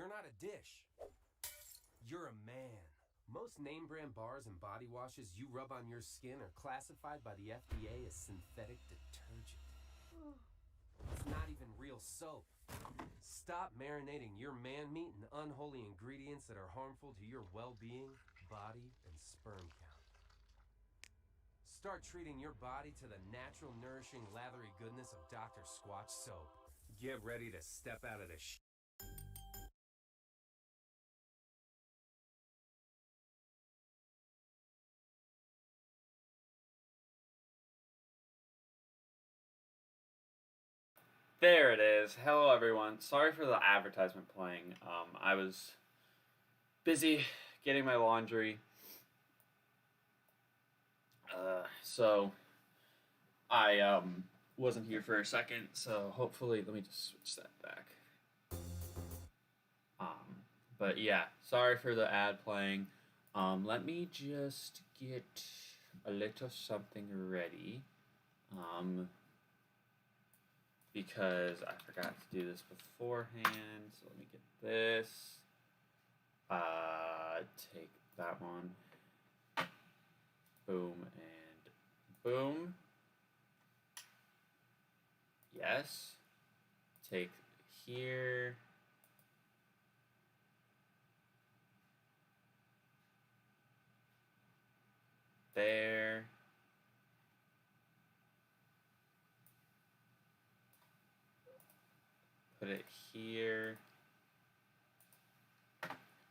You're not a dish. You're a man. Most name brand bars and body washes you rub on your skin are classified by the FDA as synthetic detergent. It's not even real soap. Stop marinating your man meat in unholy ingredients that are harmful to your well-being, body, and sperm count. Start treating your body to the natural, nourishing, lathery goodness of Dr. Squatch soap. Get ready to step out of the There it is. Hello, everyone. Sorry for the advertisement playing. I was busy getting my laundry. So I wasn't here for a second, so hopefully, let me just switch that back. But yeah, sorry for the ad playing. Let me just get a little something ready. Because I forgot to do this beforehand. So let me get this. Take that one. Boom and boom. Yes. Take here. There. Put it here.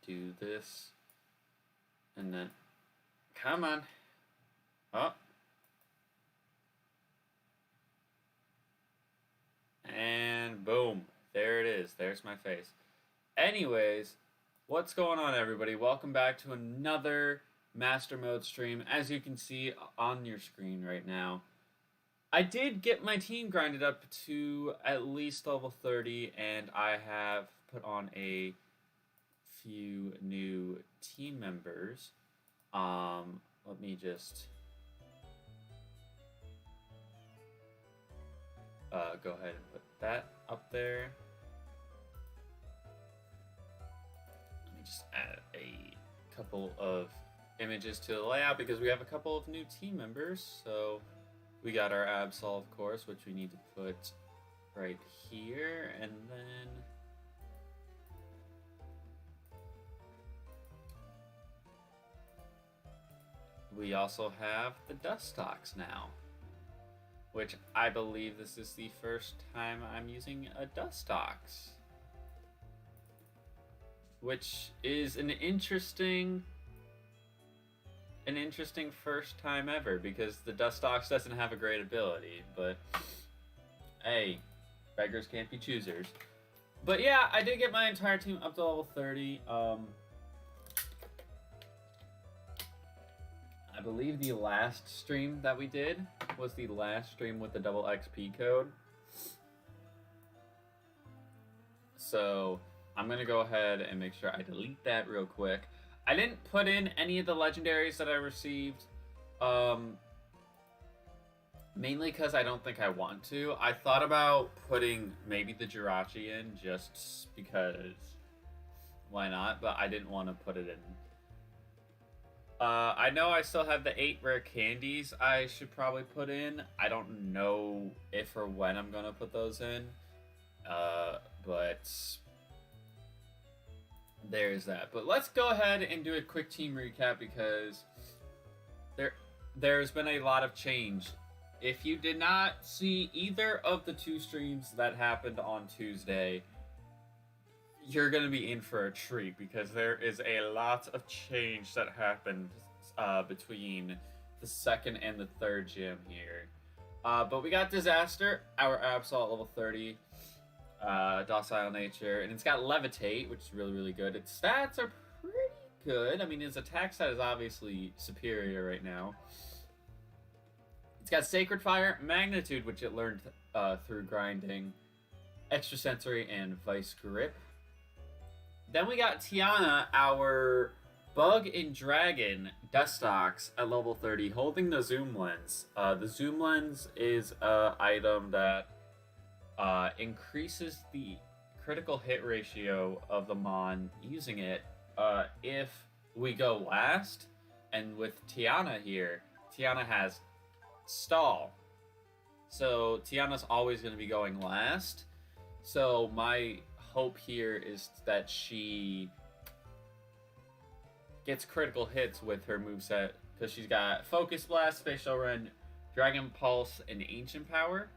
Do this. And then, come on. Oh. And boom. There it is. There's my face. Anyways, what's going on, everybody? Welcome back to another Mastermode stream. As you can see on your screen right now, I did get my team grinded up to at least level 30, and I have put on a few new team members. Let me just go ahead and put that up there. Let me just add a couple of images to the layout because we have a couple of new team members. So we got our Absol, of course, which we need to put right here, and then we also have the Nuzlocke now, which I believe this is the first time I'm using a Nuzlocke, which is an interesting first time ever because the Nuzlocke doesn't have a great ability, but hey, beggars can't be choosers. But yeah, I did get my entire team up to level 30. I believe the last stream that we did was the last stream with the double XP code. So I'm going to go ahead and make sure I delete that real quick. I didn't put in any of the legendaries that I received, mainly because I don't think I want to. I thought about putting maybe the Jirachi in just because, why not, but I didn't want to put it in. I know I still have the 8 rare candies I should probably put in. I don't know if or when I'm going to put those in, but there's that. But let's go ahead and do a quick team recap because there's been a lot of change. If you did not see either of the 2 streams that happened on Tuesday, you're going to be in for a treat because there is a lot of change that happened between the 2nd and the 3rd gym here. But we got Disaster, our Absol at level 30. Docile nature, and it's got levitate, which is really, really good. Its stats are pretty good. I mean, its attack stat is obviously superior right now. It's got sacred fire, magnitude, which it learned through grinding, extrasensory, and vice grip. Then we got Tiana, our bug and dragon Nuzlocke at level 30, holding the zoom lens. The zoom lens is an item that increases the critical hit ratio of the Mon using it if we go last. And with Tiana here, Tiana has stall. So Tiana's always going to be going last. So my hope here is that she gets critical hits with her moveset, because she's got Focus Blast, Spatial Rend, Dragon Pulse, and Ancient Power.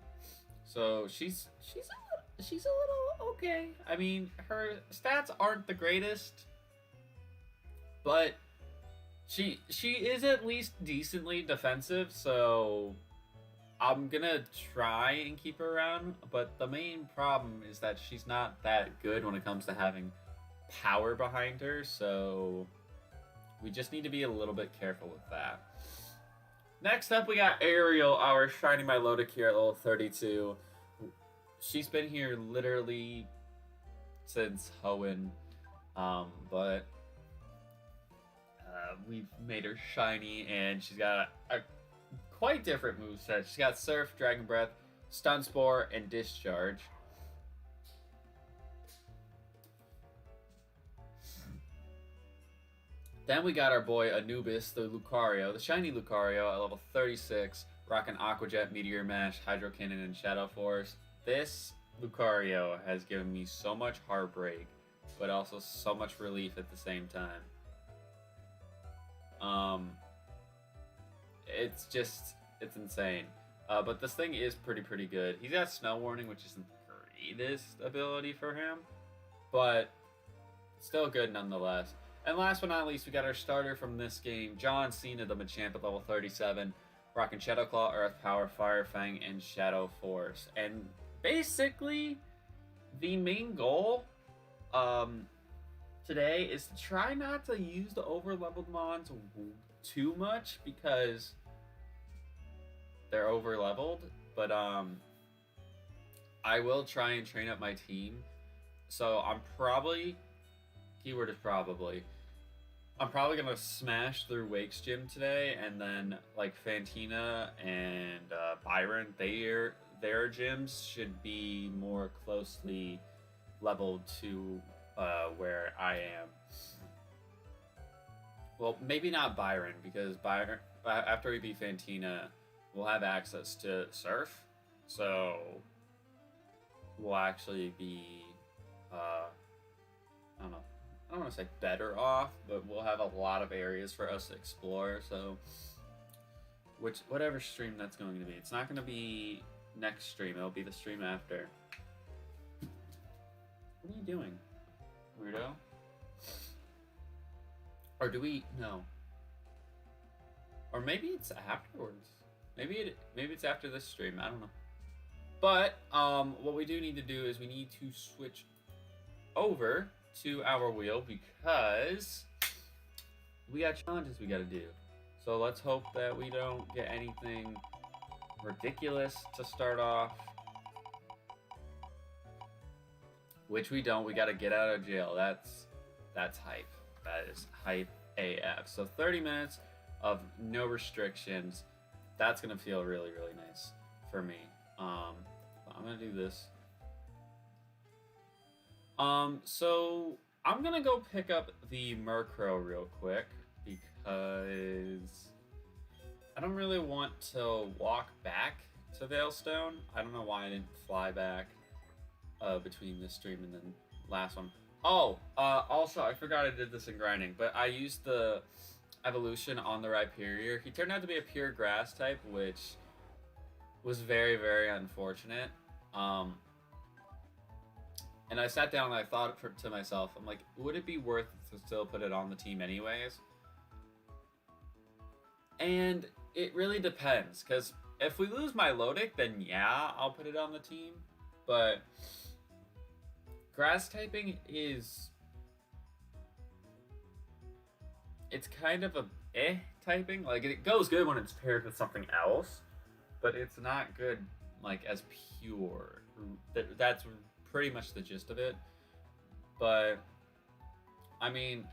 So she's a little okay. I mean, her stats aren't the greatest, but she is at least decently defensive. So I'm gonna try and keep her around. But the main problem is that she's not that good when it comes to having power behind her. So we just need to be a little bit careful with that. Next up, we got Ariel, our Shiny Milotic here at level 32. She's been here literally since Hoenn, but we've made her shiny, and she's got a quite different moveset. She's got Surf, Dragon Breath, Stun Spore, and Discharge. Then we got our boy Anubis, the Lucario, the shiny Lucario at level 36, rocking Aqua Jet, Meteor Mash, Hydro Cannon, and Shadow Force. This Lucario has given me so much heartbreak, but also so much relief at the same time. It's insane. But this thing is pretty good. He's got Snow Warning, which isn't the greatest ability for him, but still good nonetheless. And last but not least, we got our starter from this game, John Cena, the Machamp at level 37, rocking Shadow Claw, Earth Power, Fire Fang, and Shadow Force. And basically, the main goal today is to try not to use the over-leveled Mons too much, because they're over-leveled. But I will try and train up my team. So I'm probably... Keyword is probably. I'm probably gonna smash through Wake's gym today, and then like Fantina and Byron, their gyms should be more closely leveled to where I am. Well, maybe not Byron, because Byron, after we beat Fantina, we'll have access to Surf, so we'll actually be I don't know. I don't want to say better off, but we'll have a lot of areas for us to explore. So, whatever stream that's going to be, it's not going to be next stream. It'll be the stream after. What are you doing, weirdo? Or do we? No. Or maybe it's afterwards. Maybe it's after this stream. I don't know. But what we do need to do is we need to switch over to our wheel, because we got challenges we got to do. So let's hope that we don't get anything ridiculous to start off, which we don't. We got to get out of jail. That's hype. That is hype AF. So 30 minutes of no restrictions. That's gonna feel really nice for me. I'm gonna do this. So I'm gonna go pick up the Murkrow real quick, because I don't really want to walk back to Veilstone. I don't know why I didn't fly back between this stream and then last one. Oh, also I forgot I did this in grinding, but I used the evolution on the Rhyperior. He turned out to be a pure grass type, which was very unfortunate. And I sat down and I thought to myself, I'm like, would it be worth it to still put it on the team anyways? And it really depends, because if we lose Milotic, then yeah, I'll put it on the team. But grass typing is... it's kind of a typing. Like, it goes good when it's paired with something else, but it's not good, like, as pure. That's pretty much the gist of it. But I mean,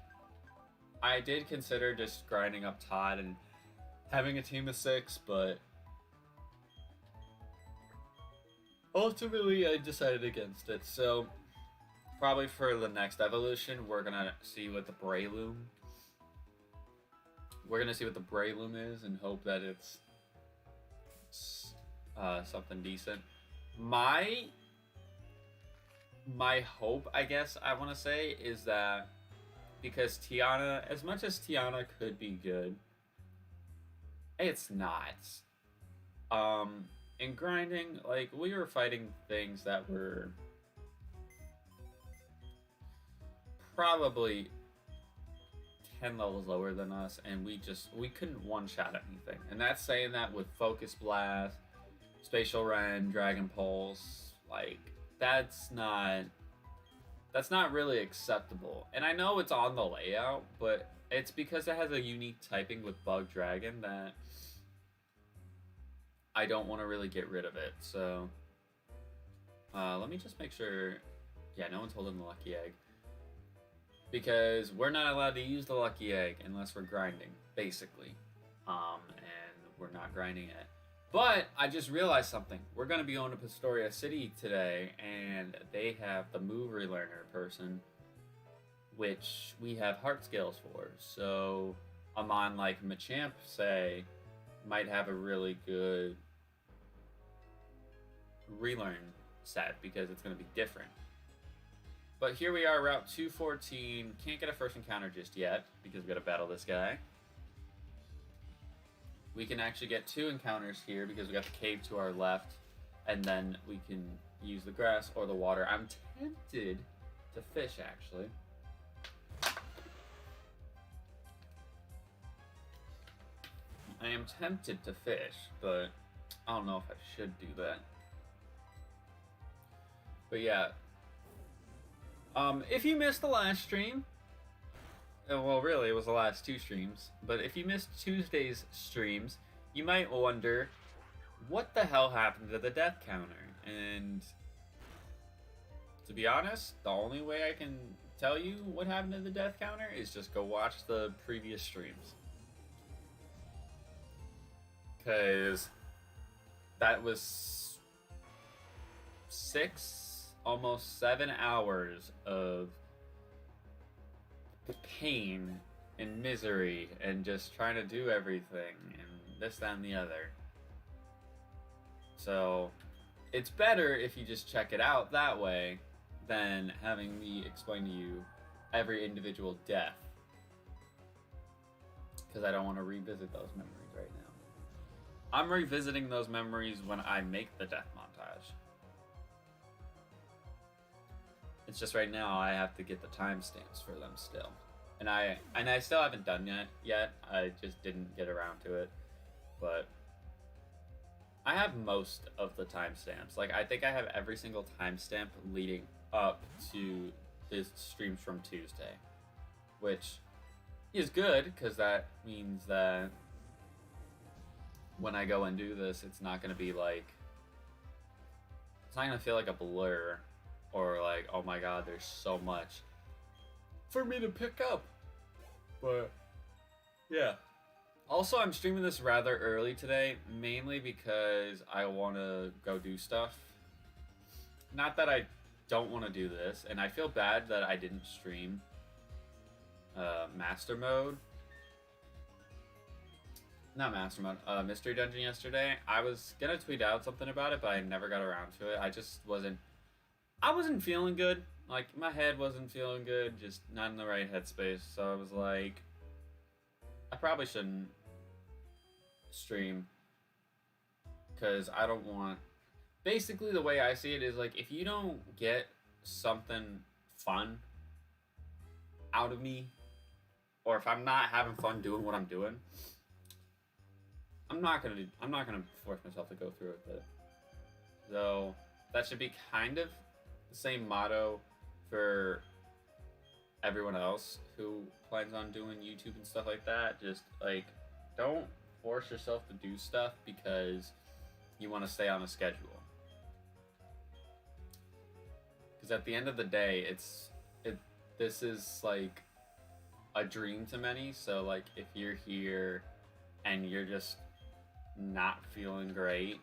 I did consider just grinding up Todd and having a team of 6, but ultimately I decided against it. So probably for the next evolution, we're gonna see what the Breloom. We're gonna see what the Breloom is and hope that it's something decent. My hope, I guess I want to say, is that because Tiana, as much as Tiana could be good, it's not. In grinding, like, we were fighting things that were probably 10 levels lower than us, and we couldn't one-shot anything. And that's saying that with Focus Blast, Spatial Rend, Dragon Pulse, like, that's not really acceptable. And I know it's on the layout, but it's because it has a unique typing with Bug Dragon that I don't want to really get rid of it. So let me just make sure. Yeah, no one's holding the Lucky Egg, because we're not allowed to use the Lucky Egg unless we're grinding, basically. And we're not grinding it. But I just realized something. We're going to be going to Pastoria City today, and they have the move relearner person, which we have heart scales for. So Amon, like Machamp, say, might have a really good relearn set because it's going to be different. But here we are, Route 214. Can't get a first encounter just yet because we got to battle this guy. We can actually get 2 encounters here because we got the cave to our left, and then we can use the grass or the water. I'm tempted to fish, actually. I am tempted to fish, but I don't know if I should do that. But yeah. If you missed the last stream, well, really, it was the last 2 streams, but if you missed Tuesday's streams, you might wonder, what the hell happened to the death counter? And to be honest, the only way I can tell you what happened to the death counter is just go watch the previous streams. Because that was 6, almost 7 hours of pain and misery and just trying to do everything and this, that, and the other. So it's better if you just check it out that way than having me explain to you every individual death, because I don't want to revisit those memories right now. I'm revisiting those memories when I make the death montage. It's just right now I have to get the timestamps for them still. And I still haven't done it yet. I just didn't get around to it. But I have most of the timestamps. Like, I think I have every single timestamp leading up to the streams from Tuesday, which is good because that means that when I go and do this, it's not going to be like, it's not going to feel like a blur or like, oh my god, there's so much for me to pick up. But yeah. Also, I'm streaming this rather early today, mainly because I want to go do stuff. Not that I don't want to do this, and I feel bad that I didn't stream Mastermode. Not Mastermode, Mystery Dungeon yesterday. I was gonna tweet out something about it, but I never got around to it. I wasn't feeling good. Like, my head wasn't feeling good, just not in the right headspace. So I was like, I probably shouldn't stream, because I don't want... Basically, the way I see it is, like, if you don't get something fun out of me, or if I'm not having fun doing what I'm doing, I'm not gonna force myself to go through with it. So that should be kind of the same motto for everyone else who plans on doing YouTube and stuff like that. Just, like, don't force yourself to do stuff because you want to stay on a schedule. Because at the end of the day, this is like a dream to many. So, like, if you're here and you're just not feeling great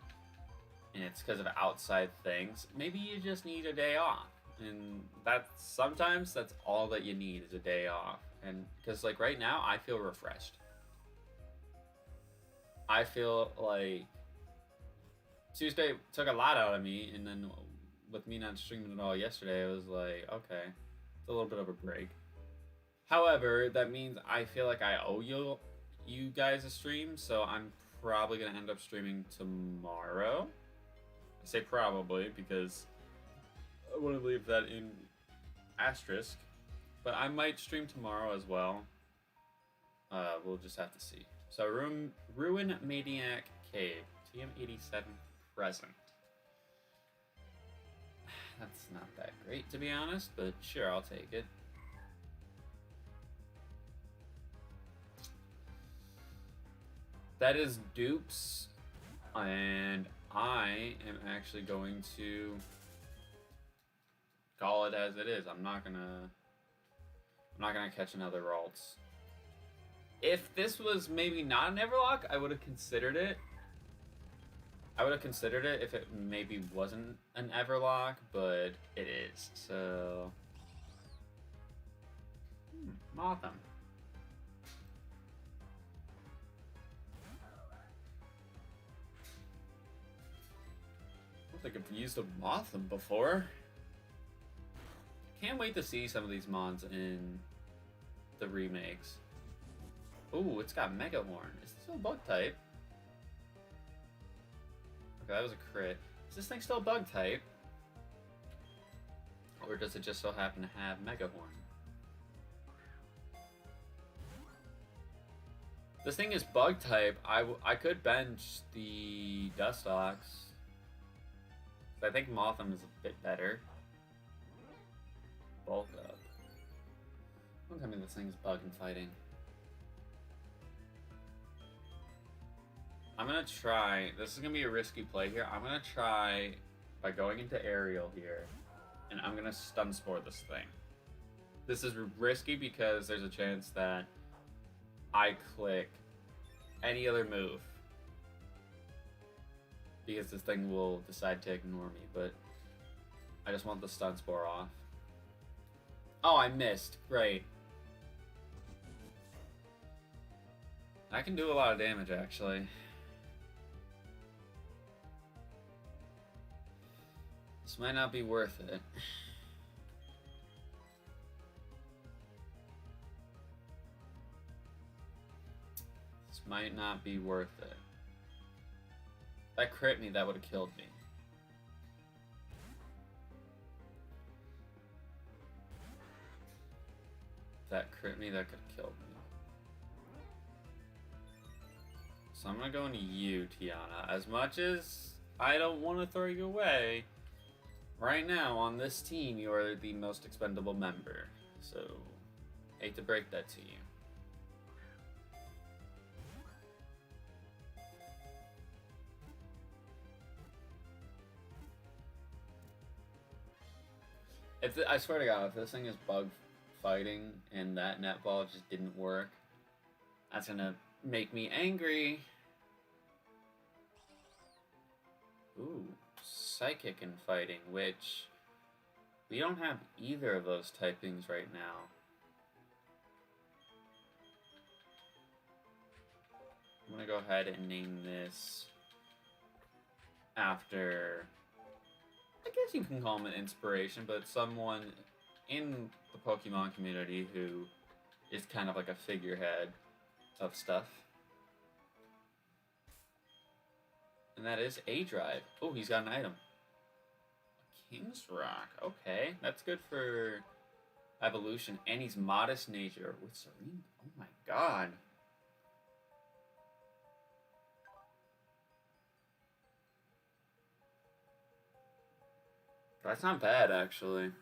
and it's because of outside things, maybe you just need a day off. And sometimes that's all that you need is a day off. And because like right now I feel refreshed. I feel like Tuesday took a lot out of me, and then with me not streaming at all yesterday, it was like, okay, it's a little bit of a break. However, that means I feel like I owe you guys a stream, so I'm probably gonna end up streaming tomorrow. I say probably because I want to leave that in asterisk, but I might stream tomorrow as well. We'll just have to see. So Ruin Maniac Cave, TM87 present. That's not that great to be honest, but sure, I'll take it. That is dupes, and I am actually going to call it as it is. I'm not gonna catch another Ralts. If this was maybe not an Everlock, I would have considered it. I would have considered it if it maybe wasn't an Everlock, but it is. So, Motham. I don't think I've used a Motham before. Can't wait to see some of these mods in the remakes. Ooh, it's got Mega Horn. Is this still bug type? Okay, that was a crit. Is this thing still bug type? Or does it just so happen to have Mega Horn? This thing is bug type. I could bench the Dustox. I think Motham is a bit better. Bulk up. Don't tell me this thing's bug and fighting. I'm gonna try. This is gonna be a risky play here. I'm gonna try by going into aerial here, and I'm gonna stun spore this thing. This is risky because there's a chance that I click any other move because this thing will decide to ignore me, but I just want the stun spore off. Oh, I missed. Great. I can do a lot of damage, actually. This might not be worth it. This might not be worth it. If that crit me, that would have killed me. If that crit me, that could have killed me. So I'm gonna go into you, Tiana. As much as I don't want to throw you away, right now on this team, you are the most expendable member. So, hate to break that to you. I swear to God, if this thing is bug fighting and that netball just didn't work, that's gonna make me angry. Ooh, psychic and fighting, which we don't have either of those typings right now. I'm gonna go ahead and name this after, I guess you can call him an inspiration, but someone in the Pokemon community who is kind of like a figurehead of stuff. And that is A Drive. Oh, he's got an item. A King's Rock. Okay, that's good for evolution. And he's Modest Nature with Serene. Oh my God. That's not bad, actually.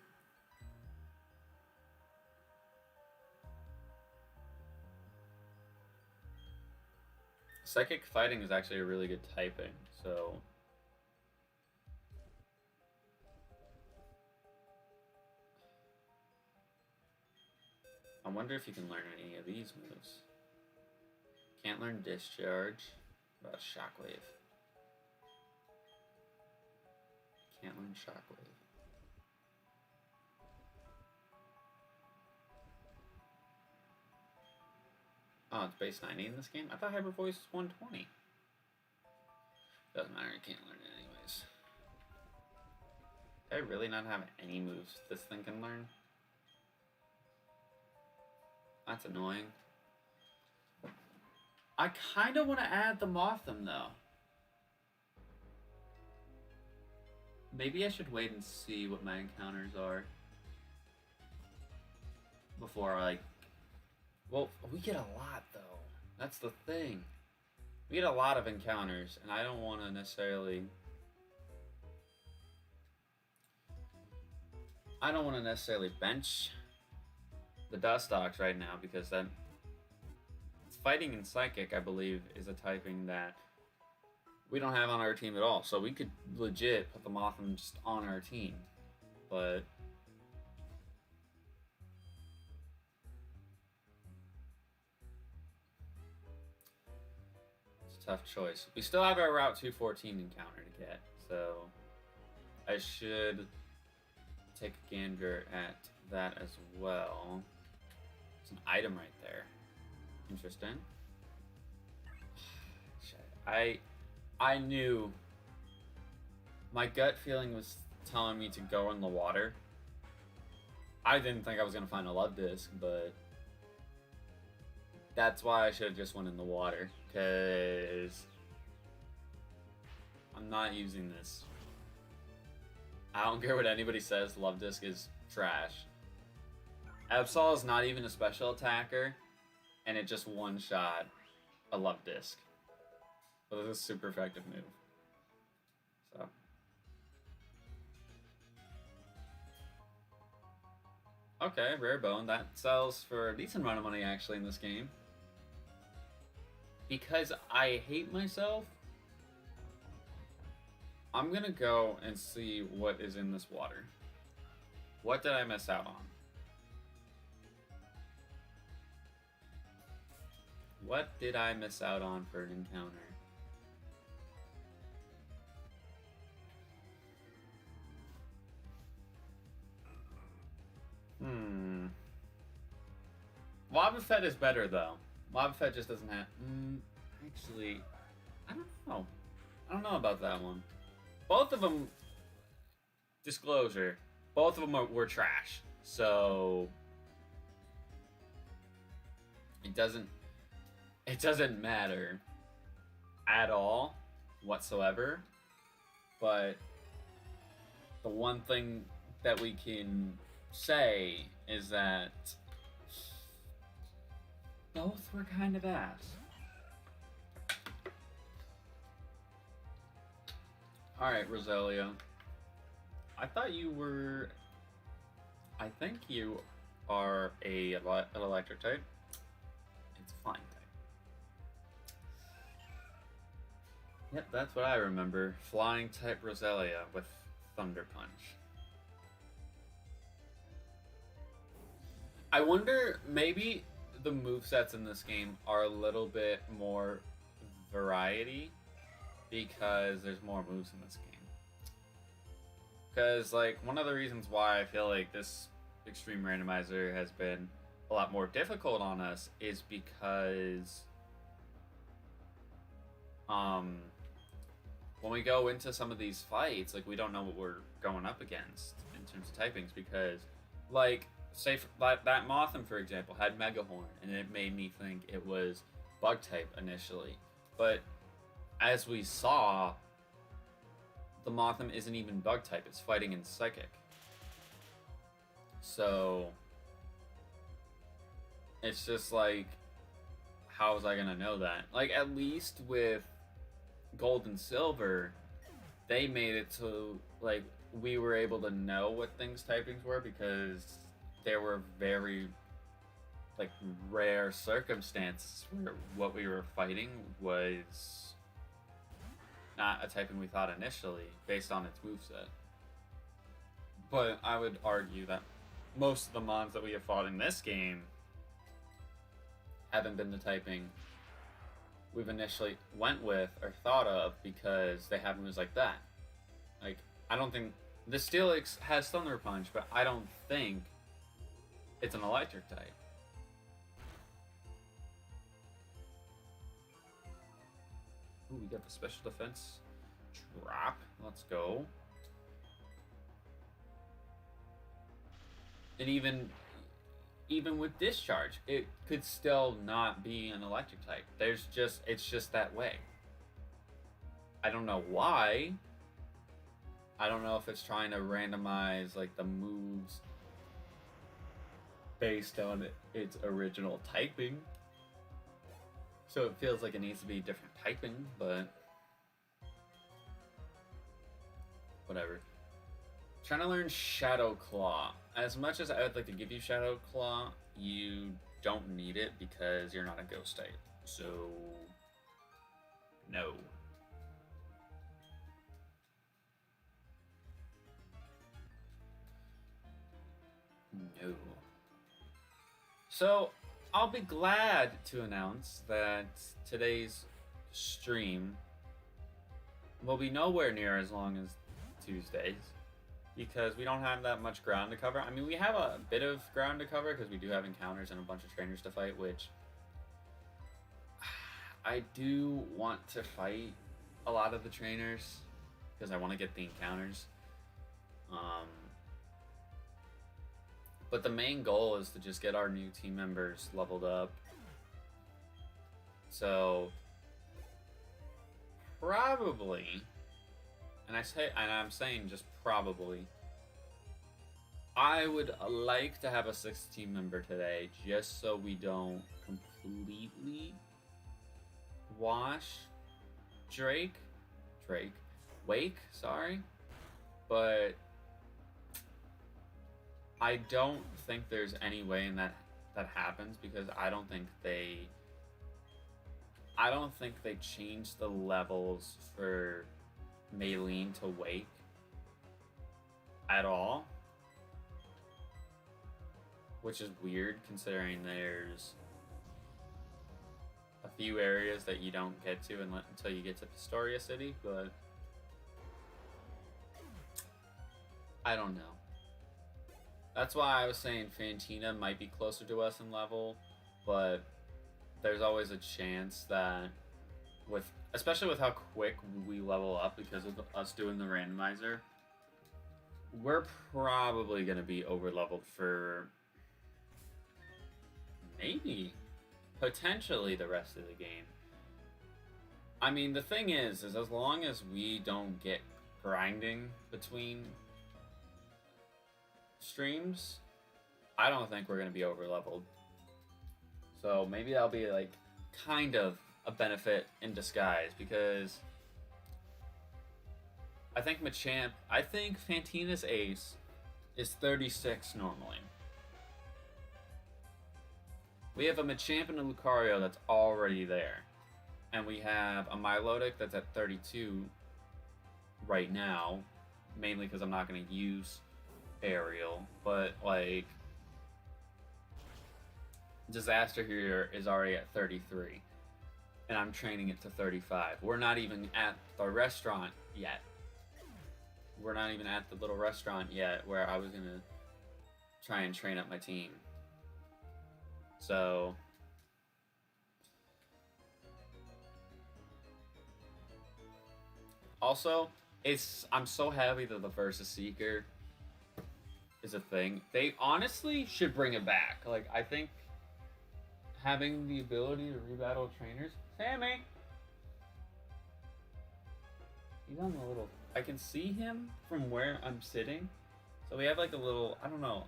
Psychic fighting is actually a really good typing, so I wonder if you can learn any of these moves. Can't learn Discharge. What about Shockwave? Can't learn Shockwave. Oh, it's base 90 in this game? I thought Hyper Voice was 120. Doesn't matter, you can't learn it anyways. Do I really not have any moves this thing can learn? That's annoying. I kind of want to add the Motham, though. Maybe I should wait and see what my encounters are. Before I, like... Well, we get a lot, though. That's the thing. We get a lot of encounters, and I don't want to necessarily... I don't want to necessarily bench the Dustox right now, because then... Fighting and Psychic, I believe, is a typing that we don't have on our team at all. So we could legit put the Motham just on our team. But... it's a tough choice. We still have our Route 214 encounter to get, so I should take a gander at that as well. It's an item right there. Interesting. I knew. My gut feeling was telling me to go in the water. I didn't think I was gonna find a love disc, but that's why I should have just went in the water, because I'm not using this. I don't care what anybody says, love disc is trash. Absol is not even a special attacker, and it just one-shot a love disc. But it's a super effective move. So. Okay, rare bone. That sells for a decent amount of money, actually, in this game. Because I hate myself, I'm gonna go and see what is in this water. What did I miss out on? What did I miss out on for an encounter? Wobbuffet is better, though. Wobbuffet just doesn't have... actually, I don't know. I don't know about that one. Both of them... Disclosure. Both of them were trash. So... It doesn't matter at all whatsoever, but the one thing that we can say is that both were kind of ass. Alright, Roselia. I thought you were... I think you are an electric type. It's flying type. Yep, that's what I remember. Flying type Roselia with Thunder Punch. I wonder, maybe the movesets in this game are a little bit more variety because there's more moves in this game. Because, like, one of the reasons why I feel like this Extreme Randomizer has been a lot more difficult on us is because when we go into some of these fights, like, we don't know what we're going up against in terms of typings, because, like, say that Motham, for example, had Mega Horn, and it made me think it was bug type initially, but as we saw, the Motham isn't even bug type, it's fighting in Psychic. So it's just like, how was I gonna know that? Like, at least with Gold and Silver, they made it so, like, we were able to know what things typings were, because there were very, like, rare circumstances where what we were fighting was not a typing we thought initially, based on its moveset. But I would argue that most of the mons that we have fought in this game haven't been the typing we've initially went with or thought of, because they have moves like that. Like, I don't think... The Steelix has Thunder Punch, but I don't think it's an electric type. Ooh, we got the special defense drop. Let's go. And even with discharge, it could still not be an electric type. It's just that way. I don't know why. I don't know if it's trying to randomize like the moves based on its original typing. So it feels like it needs to be different typing, but whatever. Trying to learn Shadow Claw. As much as I would like to give you Shadow Claw, you don't need it because you're not a ghost type. So, no. No. So, I'll be glad to announce that today's stream will be nowhere near as long as Tuesdays, because we don't have that much ground to cover. I mean, we have a bit of ground to cover because we do have encounters and a bunch of trainers to fight, which I do want to fight a lot of the trainers because I want to get the encounters. But the main goal is to just get our new team members leveled up. So probably, and I'm saying just probably, I would like to have a 6th team member today, just so we don't completely wash Wake, sorry. But I don't think there's any way in that happens, because I don't think they changed the levels for Maylene to Wake at all, which is weird considering there's a few areas that you don't get to until you get to Pistoria City, but I don't know. That's why I was saying Fantina might be closer to us in level, but there's always a chance that especially with how quick we level up because of us doing the randomizer, we're probably going to be over leveled for maybe potentially the rest of the game. I mean, the thing is as long as we don't get grinding between streams, I don't think we're going to be over leveled. So maybe that'll be like kind of a benefit in disguise, because I think Fantina's ace is 36 normally. We have a Machamp and a Lucario that's already there. And we have a Milotic that's at 32 right now, mainly because I'm not going to use Aerial, but like Disaster here is already at 33, and I'm training it to 35. We're not even at the restaurant yet. We're not even at the little restaurant yet where I was gonna try and train up my team. So also, I'm so happy that the Versus Seeker is a thing. They honestly should bring it back. Like, I think having the ability to rebattle trainers. Sammy! He's on the little... I can see him from where I'm sitting. So we have like a little, I don't know.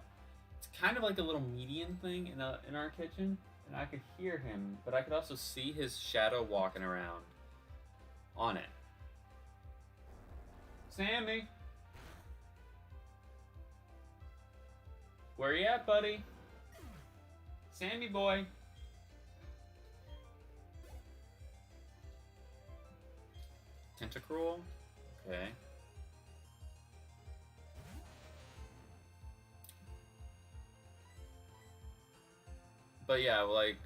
It's kind of like a little median thing in our kitchen. And I could hear him, but I could also see his shadow walking around on it. Sammy! Where you at, buddy? Sammy boy. Tentacruel? Okay. But yeah, like,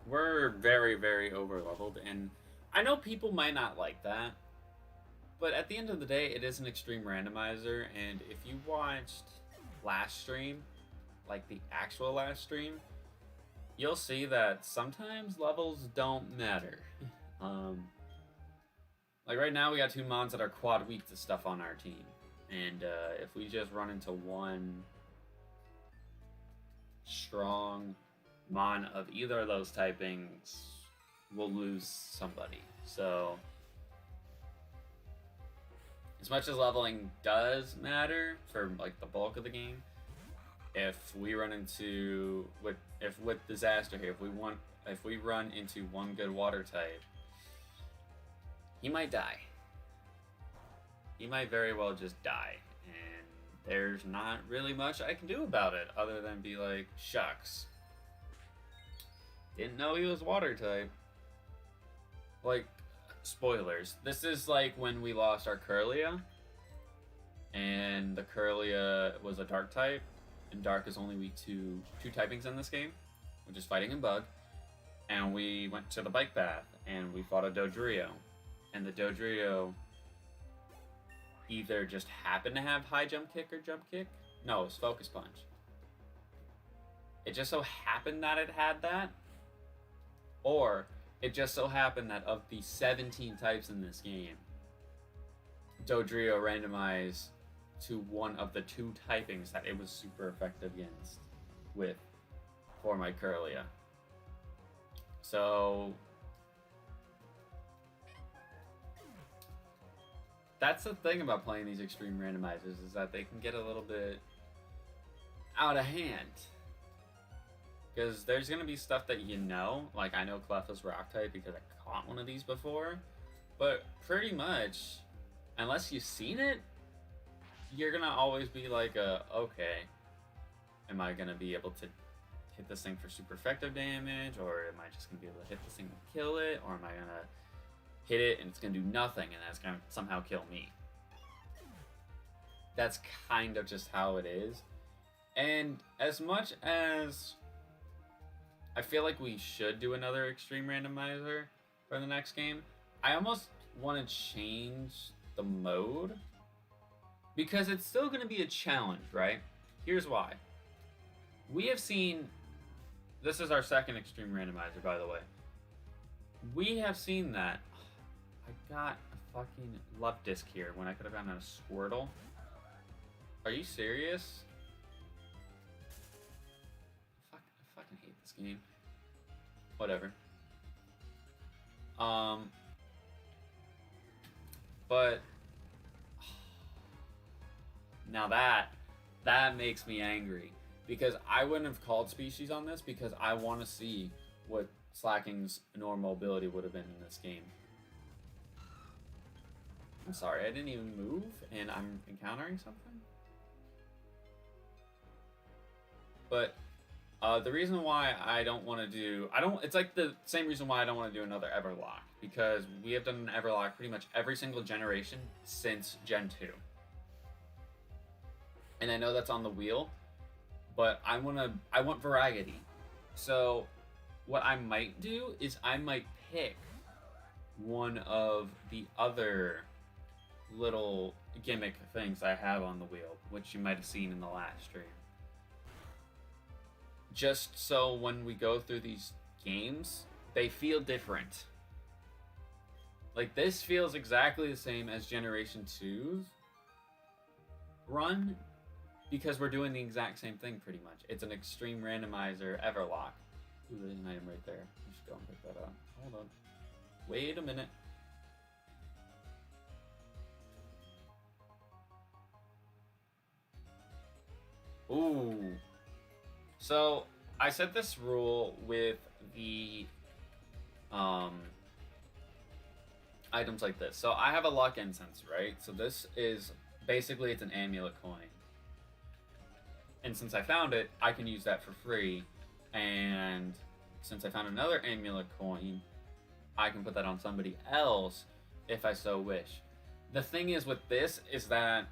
we're very, very over leveled, and I know people might not like that, but at the end of the day, it is an extreme randomizer, and if you watched last stream, like the actual last stream, you'll see that sometimes levels don't matter. Like right now we got 2 mons that are quad weak to stuff on our team. And if we just run into one strong mon of either of those typings, we'll lose somebody. So as much as leveling does matter for like the bulk of the game, if we run into with disaster here, if we run into one good water type, he might die. He might very well just die, and there's not really much I can do about it other than be like, shucks, didn't know he was water type. Like, spoilers, this is like when we lost our Curlia, and the Curlia was a dark type, and dark is only weak to 2 typings in this game, which is fighting and bug. And we went to the bike path and we fought a Dodrio, and the Dodrio either just happened to have high jump kick or jump kick. No, it was focus punch. It just so happened that it had that, or it just so happened that of the 17 types in this game, Dodrio randomized to one of the 2 typings that it was super effective against with for my Curlia. So that's the thing about playing these extreme randomizers, is that they can get a little bit out of hand. Because there's going to be stuff that you know, like I know Clef is rock type because I caught one of these before, but pretty much, unless you've seen it, you're going to always be like, okay, am I going to be able to hit this thing for super effective damage, or am I just going to be able to hit this thing and kill it, or am I going to hit it and it's going to do nothing and that's going to somehow kill me? That's kind of just how it is. And as much as I feel like we should do another extreme randomizer for the next game, I almost want to change the mode, because it's still going to be a challenge, right? Here's why. We have seen, this is our second extreme randomizer, by the way. We have seen that. I got a fucking love disc here when I could have gotten a Squirtle. Are you serious? I fucking hate this game. Whatever. But now that makes me angry, because I wouldn't have called species on this, because I want to see what Slacking's normal ability would have been in this game. I'm sorry, I didn't even move and I'm encountering something. But the reason why I don't want to do, it's like the same reason why I don't want to do another Everlock, because we have done an Everlock pretty much every single generation since Gen 2. And I know that's on the wheel, but I want variety. So what I might do is I might pick one of the other little gimmick things I have on the wheel, which you might have seen in the last stream. Just so when we go through these games, they feel different. Like, this feels exactly the same as Generation 2's run, because we're doing the exact same thing pretty much. It's an extreme randomizer Everlock. Ooh, there's an item right there. I should go and pick that up. Hold on. Wait a minute. Ooh. So, I set this rule with the items like this. So, I have a luck incense, right? So, this is basically, it's an amulet coin. And since I found it, I can use that for free. And since I found another amulet coin, I can put that on somebody else if I so wish. The thing is with this is that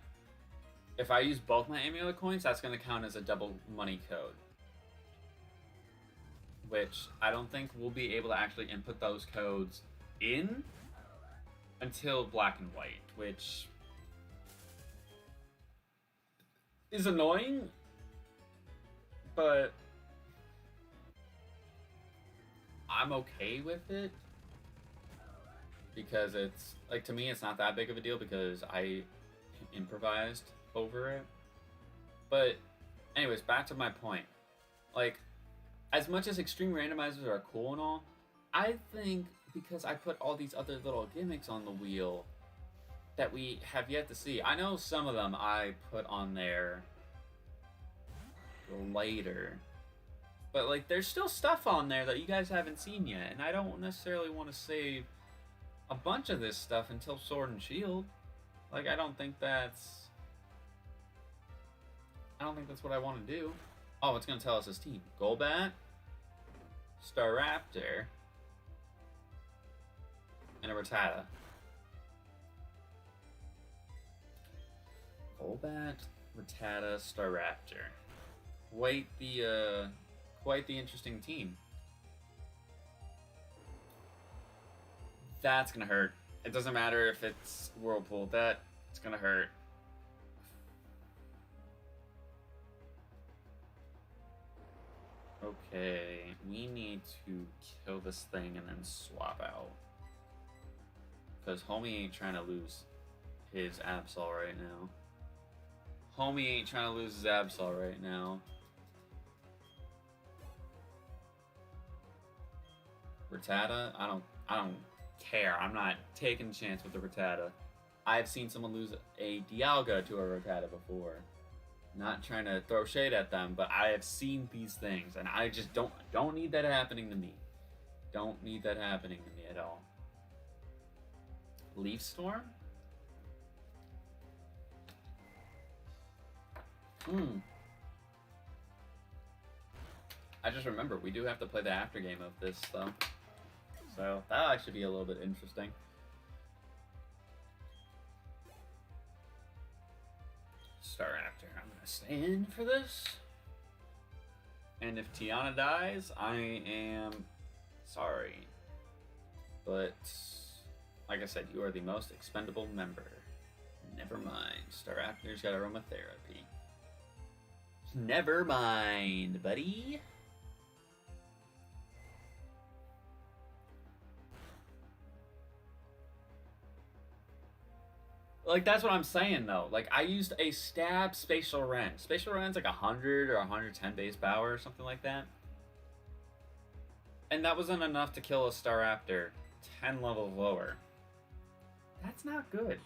if I use both my amulet coins, that's going to count as a double money code, which I don't think we'll be able to actually input those codes in until black and white, which is annoying, but I'm okay with it. because it's like, to me it's not that big of a deal because I improvised over it. But anyways, back to my point. Like, as much as extreme randomizers are cool and all, I think because I put all these other little gimmicks on the wheel that we have yet to see. I know some of them I put on there later, but like there's still stuff on there that you guys haven't seen yet, and I don't necessarily want to save a bunch of this stuff until Sword and Shield. Like, I don't think that's what I want to do. Oh, it's gonna tell us his team: Golbat, Staraptor, and a Rattata. Golbat, Rattata, Staraptor. Quite the interesting team. That's gonna hurt. It doesn't matter if it's Whirlpool. It's gonna hurt. Okay, we need to kill this thing and then swap out. Because homie ain't trying to lose his Absol right now. Homie ain't trying to lose his Absol right now. Rattata, I don't care. I'm not taking a chance with the Rattata. I've seen someone lose a Dialga to a Rattata before. Not trying to throw shade at them, but I have seen these things, and I just don't need that happening to me. Don't need that happening to me at all. Leaf Storm? I just remember we do have to play the after game of this, though. So that'll actually be a little bit interesting. Staraptor, I'm gonna stay in for this. And if Tiana dies, I am sorry. But like I said, you are the most expendable member. Never mind. Staraptor's got aromatherapy. Never mind, buddy. Like, that's what I'm saying, though. Like, I used a stab Spatial Ren. Spatial Ren's like 100 or 110 base power or something like that. And that wasn't enough to kill a Staraptor 10 levels lower. That's not good.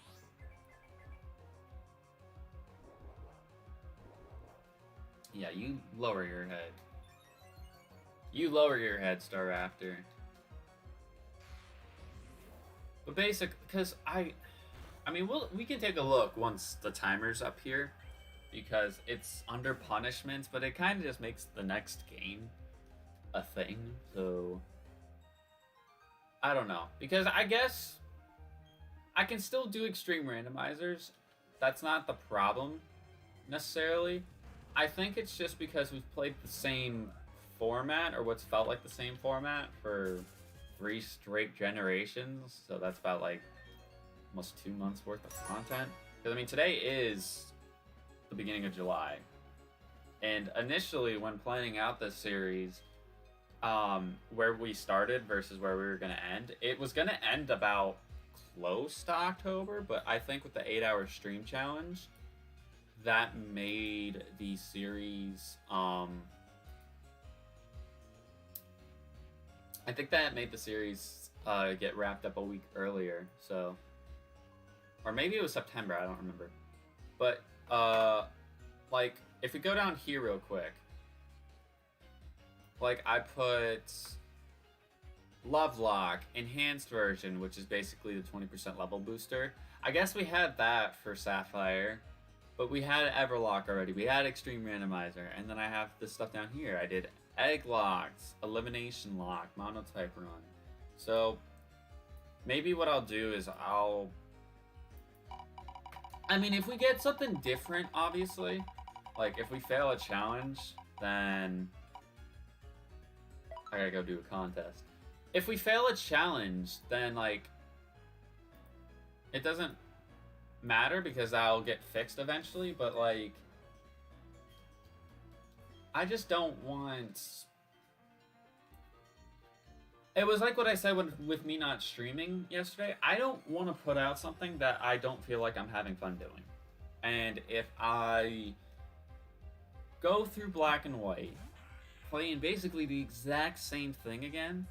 Yeah, you lower your head. You lower your head, Staraptor. But because I mean, we can take a look once the timer's up here, because it's under punishments, but it kind of just makes the next game a thing, so I don't know. Because I guess I can still do extreme randomizers. That's not the problem, necessarily. I think it's just because we've played the same format, or what's felt like the same format, for 3 straight generations, so that's about like almost 2 months worth of content. Because I mean, today is the beginning of July, and initially when planning out this series, where we started versus where we were going to end, it was going to end about close to October, but I think with the 8-hour stream challenge, that made the series, I think that made the series get wrapped up a week earlier, so, or maybe it was September, I don't remember. But, like, if we go down here real quick, like, I put Lovelock, enhanced version, which is basically the 20% level booster. I guess we had that for Sapphire, but we had Everlock already. We had Extreme Randomizer, and then I have this stuff down here. I did Egg Locks, Elimination Lock, Monotype Run. So, maybe what I'll do is I mean, if we get something different, obviously, like, if we fail a challenge, then I gotta go do a contest. If we fail a challenge, then, like, it doesn't matter because that'll get fixed eventually, but, like, I just don't want It was like what I said with me not streaming yesterday. I don't want to put out something that I don't feel like I'm having fun doing. And if I go through Black and White, playing basically the exact same thing again,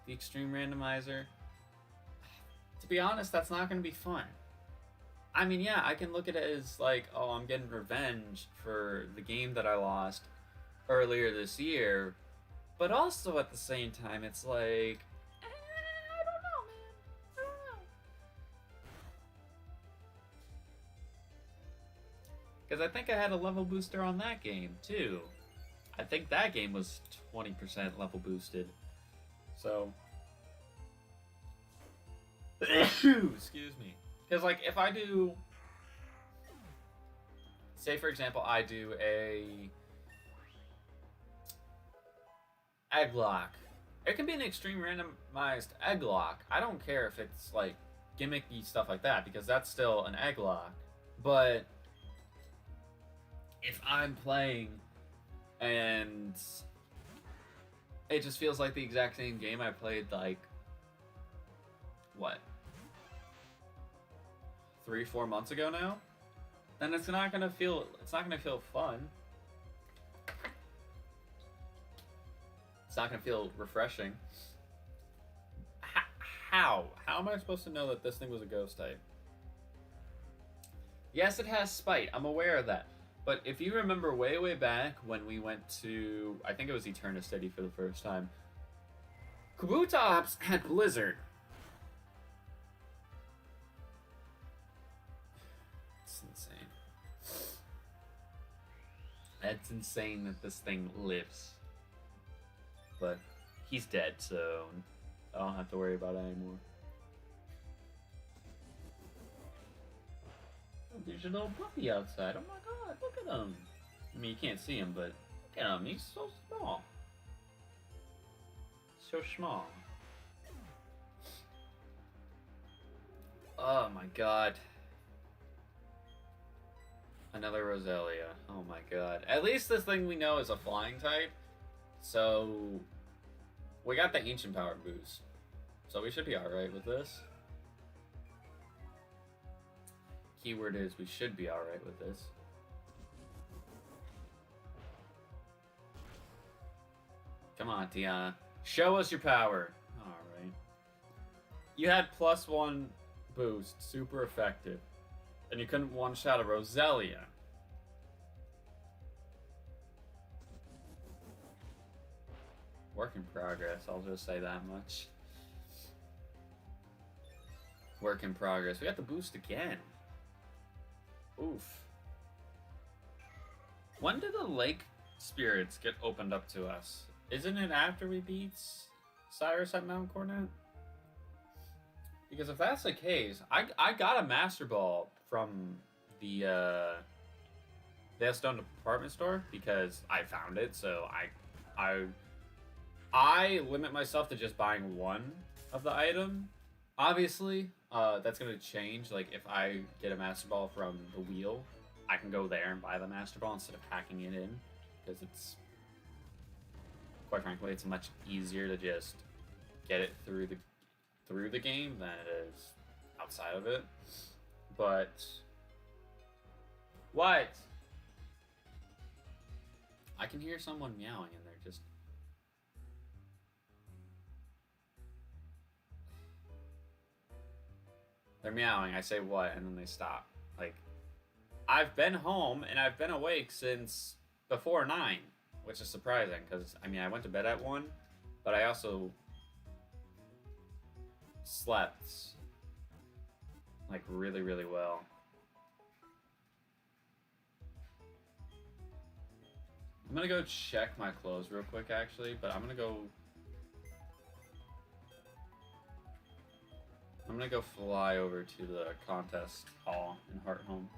the Extreme Randomizer, to be honest, that's not going to be fun. I mean, yeah, I can look at it as like, oh, I'm getting revenge for the game that I lost earlier this year, but also at the same time, it's like, I don't know, man. I don't know. Because I think I had a level booster on that game, too. I think that game was 20% level boosted. So, excuse me. Because, like, if I do, say, for example, I do a egg lock. It can be an extreme randomized egg lock. I don't care if it's, like, gimmicky stuff like that, because that's still an egg lock. But if I'm playing and it just feels like the exact same game I played, like, what, 3-4 months ago now, then it's not gonna feel fun. It's not gonna feel refreshing. How am I supposed to know that this thing was a ghost type? Yes, it has spite. I'm aware of that. But if you remember way back when we went to, I think it was Eterna City for the first time, Kabutops had Blizzard. It's insane. That's insane that this thing lives. But he's dead, so I don't have to worry about it anymore. Oh, there's a little puppy outside. Oh my god, look at him. I mean, you can't see him, but look at him. He's so small. So small. Oh my god. Another Roselia. Oh my god. At least this thing we know is a flying type. So we got the ancient power boost. So we should be alright with this. Keyword is we should be alright with this. Come on, Tiana. Show us your power. Alright. You had +1 boost. Super effective. And you couldn't one-shot a Roselia. Work in progress, I'll just say that much. Work in progress. We got the boost again. Oof. When did the lake spirits get opened up to us? Isn't it after we beat Cyrus at Mount Cornet? Because if that's the case, I got a Master Ball from the Stone department store because I found it, so I limit myself to just buying one of the item. Obviously, that's going to change. Like, if I get a Master Ball from the wheel, I can go there and buy the Master Ball instead of hacking it in. Because it's, quite frankly, it's much easier to just get it through the game than it is outside of it. But what? I can hear someone meowing and they're just... They're meowing, I say what, and then they stop. Like, I've been home and I've been awake since before 9, which is surprising because, I mean, I went to bed at 1, but I also slept, like, really well. I'm gonna go check my clothes real quick, actually, but I'm gonna go fly over to the contest hall in Hearthome.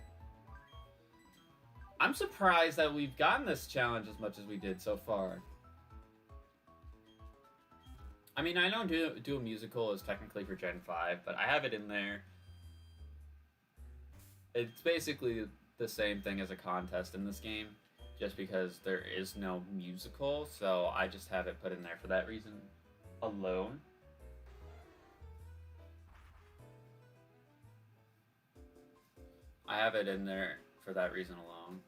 I'm surprised that we've gotten this challenge as much as we did so far. I mean, I know do a musical is technically for Gen 5, but I have it in there. It's basically the same thing as a contest in this game, just because there is no musical, so I just have it put in there for that reason. alone. I have it in there for that reason alone.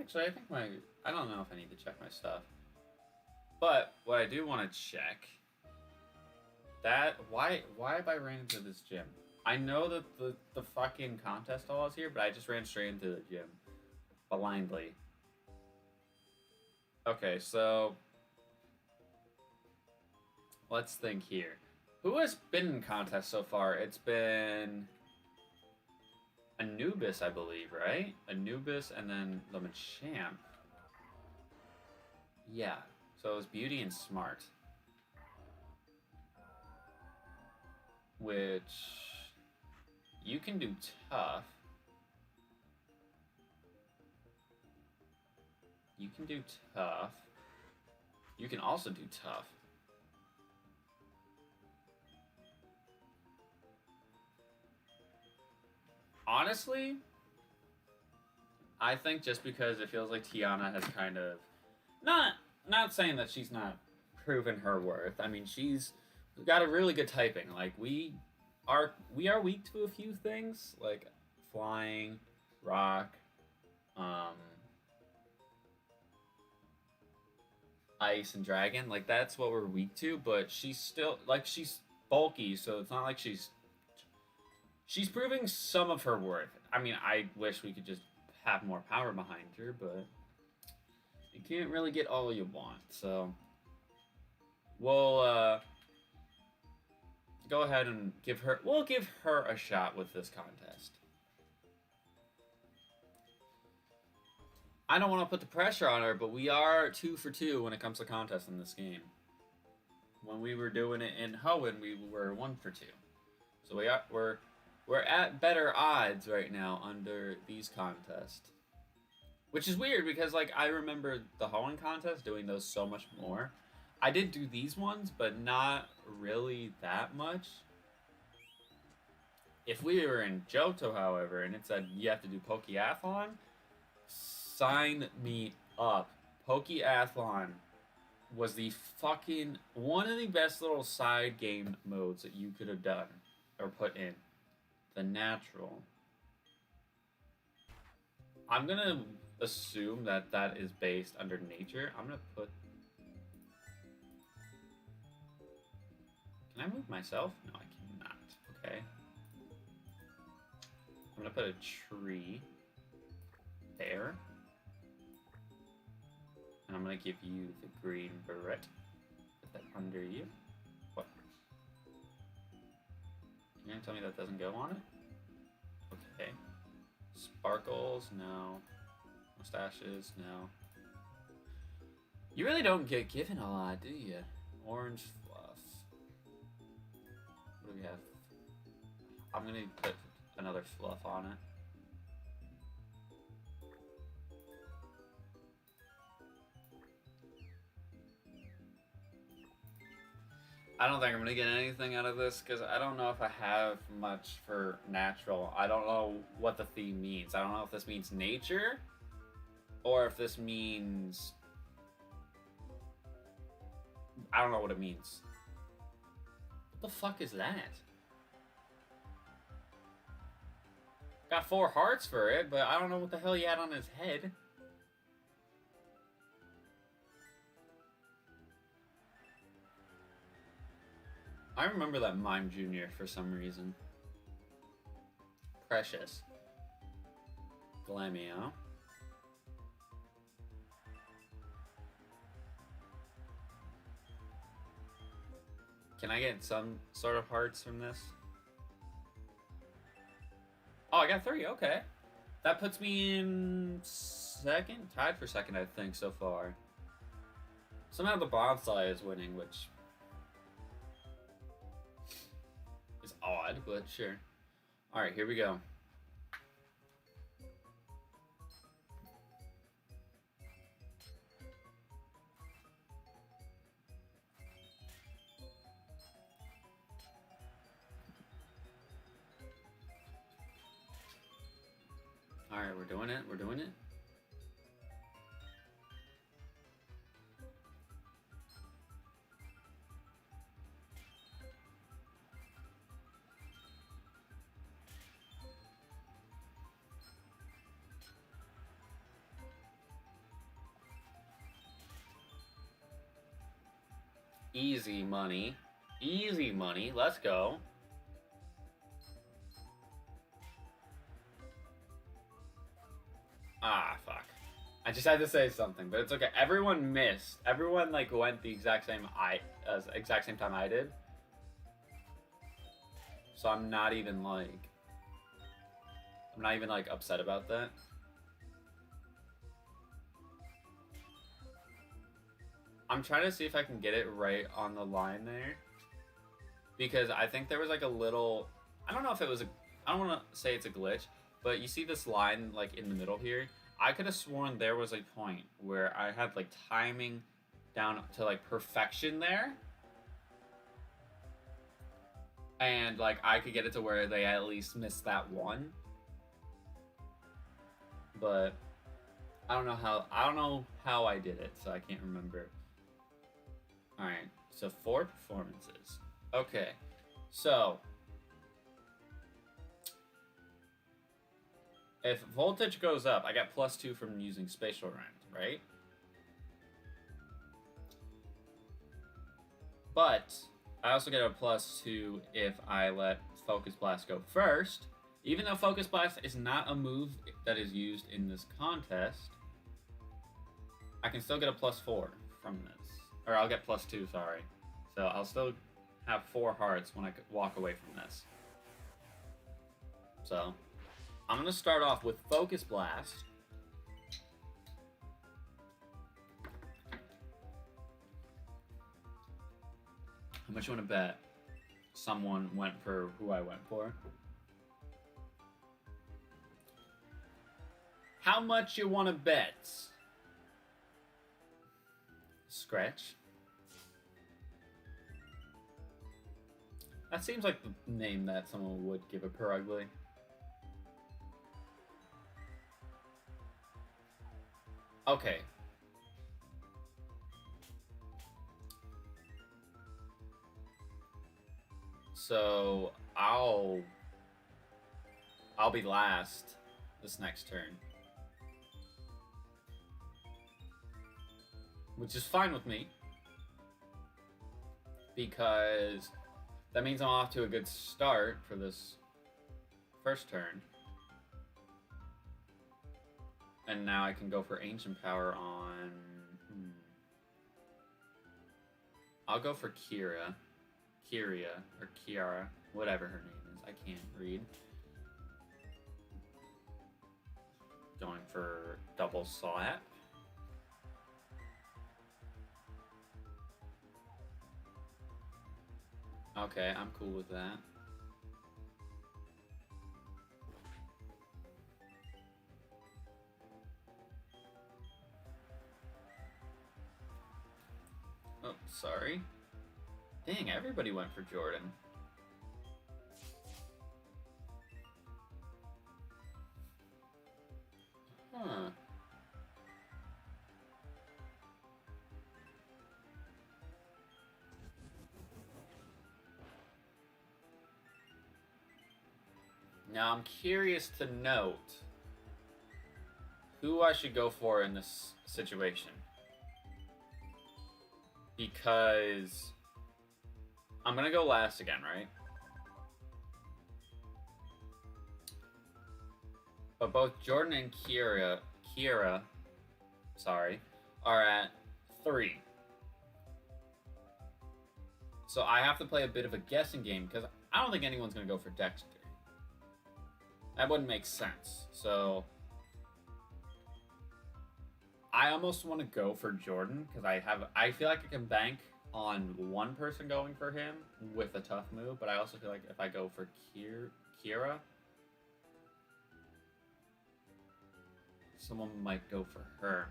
Actually, I think I don't know if I need to check my stuff. But what I do want to check, why have I ran into this gym? I know that the fucking contest hall is here, but I just ran straight into the gym. Blindly. Okay, so let's think here. Who has been in contest so far? It's been Anubis, I believe, right? Anubis and then the Machamp. Yeah, so it was Beauty and Smart. Which you can do tough. You can do tough. You can also do tough. Honestly, I think just because it feels like Tiana has kind of not saying that she's not proven her worth. I mean, she's got a really good typing. Like we are weak to a few things like flying, rock, ice and dragon. Like that's what we're weak to, but she's still like she's bulky, so it's not like she's proving some of her worth. I mean, I wish we could just have more power behind her, but you can't really get all you want. So we'll go ahead and we'll give her a shot with this contest. I don't want to put the pressure on her, but we are 2 for 2 when it comes to contests in this game. When we were doing it in Hoenn, we were 1 for 2. So we're at better odds right now under these contests. Which is weird because like I remember the Hoenn contest doing those so much more. I did do these ones, but not really that much. If we were in Johto, however, and it said you have to do Pokeathlon, sign me up. Pokeathlon was the fucking one of the best little side game modes that you could have done or put in. The natural. I'm gonna assume that that is based under nature. I'm gonna put. Can I move myself? No, I cannot. Okay. I'm gonna put a tree there. And I'm gonna give you the green beret. Put that under you. What? You're gonna tell me that doesn't go on it? Okay. Sparkles, no. Mustaches, no. You really don't get given a lot, do you? Orange fluff. What do we have? I'm gonna put another fluff on it. I don't think I'm gonna get anything out of this because I don't know if I have much for natural. I don't know what the theme means. I don't know if this means nature or if this means... I don't know what it means. What the fuck is that? Got 4 hearts for it, but I don't know what the hell he had on his head. I remember that Mime Jr. for some reason. Precious. Glamio. Can I get some sort of hearts from this? Oh, I got 3, okay. That puts me in second? Tied for second, I think, so far. Somehow the bonsai is winning, which... is odd, but sure. Alright, here we go. Alright, we're doing it. Easy money. Easy money. Let's go. Ah, fuck. I just had to say something, but it's okay. Everyone missed. Everyone like went the exact same time I did. So I'm not even like upset about that. I'm trying to see if I can get it right on the line there. Because I think there was like a little, I don't know if it was I don't want to say it's a glitch, but you see this line like in the middle here? I could have sworn there was a point where I had like timing down to like perfection there. And like I could get it to where they at least missed that one. But I don't know how I did it, so I can't remember. Alright, so 4 performances. Okay, so if voltage goes up, I get +2 from using spatial rend, right? But I also get a +2 if I let Focus Blast go first. Even though Focus Blast is not a move that is used in this contest, I can still get a +4 from this. Or I'll get +2, sorry. So I'll still have 4 hearts when I walk away from this. So I'm going to start off with Focus Blast. How much you want to bet someone went for who I went for? How much you want to bet? Scratch. That seems like the name that someone would give a per ugly. Okay. So I'll be last this next turn. Which is fine with me. Because that means I'm off to a good start for this first turn. And now I can go for Ancient Power on... I'll go for Kyria, or Kiara, whatever her name is. I can't read. Going for double slap. Okay, I'm cool with that. Oh, sorry. Dang, everybody went for Jordan. Huh. Now I'm curious to note who I should go for in this situation. Because I'm gonna go last again, right? But both Jordan and Kiera, are at 3. So I have to play a bit of a guessing game because I don't think anyone's gonna go for Dexter. That wouldn't make sense. So I almost want to go for Jordan because I feel like I can bank on one person going for him with a tough move, but I also feel like if I go for Kiera, someone might go for her.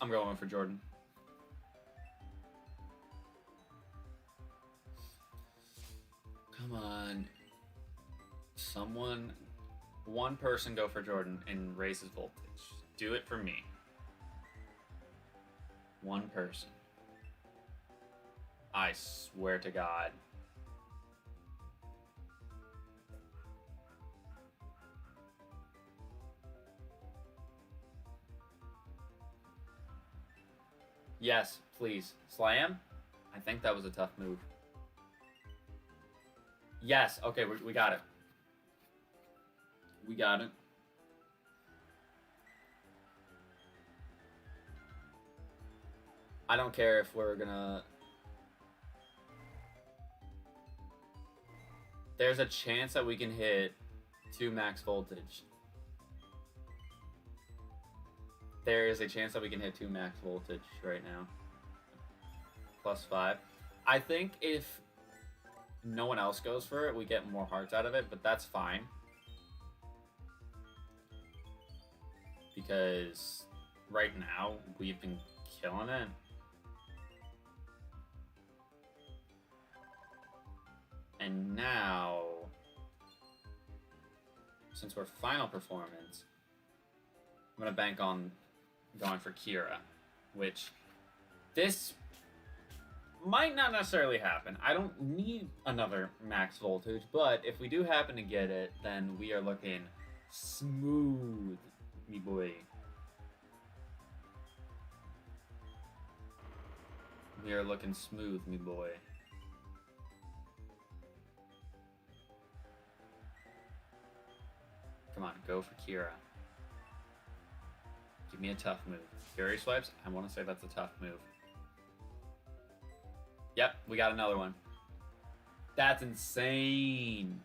I'm going for Jordan. Come on. One person go for Jordan and raise his voltage. Do it for me. One person. I swear to God. Yes, please. Slam? I think that was a tough move. Yes, okay, we got it. We got it. I don't care if we're gonna... There's a chance that we can hit 2 max voltage. There is a chance that we can hit 2 max voltage right now. +5. I think if no one else goes for it, we get more hearts out of it, but that's fine. Because right now, we've been killing it. And now, since we're final performance, I'm going to bank on going for Kira, which this might not necessarily happen. I don't need another max voltage, but if we do happen to get it, then we are looking smooth, me boy. We are looking smooth, me boy. Come on, go for Kira. Give me a tough move. Fury swipes? I want to say that's a tough move. Yep, we got another one. That's insane.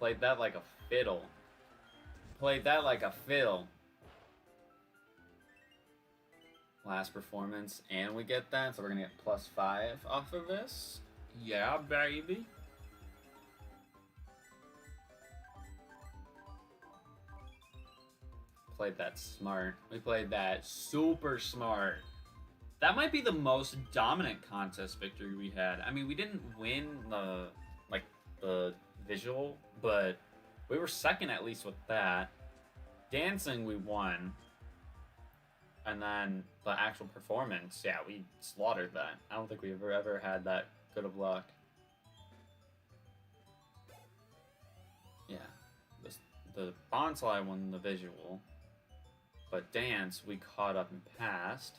Played that like a fiddle. Played that like a fiddle. Last performance, and we get that, so we're gonna get +5 off of this. Yeah, baby. Played that smart. We played that super smart. That might be the most dominant contest victory we had. I mean, we didn't win the visual, but we were second at least with that. Dancing, we won. And then the actual performance, yeah, we slaughtered that. I don't think we ever had that good of luck. Yeah, the bond slide won the visual, but dance we caught up and passed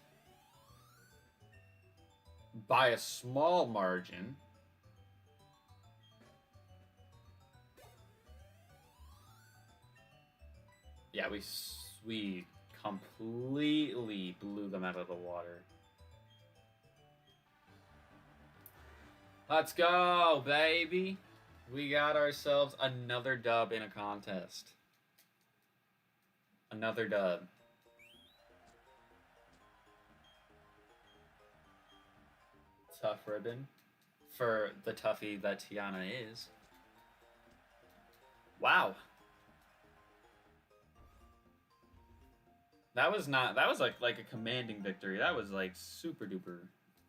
by a small margin. Yeah, we completely blew them out of the water. Let's go, baby. We got ourselves another dub in a contest. Another dub. Tough ribbon for the toughie that Tiana is. Wow. That was like a commanding victory. That was like super duper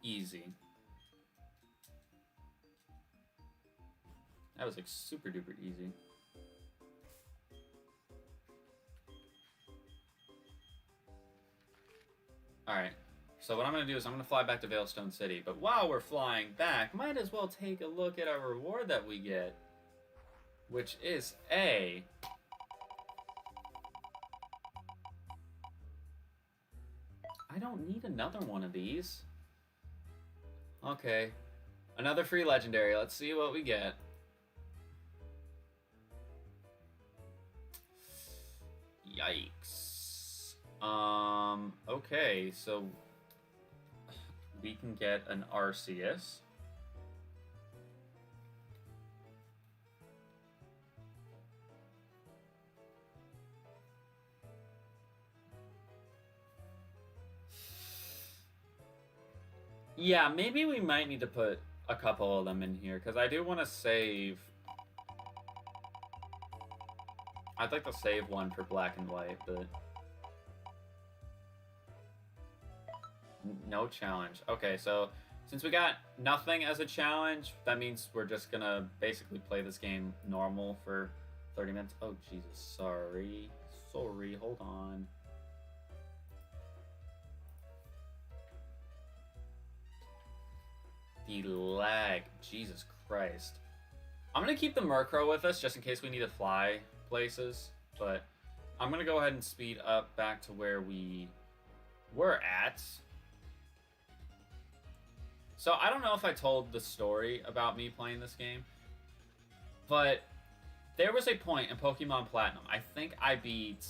easy. That was like super duper easy. Alright, so what I'm going to do is I'm going to fly back to Veilstone City. But while we're flying back, might as well take a look at our reward that we get. Which is a... I don't need another one of these. Okay. Another free legendary. Let's see what we get. Yikes. Okay, so we can get an Arceus. Yeah, maybe we might need to put a couple of them in here, because I do want to save... I'd like to save one for black and white, but... No challenge. Okay, so since we got nothing as a challenge, that means we're just gonna basically play this game normal for 30 minutes. Oh, Jesus, sorry. Sorry, hold on. The lag. Jesus Christ. I'm going to keep the Murkrow with us just in case we need to fly places, but I'm going to go ahead and speed up back to where we we're at. So I don't know if I told the story about me playing this game, but there was a point in Pokemon Platinum. I think I beat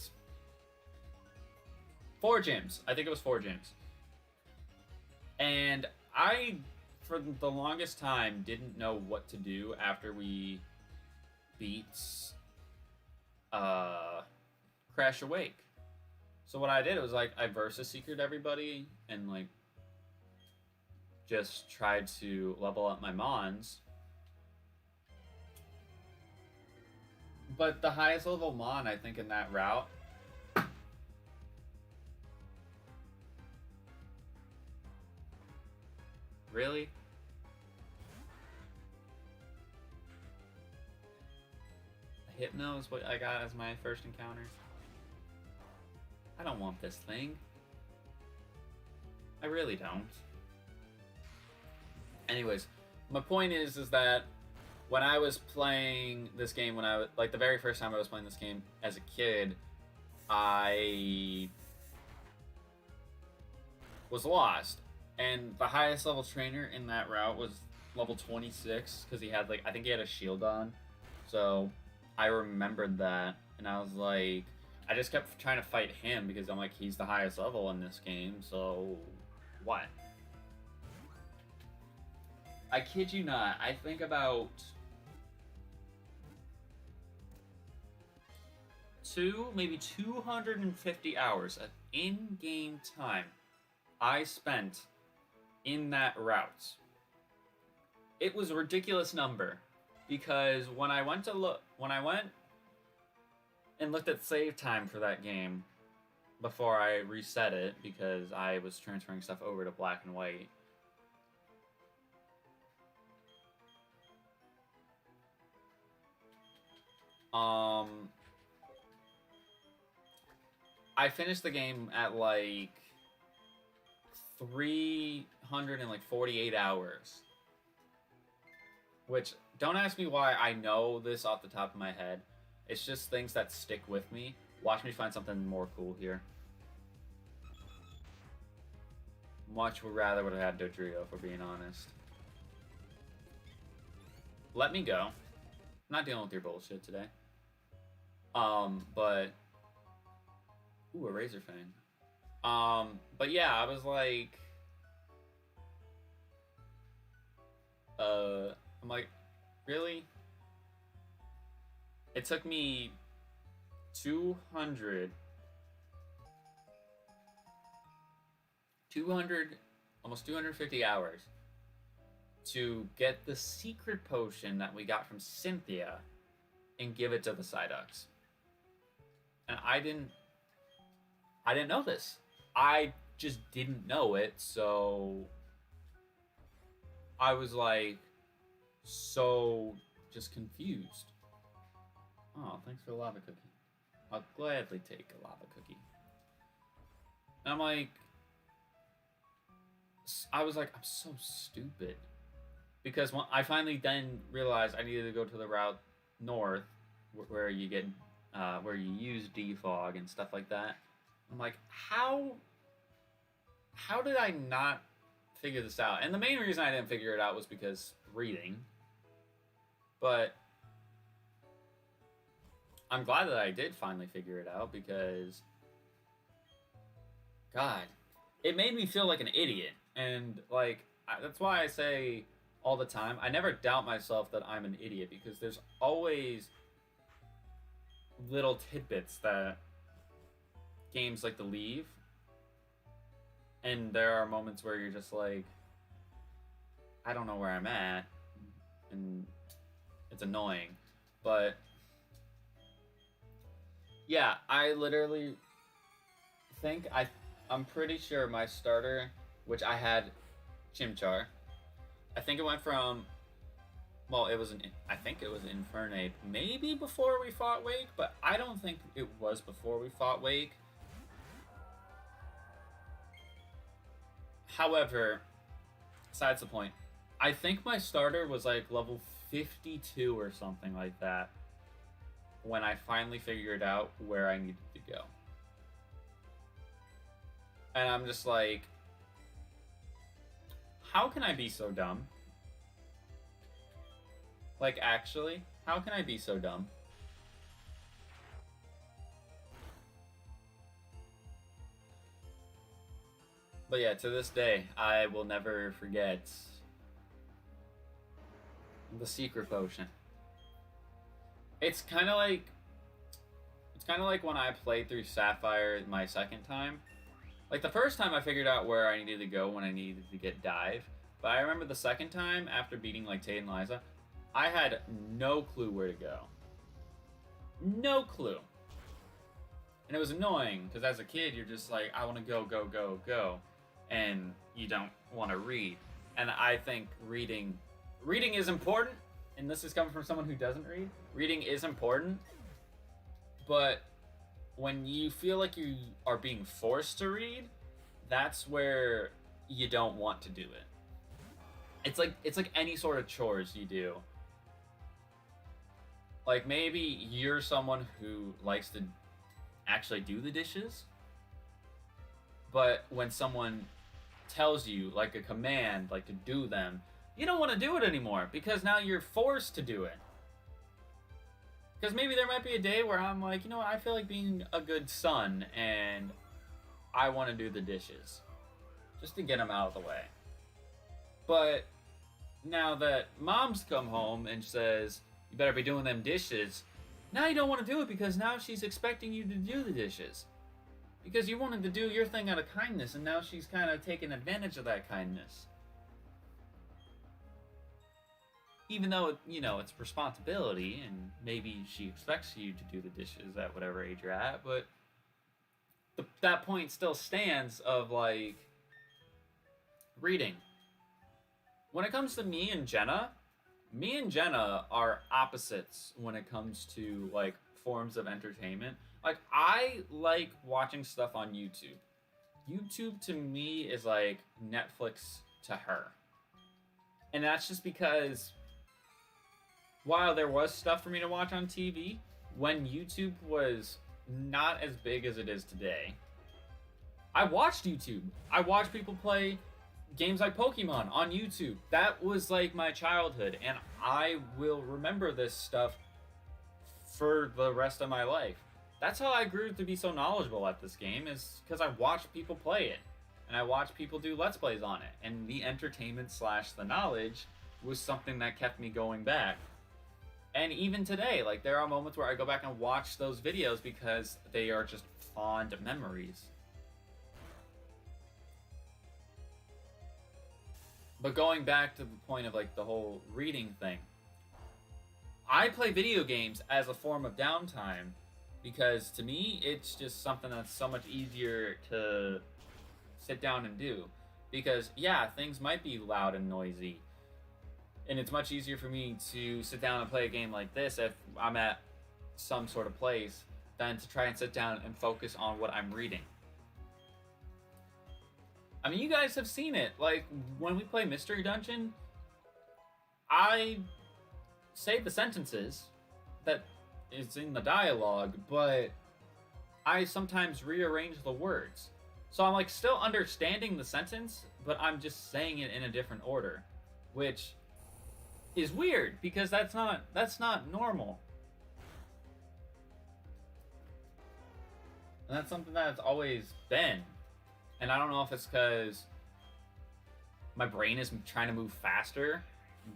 4 gyms. I think it was 4 gyms. And I, for the longest time, didn't know what to do after we beat Crash Awake. So what I did was like I Versus Secret everybody and like just tried to level up my Mons. But the highest level Mon I think in that route really? Hypno is what I got as my first encounter. I don't want this thing. I really don't. Anyways, my point is that when I was playing this game, when I was like the very first time I was playing this game as a kid, I was lost, and the highest level trainer in that route was level 26 because he had like I think he had a shield on, so I remembered that, and I was like, I just kept trying to fight him because I'm like he's the highest level in this game, so what? I kid you not, I think about maybe 250 hours of in-game time I spent in that route. It was a ridiculous number because when I went and looked at save time for that game before I reset it because I was transferring stuff over to black and white. I finished the game at like 348 hours. Which, don't ask me why I know this off the top of my head. It's just things that stick with me. Watch me find something more cool here. Much rather would have had Dodrio, if we're being honest. Let me go. I'm not dealing with your bullshit today. But... Ooh, a Razor Fang. But yeah, I was like... I'm like, really? It took me 200, almost 250 hours to get the secret potion that we got from Cynthia and give it to the Psyducks. And I didn't know this. I just didn't know it, so I was like so just confused. Oh, thanks for the lava cookie. I'll gladly take a lava cookie. And I'm like, I was like, I'm so stupid. Because when I finally then realized I needed to go to the route north, where you get, where you use defog and stuff like that. I'm like, how did I not figure this out? And the main reason I didn't figure it out was because reading. But I'm glad that I did finally figure it out because, God, it made me feel like an idiot. And, like, that's why I say all the time, I never doubt myself that I'm an idiot because there's always little tidbits that games like to leave. And there are moments where you're just like, I don't know where I'm at. And it's annoying. But yeah, I literally think I'm pretty sure my starter, which I had Chimchar, I think it went from, well, I think it was Infernape, maybe before we fought Wake, but I don't think it was before we fought Wake. However, besides the point, I think my starter was like level 52 or something like that when I finally figured out where I needed to go. And I'm just like, how can I be so dumb? Like, actually, how can I be so dumb? But yeah, to this day, I will never forget the secret potion. It's kind of like when I played through Sapphire my second time. Like, the first time I figured out where I needed to go when I needed to get dive. But I remember the second time, after beating, like, Tate and Liza, I had no clue where to go. No clue. And it was annoying, because as a kid, you're just like, I want to go, go, go, go. And you don't want to read. And I think reading is important, and this is coming from someone who doesn't read. Reading is important, but when you feel like you are being forced to read, that's where you don't want to do it. It's like any sort of chores you do. Like, maybe you're someone who likes to actually do the dishes, but when someone tells you, like, a command, like, to do them, you don't want to do it anymore, because now you're forced to do it. Because maybe there might be a day where I'm like, you know what, I feel like being a good son, and I want to do the dishes. Just to get them out of the way. But now that mom's come home and says, you better be doing them dishes, now you don't want to do it, because now she's expecting you to do the dishes. Because you wanted to do your thing out of kindness, and now she's kind of taking advantage of that kindness. Even though, you know, it's responsibility, and maybe she expects you to do the dishes at whatever age you're at, but that point still stands of, like, reading. When it comes to me and Jenna are opposites when it comes to, like, forms of entertainment. Like, I like watching stuff on YouTube. YouTube to me is like Netflix to her. And that's just because while there was stuff for me to watch on TV, when YouTube was not as big as it is today, I watched YouTube. I watched people play games like Pokemon on YouTube. That was like my childhood, and I will remember this stuff for the rest of my life. That's how I grew to be so knowledgeable at this game, is because I watched people play it, and I watched people do Let's Plays on it, and the entertainment / the knowledge was something that kept me going back. And even today, like, there are moments where I go back and watch those videos because they are just fond memories. But going back to the point of, like, the whole reading thing, I play video games as a form of downtime, because to me, it's just something that's so much easier to sit down and do. Because, yeah, things might be loud and noisy, and it's much easier for me to sit down and play a game like this if I'm at some sort of place than to try and sit down and focus on what I'm reading. I mean, you guys have seen it. Like, when we play Mystery Dungeon, I say the sentences that is in the dialogue, but I sometimes rearrange the words. So I'm, like, still understanding the sentence, but I'm just saying it in a different order, which is weird, because that's not normal. And that's something that it's always been. And I don't know if it's because my brain is trying to move faster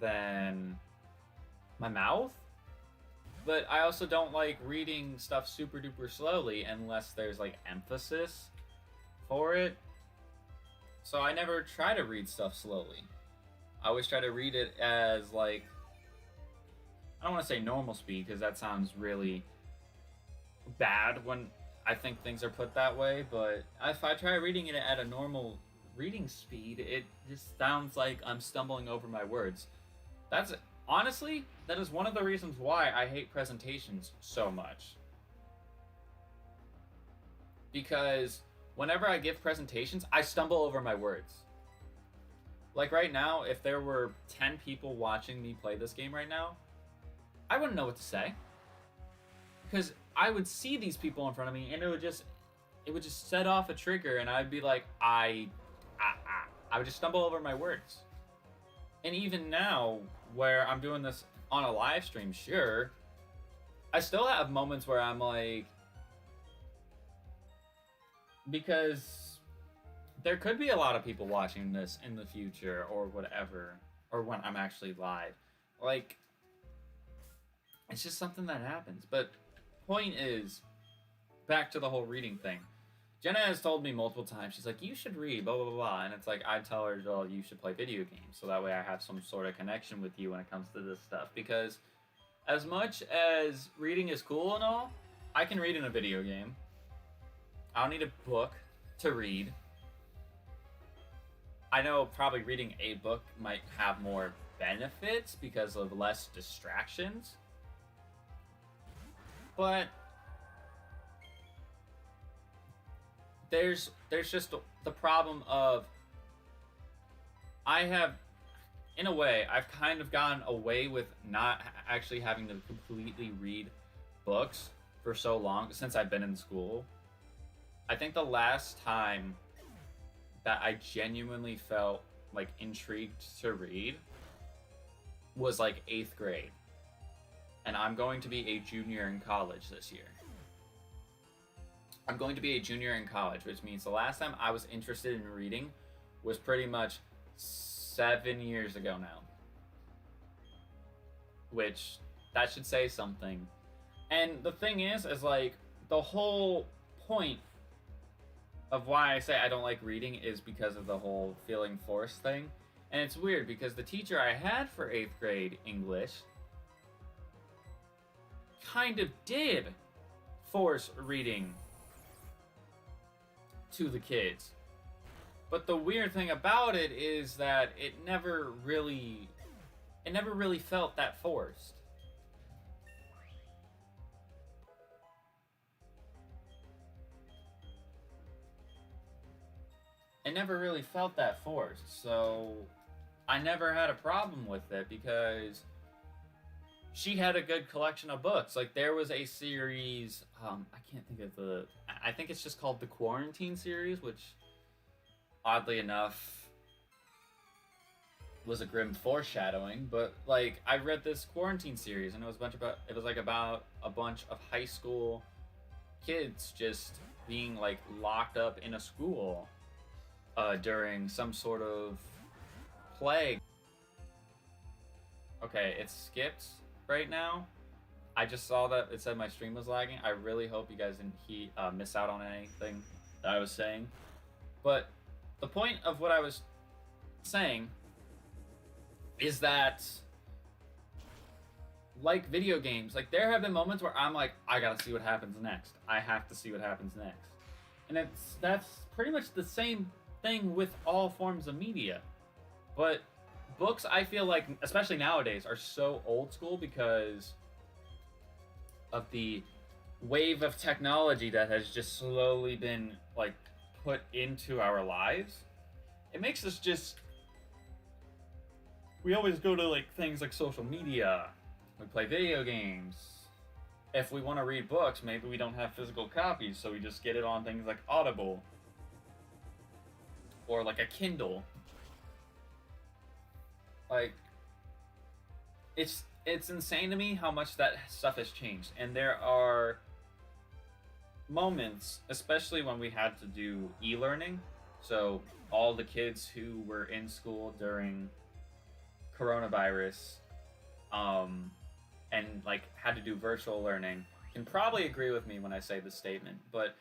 than my mouth, but I also don't like reading stuff super duper slowly unless there's, like, emphasis for it. So I never try to read stuff slowly. I always try to read it as, like, I don't want to say normal speed, because that sounds really bad when I think things are put that way, but if I try reading it at a normal reading speed, it just sounds like I'm stumbling over my words. Honestly, that is one of the reasons why I hate presentations so much. Because whenever I give presentations, I stumble over my words. Like right now, if there were 10 people watching me play this game right now, I wouldn't know what to say. Because I would see these people in front of me, and it would just set off a trigger, and I'd be like, I would just stumble over my words. And even now, where I'm doing this on a live stream, sure, I still have moments where I'm like, because there could be a lot of people watching this in the future or whatever, or when I'm actually live. Like, it's just something that happens. But point is, back to the whole reading thing. Jenna has told me multiple times, she's like, you should read, blah, blah, blah, blah. And it's like, I tell her, well, you should play video games. So that way I have some sort of connection with you when it comes to this stuff. Because as much as reading is cool and all, I can read in a video game. I don't need a book to read. I know probably reading a book might have more benefits because of less distractions. But there's just the problem of in a way, I've kind of gotten away with not actually having to completely read books for so long since I've been in school. I think the last time that I genuinely felt like intrigued to read was like 8th grade. And I'm going to be a junior in college this year. I'm going to be a junior in college, which means the last time I was interested in reading was pretty much 7 years ago now. Which, that should say something. And the thing is like, the whole point of why I say I don't like reading is because of the whole feeling forced thing. And it's weird because the teacher I had for 8th grade English kind of did force reading to the kids. But the weird thing about it is that it never really felt that forced. It never really felt that forced, so I never had a problem with it because she had a good collection of books. Like, there was a series, I can't think of I think it's just called the Quarantine series, which, oddly enough, was a grim foreshadowing. But, like, I read this Quarantine series, and it was about a bunch of high school kids just being, like, locked up in a school during some sort of plague. Okay, it skipped right now. I just saw that it said my stream was lagging. I really hope you guys didn't miss out on anything that I was saying. But the point of what I was saying is that, like video games, like there have been moments where I'm like, I gotta see what happens next. I have to see what happens next. And that's pretty much the same thing with all forms of media. But books, I feel like, especially nowadays, are so old school because of the wave of technology that has just slowly been, like, put into our lives. It makes us just... We always go to, like, things like social media. We play video games. If we want to read books, maybe we don't have physical copies, so we just get it on things like Audible. Or, like, a Kindle. Like, it's insane to me how much that stuff has changed. And there are moments, especially when we had to do e-learning. So all the kids who were in school during coronavirus, and like had to do virtual learning, can probably agree with me when I say this statement. But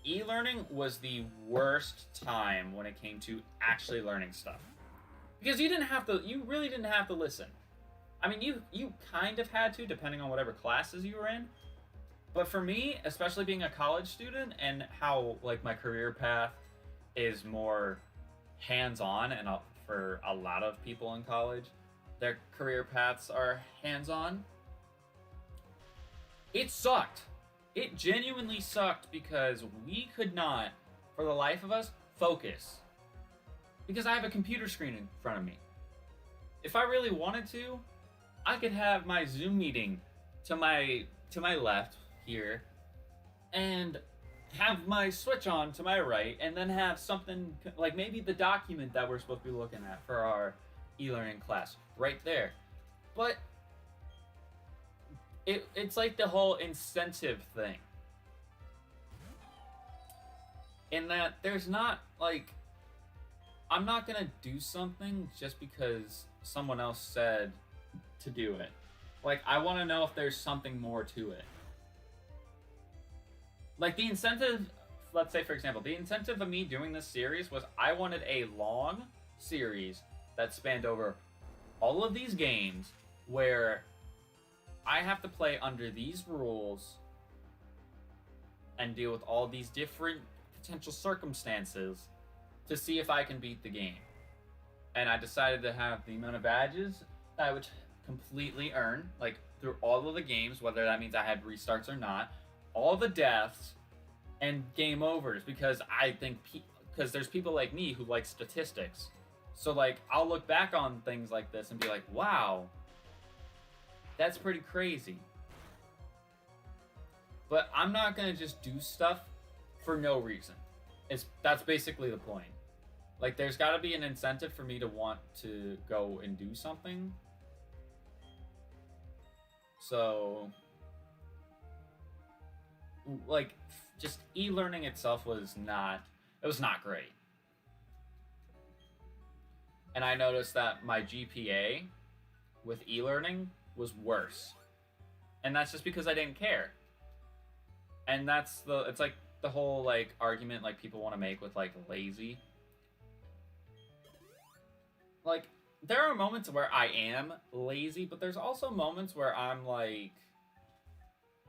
e-learning was the worst time when it came to actually learning stuff. Because you really didn't have to listen. I mean, you kind of had to, depending on whatever classes you were in. But for me, especially being a college student and how, like, my career path is more hands-on, and for a lot of people in college, their career paths are hands-on. It sucked. It genuinely sucked because we could not, for the life of us, focus. Because I have a computer screen in front of me. If I really wanted to, I could have my Zoom meeting to my left here and have my Switch on to my right, and then have something like maybe the document that we're supposed to be looking at for our e-learning class right there. But it's like the whole incentive thing. In that there's not like, I'm not gonna do something just because someone else said to do it. Like, I want to know if there's something more to it. Like, the incentive, let's say, for example, the incentive of me doing this series was I wanted a long series that spanned over all of these games where I have to play under these rules and deal with all these different potential circumstances to see if I can beat the game. And I decided to have the amount of badges I would completely earn, like, through all of the games, whether that means I had restarts or not, all the deaths, and game overs, because I think, because there's people like me who like statistics. So, like, I'll look back on things like this and be like, wow, that's pretty crazy. But I'm not going to just do stuff for no reason. That's basically the point. Like, there's got to be an incentive for me to want to go and do something. So, like, just e-learning itself was not great. And I noticed that my GPA with e-learning was worse. And that's just because I didn't care. And it's like the whole, like, argument, like, people want to make with, like, lazy. Like, there are moments where I am lazy, but there's also moments where I'm like,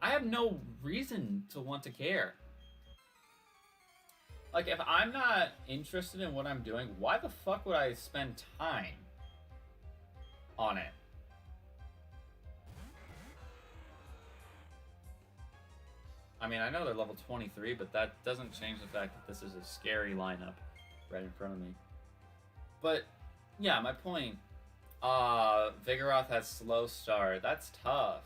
I have no reason to want to care. Like, if I'm not interested in what I'm doing, why the fuck would I spend time on it? I mean, I know they're level 23, but that doesn't change the fact that this is a scary lineup right in front of me. But yeah, my point. Vigoroth has slow start. That's tough.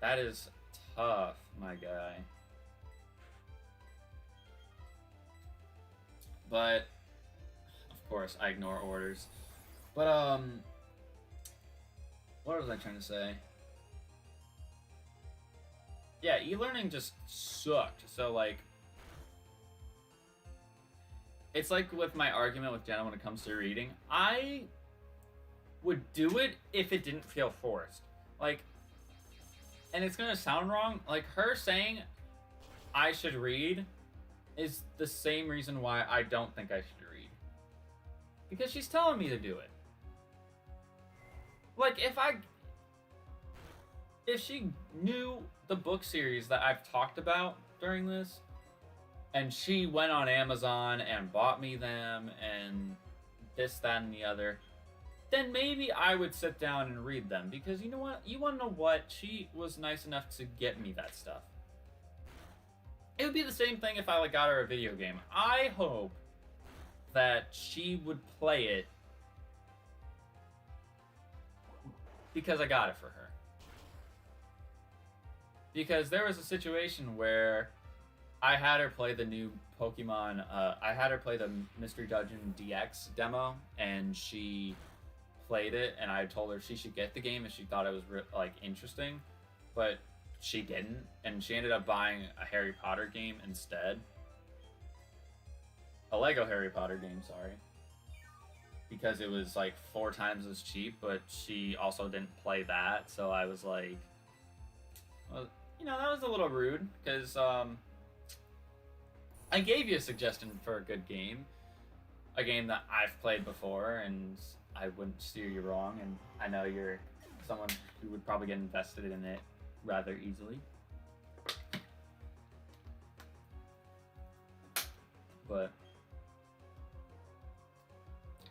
That is tough, my guy. But of course, I ignore orders. But what was I trying to say? Yeah, e-learning just sucked. So, like, it's like with my argument with Jenna when it comes to reading. I would do it if it didn't feel forced. Like, and it's gonna sound wrong, like, her saying I should read is the same reason why I don't think I should read. Because she's telling me to do it. Like, if she knew the book series that I've talked about during this, and she went on Amazon and bought me them and this, that, and the other, then maybe I would sit down and read them. Because you know what? You want to know what? She was nice enough to get me that stuff. It would be the same thing if I got her a video game. I hope that she would play it because I got it for her. Because there was a situation where I had her play the new Pokemon, I had her play the Mystery Dungeon DX demo, and she played it, and I told her she should get the game if she thought it was interesting, but she didn't, and she ended up buying a Harry Potter game instead. A Lego Harry Potter game, sorry. Because it was 4 times as cheap, but she also didn't play that, so I was like, well, that was a little rude, because I gave you a suggestion for a good game. A game that I've played before, and I wouldn't steer you wrong, and I know you're someone who would probably get invested in it rather easily. But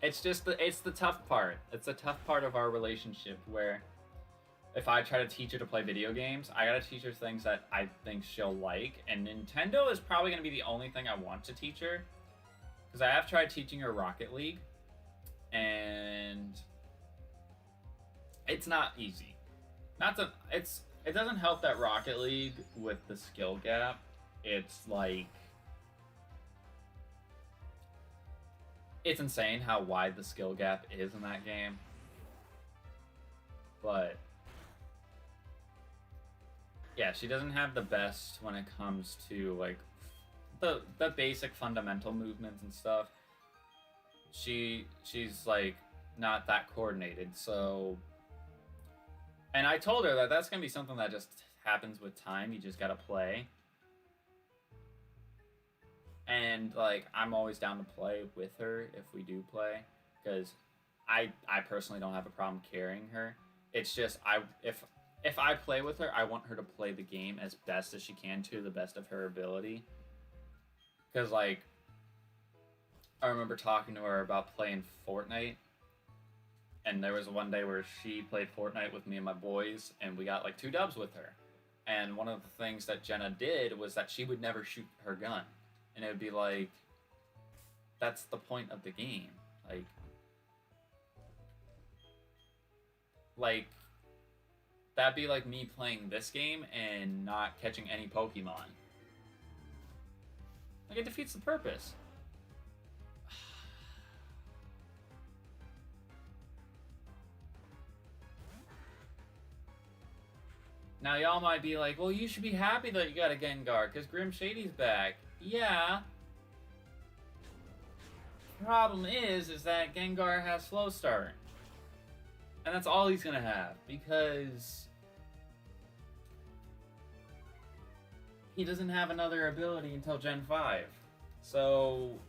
it's just it's the tough part. It's the tough part of our relationship where if I try to teach her to play video games, I gotta teach her things that I think she'll like, and Nintendo is probably gonna be the only thing I want to teach her, because I have tried teaching her Rocket League, and it's not easy. it doesn't help that Rocket League with the skill gap. It's like it's insane how wide the skill gap is in that game. But yeah, she doesn't have the best when it comes to like the basic fundamental movements and stuff. She's like not that coordinated, so. And I told her that that's gonna be something that just happens with time. You just gotta play. And like I'm always down to play with her if we do play, because I personally don't have a problem carrying her. It's just if I play with her, I want her to play the game as best as she can to the best of her ability. Because like I remember talking to her about playing Fortnite, and there was one day where she played Fortnite with me and my boys, and we got like 2 dubs with her. And one of the things that Jenna did was that she would never shoot her gun. And it would be like, that's the point of the game. Like, that'd be like me playing this game and not catching any Pokemon. Like, it defeats the purpose. Now, y'all might be like, well, you should be happy that you got a Gengar, because Grim Shady's back. Yeah. Problem is that Gengar has slow start. And that's all he's gonna have, because he doesn't have another ability until Gen 5. So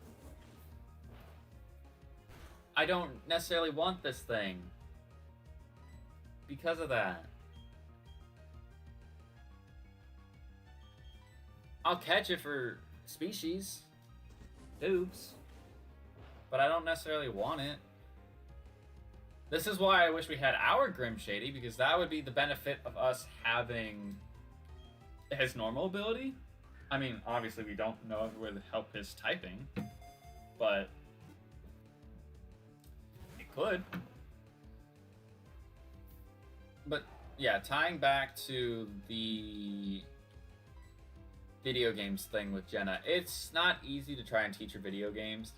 I don't necessarily want this thing because of that. I'll catch it for species, oops, but I don't necessarily want it. This is why I wish we had our Grim Shady, because that would be the benefit of us having his normal ability. I mean, obviously we don't know if it would help his typing, but it could. But yeah, tying back to the video games thing with Jenna, it's not easy to try and teach her video games,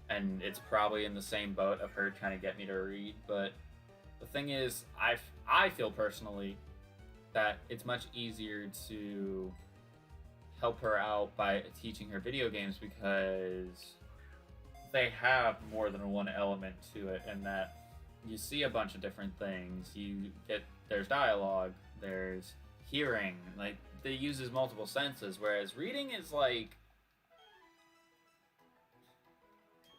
and it's probably in the same boat of her trying to get me to read. But the thing is, I feel personally that it's much easier to help her out by teaching her video games, because they have more than one element to it, and that you see a bunch of different things. There's dialogue, there's hearing, like they uses multiple senses, whereas reading is like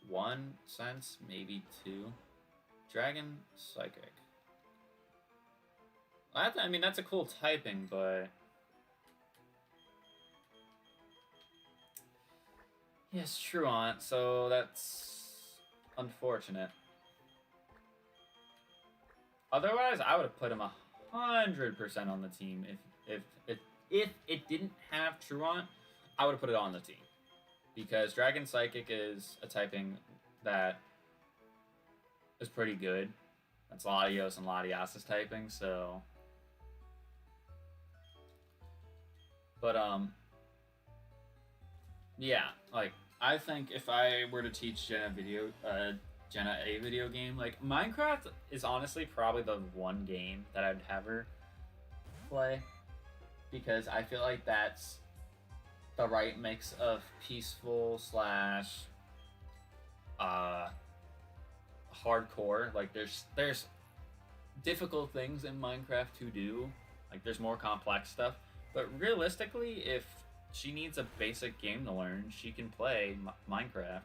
1 sense, maybe 2. Dragon Psychic. I mean, that's a cool typing, but yes, Truant, so that's unfortunate. Otherwise, I would have put him 100% on the team. If it didn't have Truant, I would have put it on the team. Because Dragon Psychic is a typing that is pretty good. That's Latios and Latias' typing, so. But, yeah, like, I think if I were to teach Jenna a video game, like, Minecraft is honestly probably the one game that I'd have her play, because I feel like that's the right mix of peaceful / hardcore. Like, there's difficult things in Minecraft to do, like there's more complex stuff, but realistically, if she needs a basic game to learn, she can play Minecraft.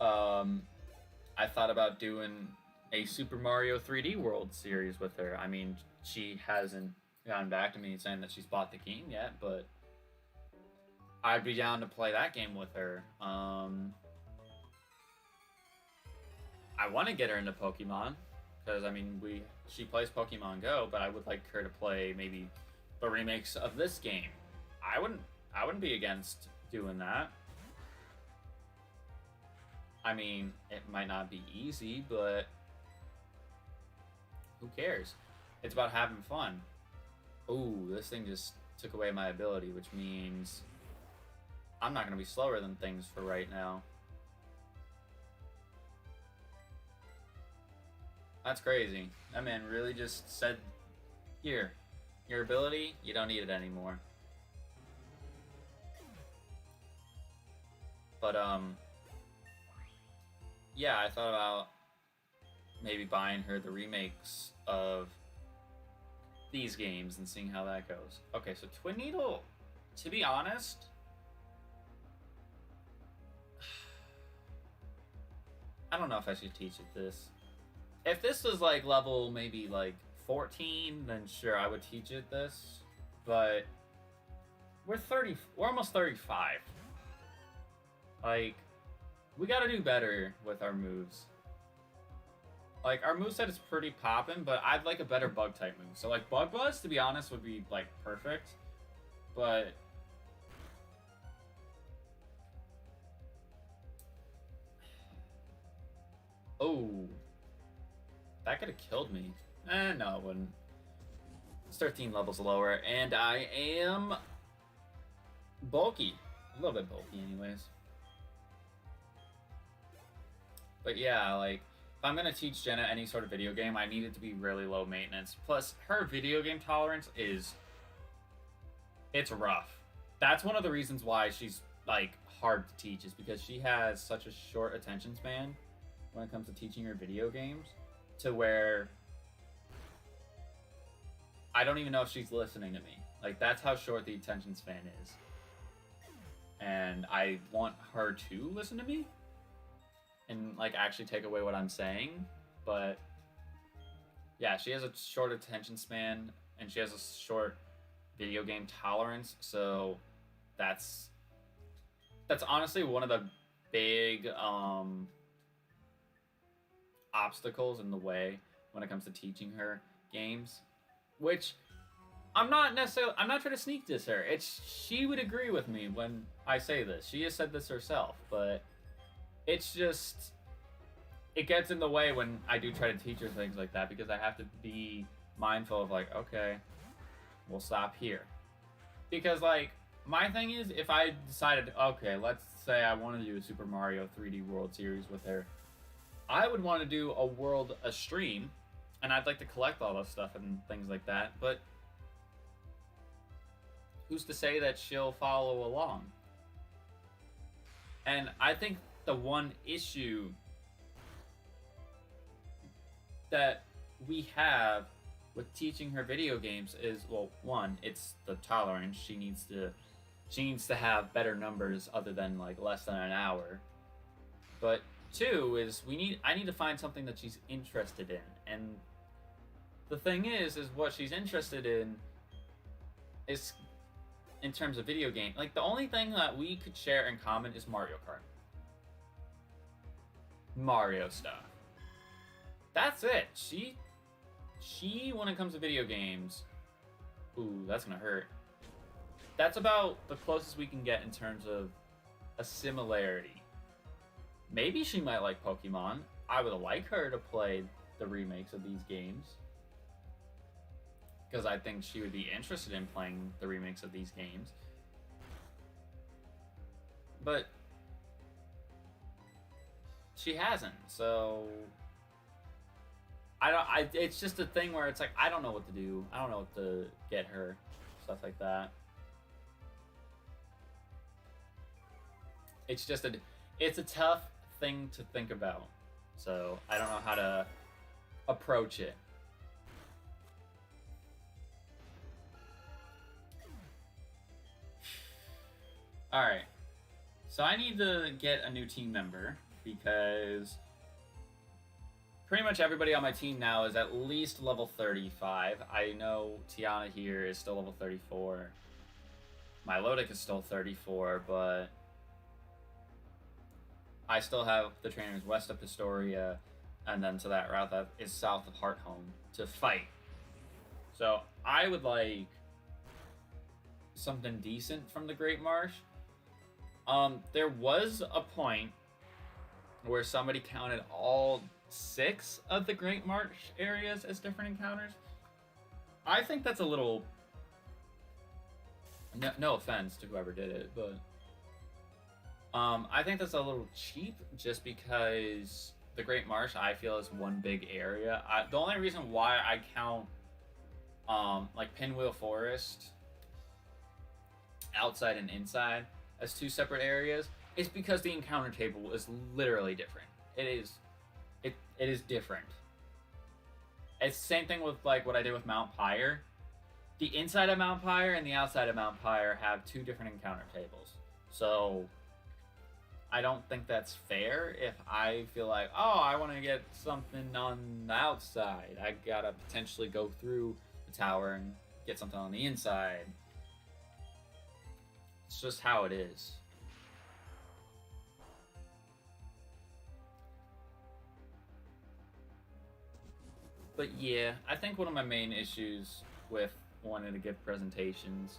I thought about doing a Super Mario 3D World series with her. I mean, she hasn't gotten back to me saying that she's bought the game yet, but I'd be down to play that game with her. I want to get her into Pokemon, because I mean, she plays Pokemon Go, but I would like her to play maybe the remakes of this game. I wouldn't be against doing that. I mean, it might not be easy, but Who cares? It's about having fun. Ooh, this thing just took away my ability, which means I'm not going to be slower than things for right now. That's crazy. That man really just said, here, your ability, you don't need it anymore. But, yeah, I thought about maybe buying her the remakes of these games and seeing how that goes. Okay, so Twin Needle, to be honest, I don't know if I should teach it this. If this was like level maybe like 14, then sure, I would teach it this. But we're almost 35. Like, we gotta do better with our moves. Like, our moveset is pretty poppin', but I'd like a better bug type move. So like Bug Buzz, to be honest, would be like perfect. But oh, that could have killed me. No, it wouldn't. It's 13 levels lower, and I am bulky. A little bit bulky, anyways. But yeah, like, if I'm gonna teach Jenna any sort of video game, I need it to be really low maintenance. Plus, her video game tolerance it's rough. That's one of the reasons why she's, like, hard to teach, is because she has such a short attention span when it comes to teaching her video games, to where I don't even know if she's listening to me. Like, that's how short the attention span is. And I want her to listen to me and, like, actually take away what I'm saying. But yeah, she has a short attention span and she has a short video game tolerance, so that's honestly one of the big obstacles in the way when it comes to teaching her games. Which I'm not trying to sneak diss her. She would agree with me when I say this. She has said this herself, but it's just, it gets in the way when I do try to teach her things like that, because I have to be mindful of, like, okay, we'll stop here. Because, like, my thing is, if I decided, okay, let's say I want to do a Super Mario 3D World Series with her, I would want to do a stream, and I'd like to collect all this stuff and things like that, but who's to say that she'll follow along? And I think the one issue that we have with teaching her video games is, well, one, it's the tolerance. She needs to have better numbers other than, like, less than an hour. But two is I need to find something that she's interested in. And the thing is what she's interested in is, in terms of video game, like, the only thing that we could share in common is Mario Kart. Mario stuff. That's it. She, when it comes to video games, ooh, that's gonna hurt. That's about the closest we can get in terms of a similarity. Maybe she might like Pokemon. I would like her to play the remakes of these games, because I think she would be interested in playing the remakes of these games. But she hasn't, so it's just a thing where it's like, I don't know what to do. I don't know what to get her, stuff like that. It's just it's a tough thing to think about. So I don't know how to approach it. Alright. So I need to get a new team member, because pretty much everybody on my team now is at least level 35. I know Tiana here is still level 34. My Lodic is still 34, but I still have the trainers west of Pistoria, and then to that route that is south of Hearthome to fight. So I would like something decent from the Great Marsh. There was a point where somebody counted all 6 of the Great March areas as different encounters. I think that's a little... No offense to whoever did it, but... I think that's a little cheap, just because the Great Marsh, I feel, is one big area. The only reason why I count, like, Pinwheel Forest, outside and inside, as 2 separate areas, is because the encounter table is literally different. It is different. It's the same thing with, like, what I did with Mount Pyre. The inside of Mount Pyre and the outside of Mount Pyre have 2 different encounter tables. So... I don't think that's fair if I feel like, oh, I want to get something on the outside. I gotta potentially go through the tower and get something on the inside. It's just how it is. But yeah, I think one of my main issues with wanting to give presentations,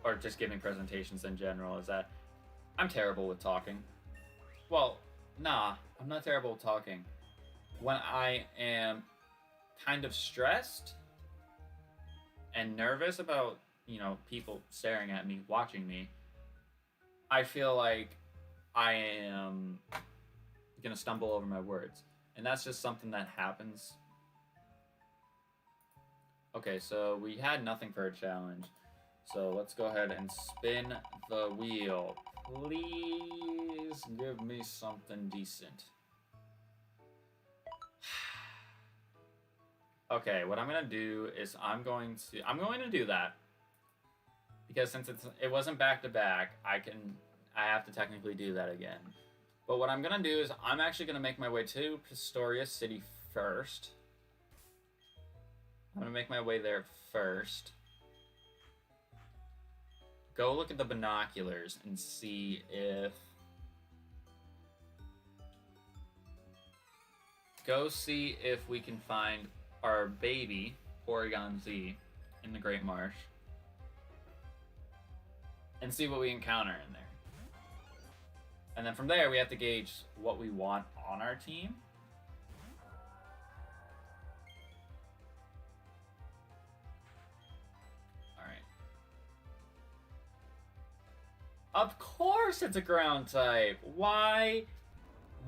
or just giving presentations in general, is that I'm terrible with talking. Well, nah, I'm not terrible at talking. When I am kind of stressed and nervous about, you know, people staring at me, watching me, I feel like I am gonna stumble over my words. And that's just something that happens. Okay, so we had nothing for a challenge. So let's go ahead and spin the wheel. Please give me something decent. Okay, what I'm gonna do is I'm going to do that, because since it wasn't back to back, I have to technically do that again. But what I'm gonna do is I'm actually gonna make my way to Pistoria City first. I'm gonna make my way there first. Go look at the binoculars and see if... Go see if we can find our baby, Porygon Z, in the Great Marsh. And see what we encounter in there. And then from there, we have to gauge what we want on our team. Of course it's a ground type. Why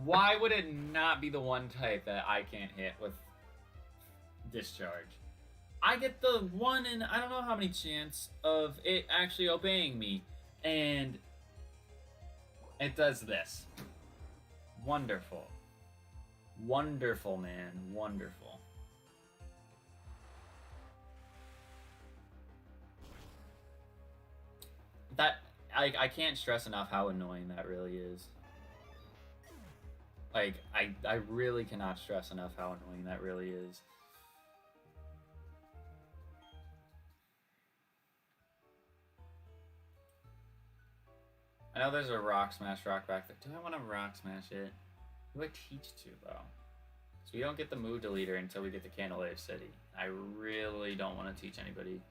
would it not be the one type that I can't hit with Discharge? I get the 1 in I don't know how many chance of it actually obeying me. And it does this. Wonderful. Wonderful, man. Wonderful. I can't stress enough how annoying that really is. Like, I really cannot stress enough how annoying that really is. I know there's a Rock Smash rock back there. Do I want to Rock Smash it? Who do I teach to, though? So we don't get the move deleter until we get to Candlelight City. I really don't want to teach anybody.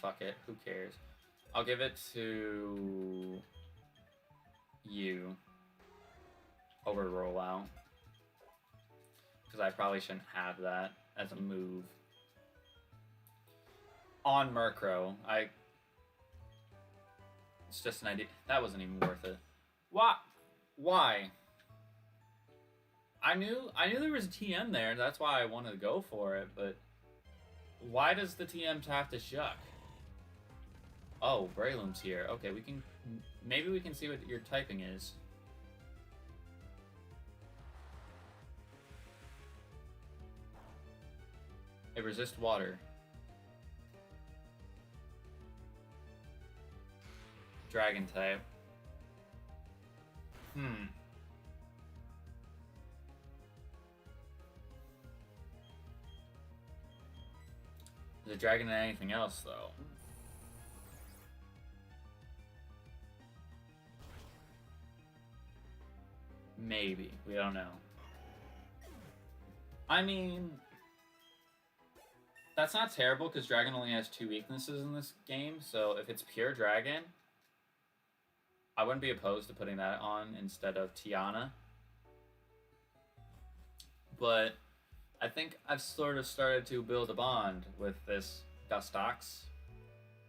Fuck it, who cares? I'll give it to you over rollout, because I probably shouldn't have that as a move. On Murkrow, it's just an idea. That wasn't even worth it. Why? I knew there was a TM there, that's why I wanted to go for it, but why does the TM have to shuck? Oh, Breloom's here. Okay, maybe we can see what your typing is. It resists water. Dragon type. Is it dragon than anything else, though? Maybe. We don't know. I mean, that's not terrible, because dragon only has 2 weaknesses in this game, so if it's pure dragon, I wouldn't be opposed to putting that on instead of Tiana. But I think I've sort of started to build a bond with this Dustox,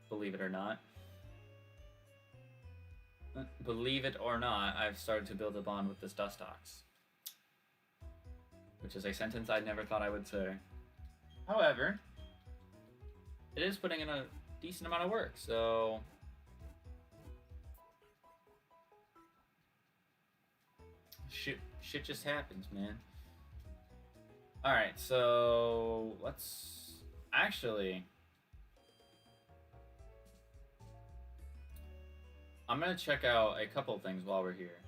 believe it or not. Believe it or not, I've started to build a bond with this Dustox. Which is a sentence I never thought I would say. However, it is putting in a decent amount of work, so... Shit just happens, man. Alright, so... let's... actually... I'm gonna check out a couple things while we're here.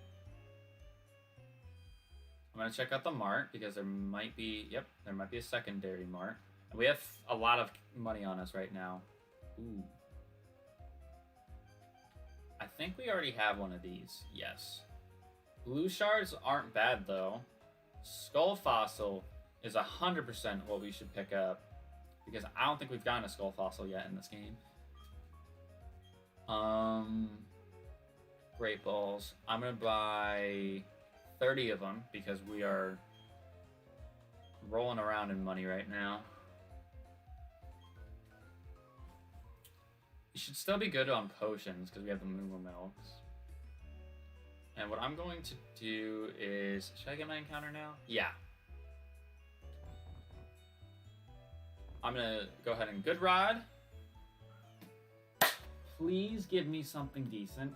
I'm gonna check out the mart, because there might be... yep, there might be a secondary mart. And we have a lot of money on us right now. Ooh. I think we already have one of these. Yes. Blue shards aren't bad, though. Skull fossil is 100% what we should pick up, because I don't think we've gotten a skull fossil yet in this game. Great balls. I'm gonna buy 30 of them, because we are rolling around in money right now. You should still be good on potions, because we have the Moo Milks. And what I'm going to do is... should I get my encounter now? Yeah. I'm gonna go ahead and good rod. Please give me something decent.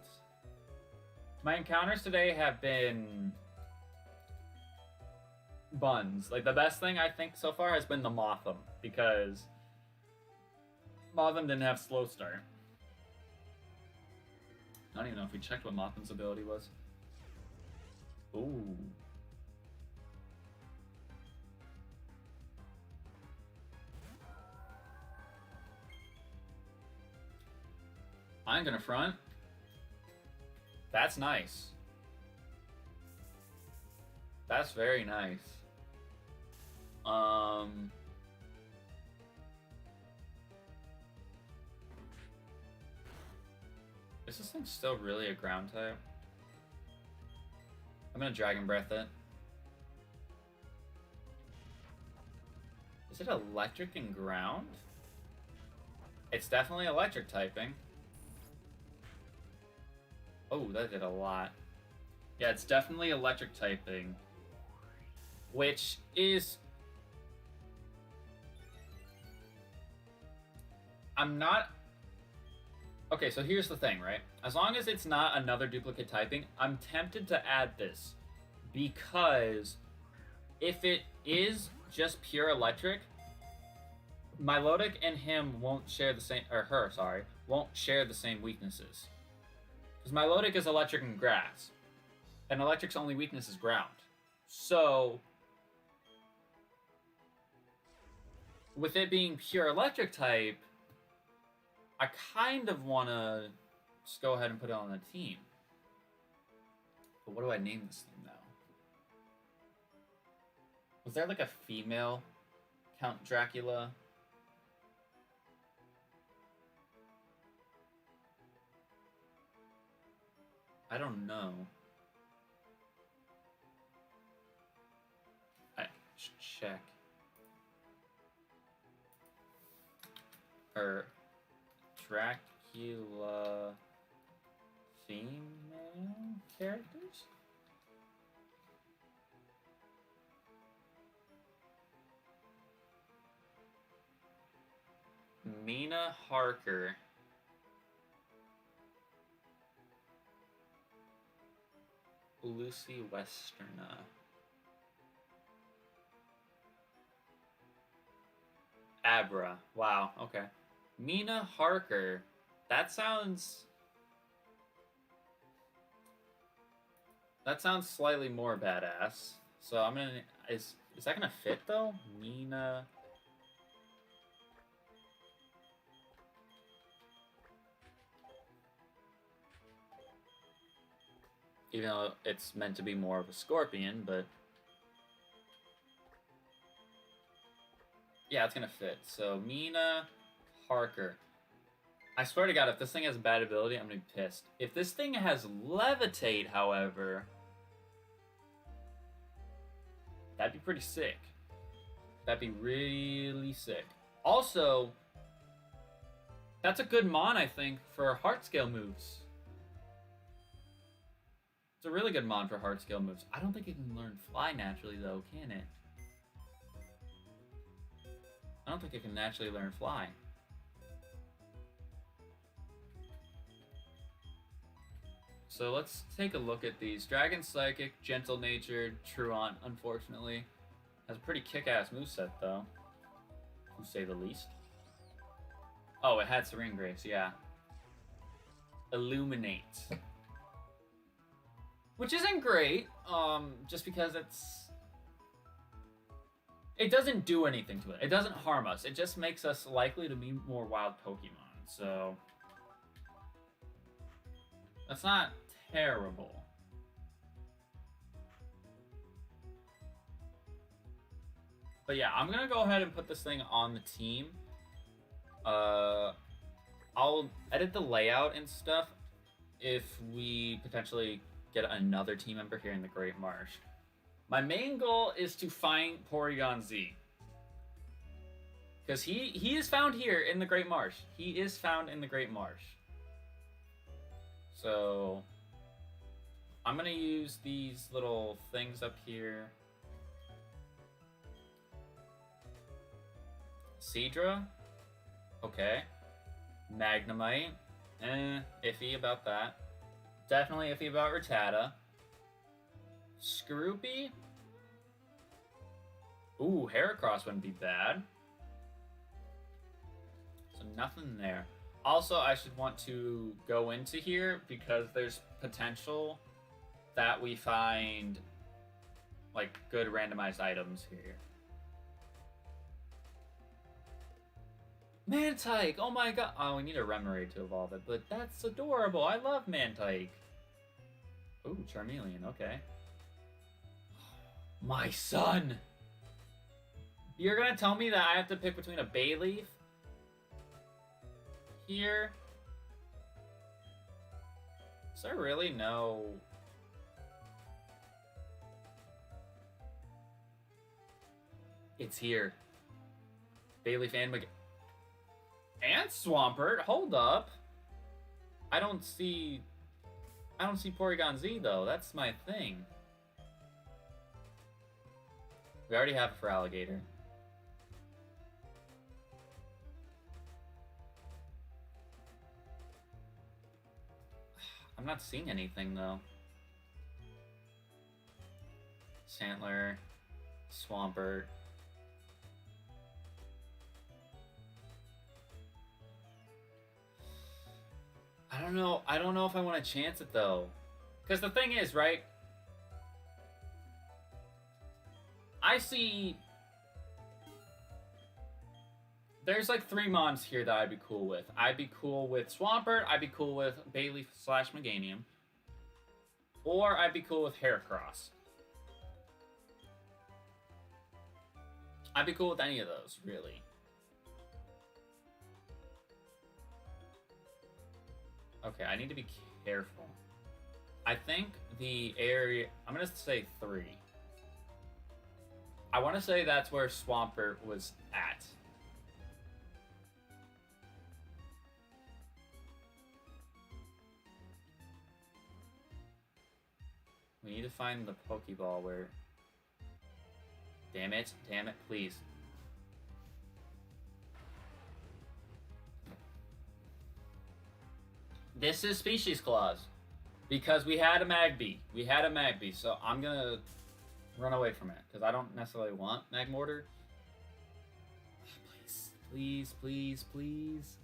My encounters today have been buns. Like, the best thing I think so far has been the Motham, because Motham didn't have slow start. I don't even know if we checked what Motham's ability was. Ooh. I ain't gonna front. That's nice. That's very nice. Is this thing still really a ground type? I'm gonna Dragon Breath it. Is it electric and ground? It's definitely electric typing. Oh, that did a lot. Yeah, it's definitely electric typing. Which is... I'm not... okay, so here's the thing, right? As long as it's not another duplicate typing, I'm tempted to add this. Because if it is just pure electric, Milotic and him won't share the same... or her, sorry. Won't share the same weaknesses. Because Milotic is electric and grass. And electric's only weakness is ground. So... with it being pure electric type, I kind of want to just go ahead and put it on the team. But what do I name this thing now? Was there like a female Count Dracula? I don't know. I should check. Or Dracula female characters? Mina Harker. Lucy Westerna. Abra. Wow, okay. Mina Harker. That sounds slightly more badass. So I'm gonna... Is that gonna fit though? Mina... even though it's meant to be more of a scorpion, but... yeah, it's gonna fit. So, Mina Harker. I swear to God, if this thing has bad ability, I'm gonna be pissed. If this thing has levitate, however, that'd be pretty sick. That'd be really sick. Also, that's a good mon, I think, for heart scale moves. It's a really good mon for heart scale moves. I don't think it can learn fly naturally, though, can it? I don't think it can naturally learn fly. So let's take a look at these. Dragon Psychic, Gentle Natured, Truant, unfortunately. Has a pretty kick-ass moveset, though. To say the least. Oh, it had Serene Grace, yeah. Illuminate. Which isn't great, just because it doesn't do anything to it. It doesn't harm us. It just makes us likely to meet more wild Pokemon, so... That's not terrible. But yeah, I'm gonna go ahead and put this thing on the team. I'll edit the layout and stuff if we potentially get another team member here in the Great Marsh. My main goal is to find Porygon Z. Because he is found here in the Great Marsh. He is found in the Great Marsh. So I'm going to use these little things up here. Seadra. Okay. Magnemite. Iffy about that. Definitely iffy about Rattata. Scroopy. Ooh, Heracross wouldn't be bad. So nothing there. Also, I should want to go into here because there's potential that we find like good randomized items here. Mantike! Oh my god! Oh, we need a Remoraid to evolve it, but that's adorable. I love Mantike. Ooh, Charmeleon, okay. My son! You're gonna tell me that I have to pick between a Bayleaf here? Is there really no... It's here. Bayleaf and and Swampert, hold up. I don't see Porygon Z though. That's my thing. We already have it for Alligator. I'm not seeing anything though. Santler, Swampert. I don't know if I want to chance it though. Because the thing is, right? I see... There's like 3 mons here that I'd be cool with. I'd be cool with Swampert, I'd be cool with Bayleaf / Meganium. Or I'd be cool with Heracross. I'd be cool with any of those, really. Okay, I need to be careful. I think the area... I'm going to say 3. I want to say that's where Swampert was at. We need to find the Pokeball where... Damn it, please. This is Species Clause. Because we had a Magby. So I'm going to run away from it. Because I don't necessarily want Magmortar. Please, please, please, please.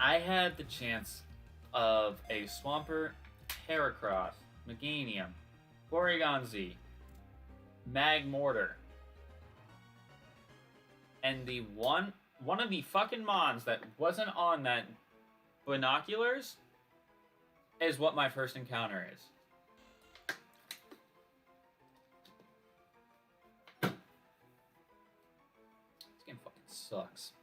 I had the chance of a Swampert, Heracross, Meganium, Porygon Z, Magmortar, and the one of the fucking mons that wasn't on that binoculars is what my first encounter is. This game fucking sucks.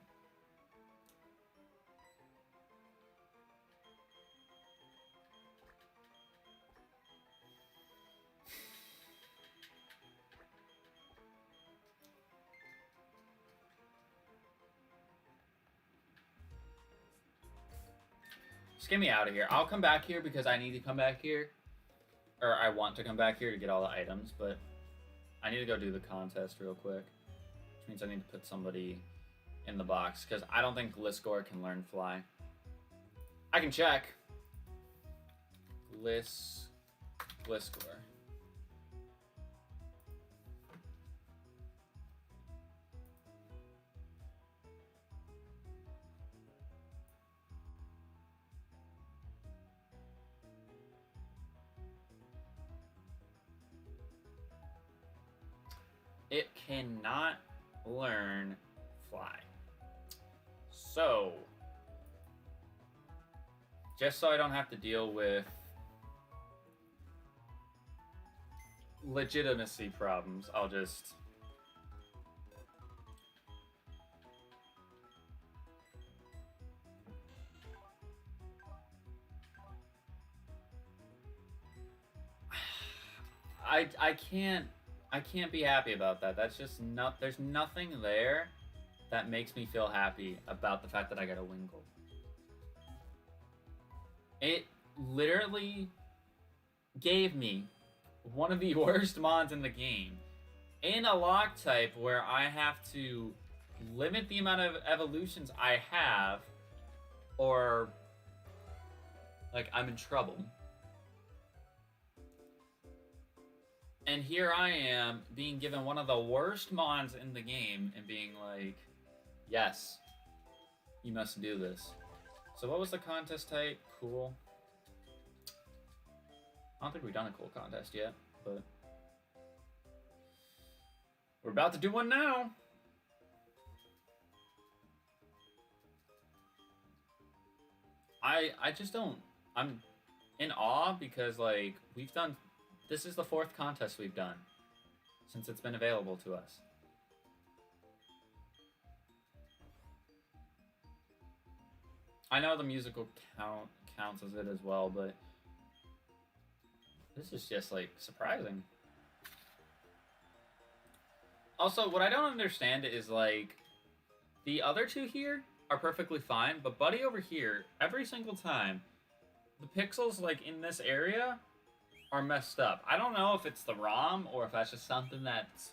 Just get me out of here. I'll come back here because I need to come back here. Or I want to come back here to get all the items, but I need to go do the contest real quick. Which means I need to put somebody in the box, because I don't think Gliscor can learn Fly. I can check. Gliscor. It cannot learn Fly. So, just so I don't have to deal with legitimacy problems, I'll just... I can't be happy about that. That's just not... There's nothing there that makes me feel happy about the fact that I got a Wingull. It literally gave me one of the worst mods in the game in a lock type where I have to limit the amount of evolutions I have, or like I'm in trouble. And here I am being given one of the worst mods in the game and being like, yes, you must do this. So what was the contest type? Cool. I don't think we've done a cool contest yet, but we're about to do one now. I just don't... I'm in awe because, like, we've done... This is the 4th contest we've done since it's been available to us. I know the musical counts as it as well, but this is just, like, surprising. Also, what I don't understand is, like, the other two here are perfectly fine, but Buddy over here, every single time, the pixels, like, in this area are messed up. I don't know if it's the ROM or if that's just something that's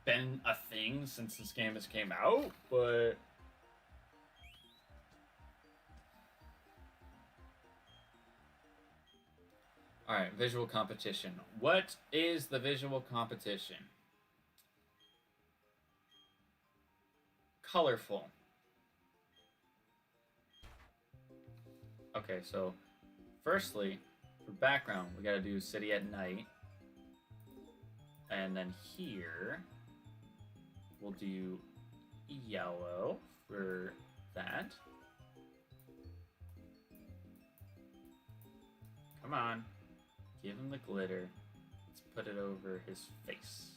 been a thing since this game has came out, but... Alright, visual competition. What is the visual competition? Colorful. Okay, so firstly, for background, we gotta do City at Night. And then here, we'll do yellow for that. Come on. Give him the glitter. Let's put it over his face.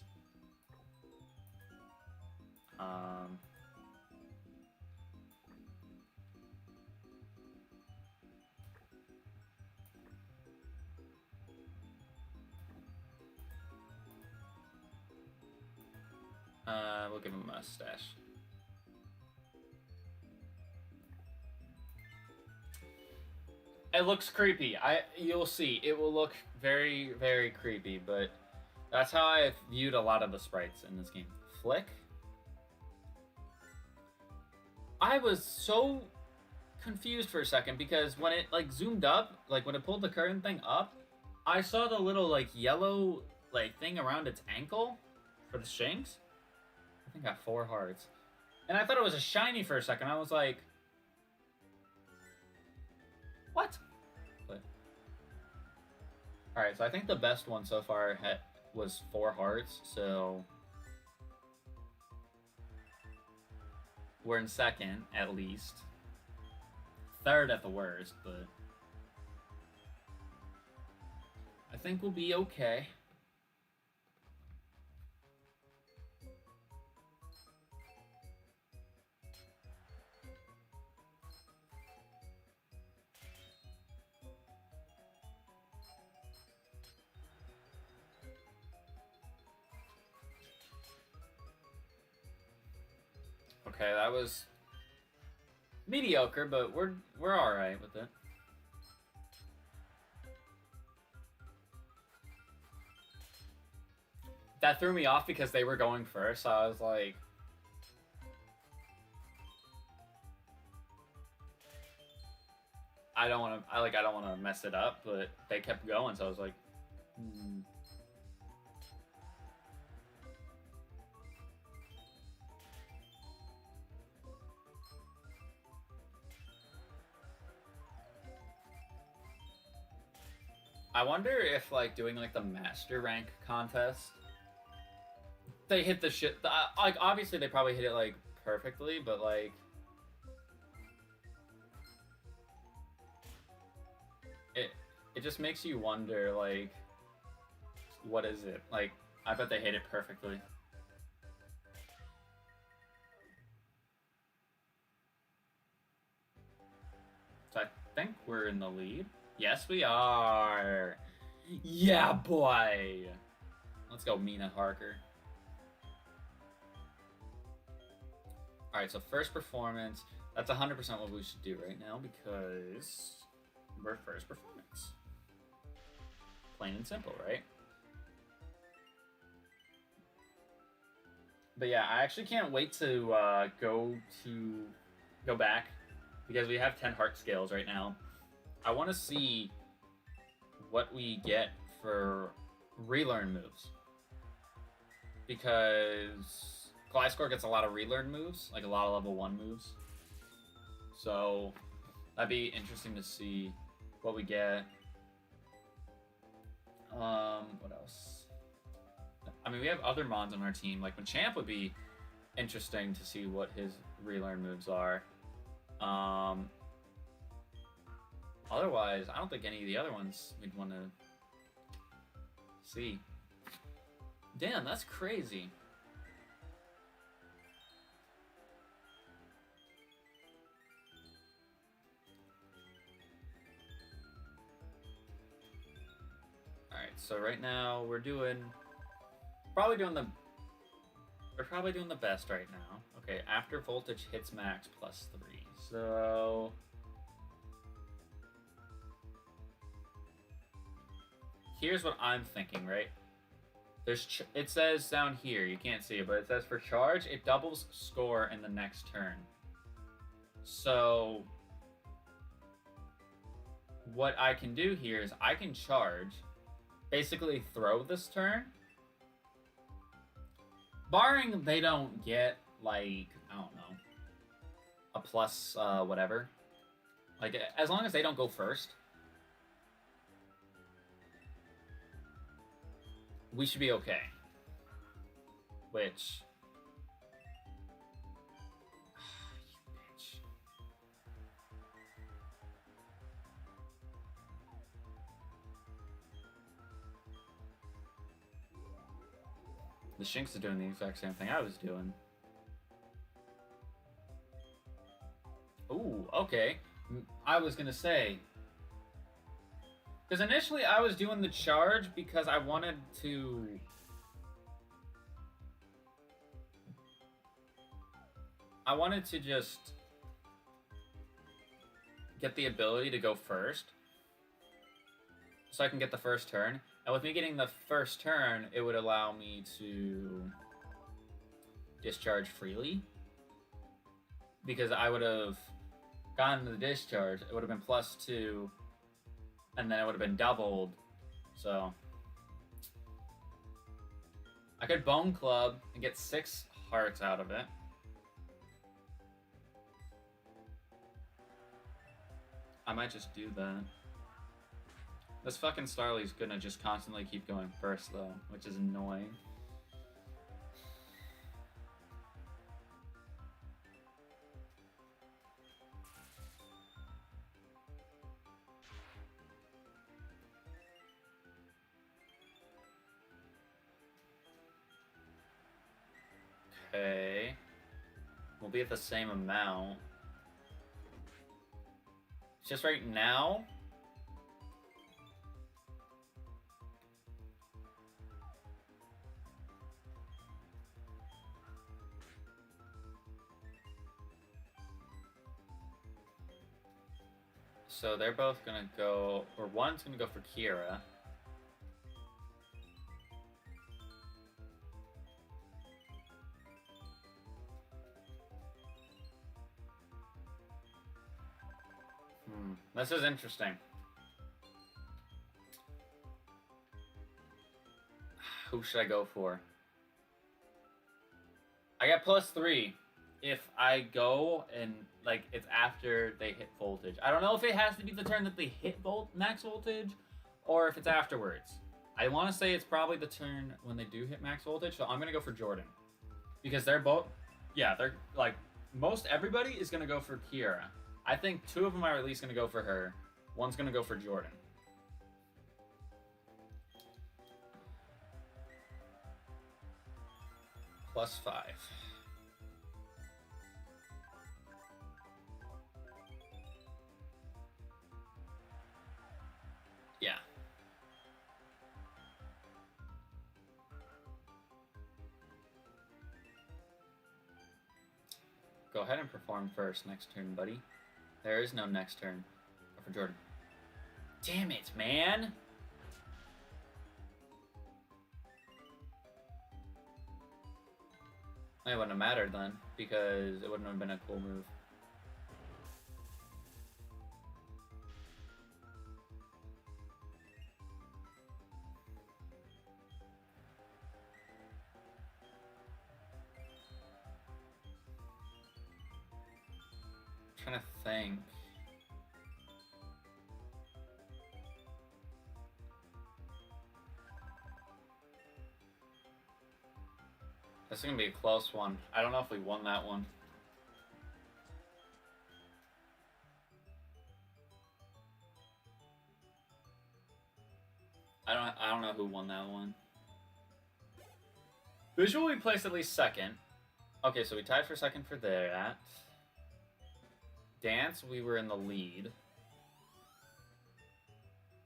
We'll give him a mustache. It looks creepy. You'll see. It will look very, very creepy, but that's how I viewed a lot of the sprites in this game. Flick. I was so confused for a second because when it like zoomed up, like when it pulled the current thing up, I saw the little like yellow like thing around its ankle for the shanks. I think I got 4 hearts. And I thought it was a shiny for a second. I was like, Alright, so I think the best one so far was 4 hearts, so we're in second, at least. Third at the worst, but I think we'll be okay. Okay, that was mediocre, but we're all right with it. That threw me off because they were going first. So I was like, I don't want to mess it up, but they kept going, so I was like, I wonder if like doing like the master rank contest, they hit the shit. Like obviously they probably hit it like perfectly, but like it just makes you wonder like what is it? Like I bet they hit it perfectly. So I think we're in the lead. Yes, we are. Yeah, boy. Let's go, Mina Harker. All right, so first performance. That's 100% what we should do right now because we're first performance. Plain and simple, right? But yeah, I actually can't wait to go back because we have 10 heart scales right now. I want to see what we get for relearn moves because Gliscor gets a lot of relearn moves, like a lot of level 1 moves. So that'd be interesting to see what we get. What else? I mean, we have other Mons on our team. Like Machamp would be interesting to see what his relearn moves are. Otherwise, I don't think any of the other ones we'd want to see. Damn, that's crazy. Alright, so right now we're probably doing the best right now. Okay, after voltage hits max +3. So here's what I'm thinking, right? It says down here, you can't see it, but it says for charge, it doubles score in the next turn. So what I can do here is I can charge, basically throw this turn, barring they don't get like, I don't know, a plus whatever. Like as long as they don't go first, we should be okay. Which, you bitch. The Shinx is doing the exact same thing I was doing. Ooh, okay. I was gonna say, because initially I was doing the charge because I wanted to just get the ability to go first so I can get the first turn. And with me getting the first turn, it would allow me to discharge freely because I would have gotten the discharge. It would have been +2 and then it would have been doubled. So I could Bone Club and get 6 hearts out of it. I might just do that. This fucking Starly's gonna just constantly keep going first, though, which is annoying. Okay. We'll be at the same amount. It's just right now. So they're both gonna go, or one's gonna go for Kira. This is interesting. Who should I go for? I got +3 if I go and, like, it's after they hit voltage. I don't know if it has to be the turn that they hit max voltage or if it's afterwards. I want to say it's probably the turn when they do hit max voltage, so I'm going to go for Jordan. Because they're both, yeah, they're, like, most everybody is going to go for Kira. I think 2 of them are at least going to go for her. One's going to go for Jordan. +5. Yeah. Go ahead and perform first next turn, buddy. There is no next turn. Go for Jordan. Damn it, man! It wouldn't have mattered then, because it wouldn't have been a cool move. I'm trying to think. This is gonna be a close one. I don't know if we won that one. I don't know who won that one. Visual we placed at least second. Okay, so we tied for second for that. Dance, we were in the lead.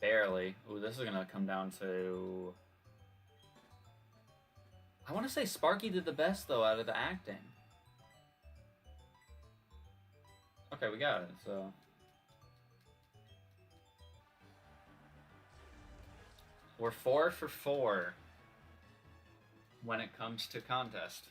Barely. Ooh, this is gonna come down to... I want to say Sparky did the best, though, out of the acting. Okay, we got it, so... We're 4 for 4 when it comes to contest.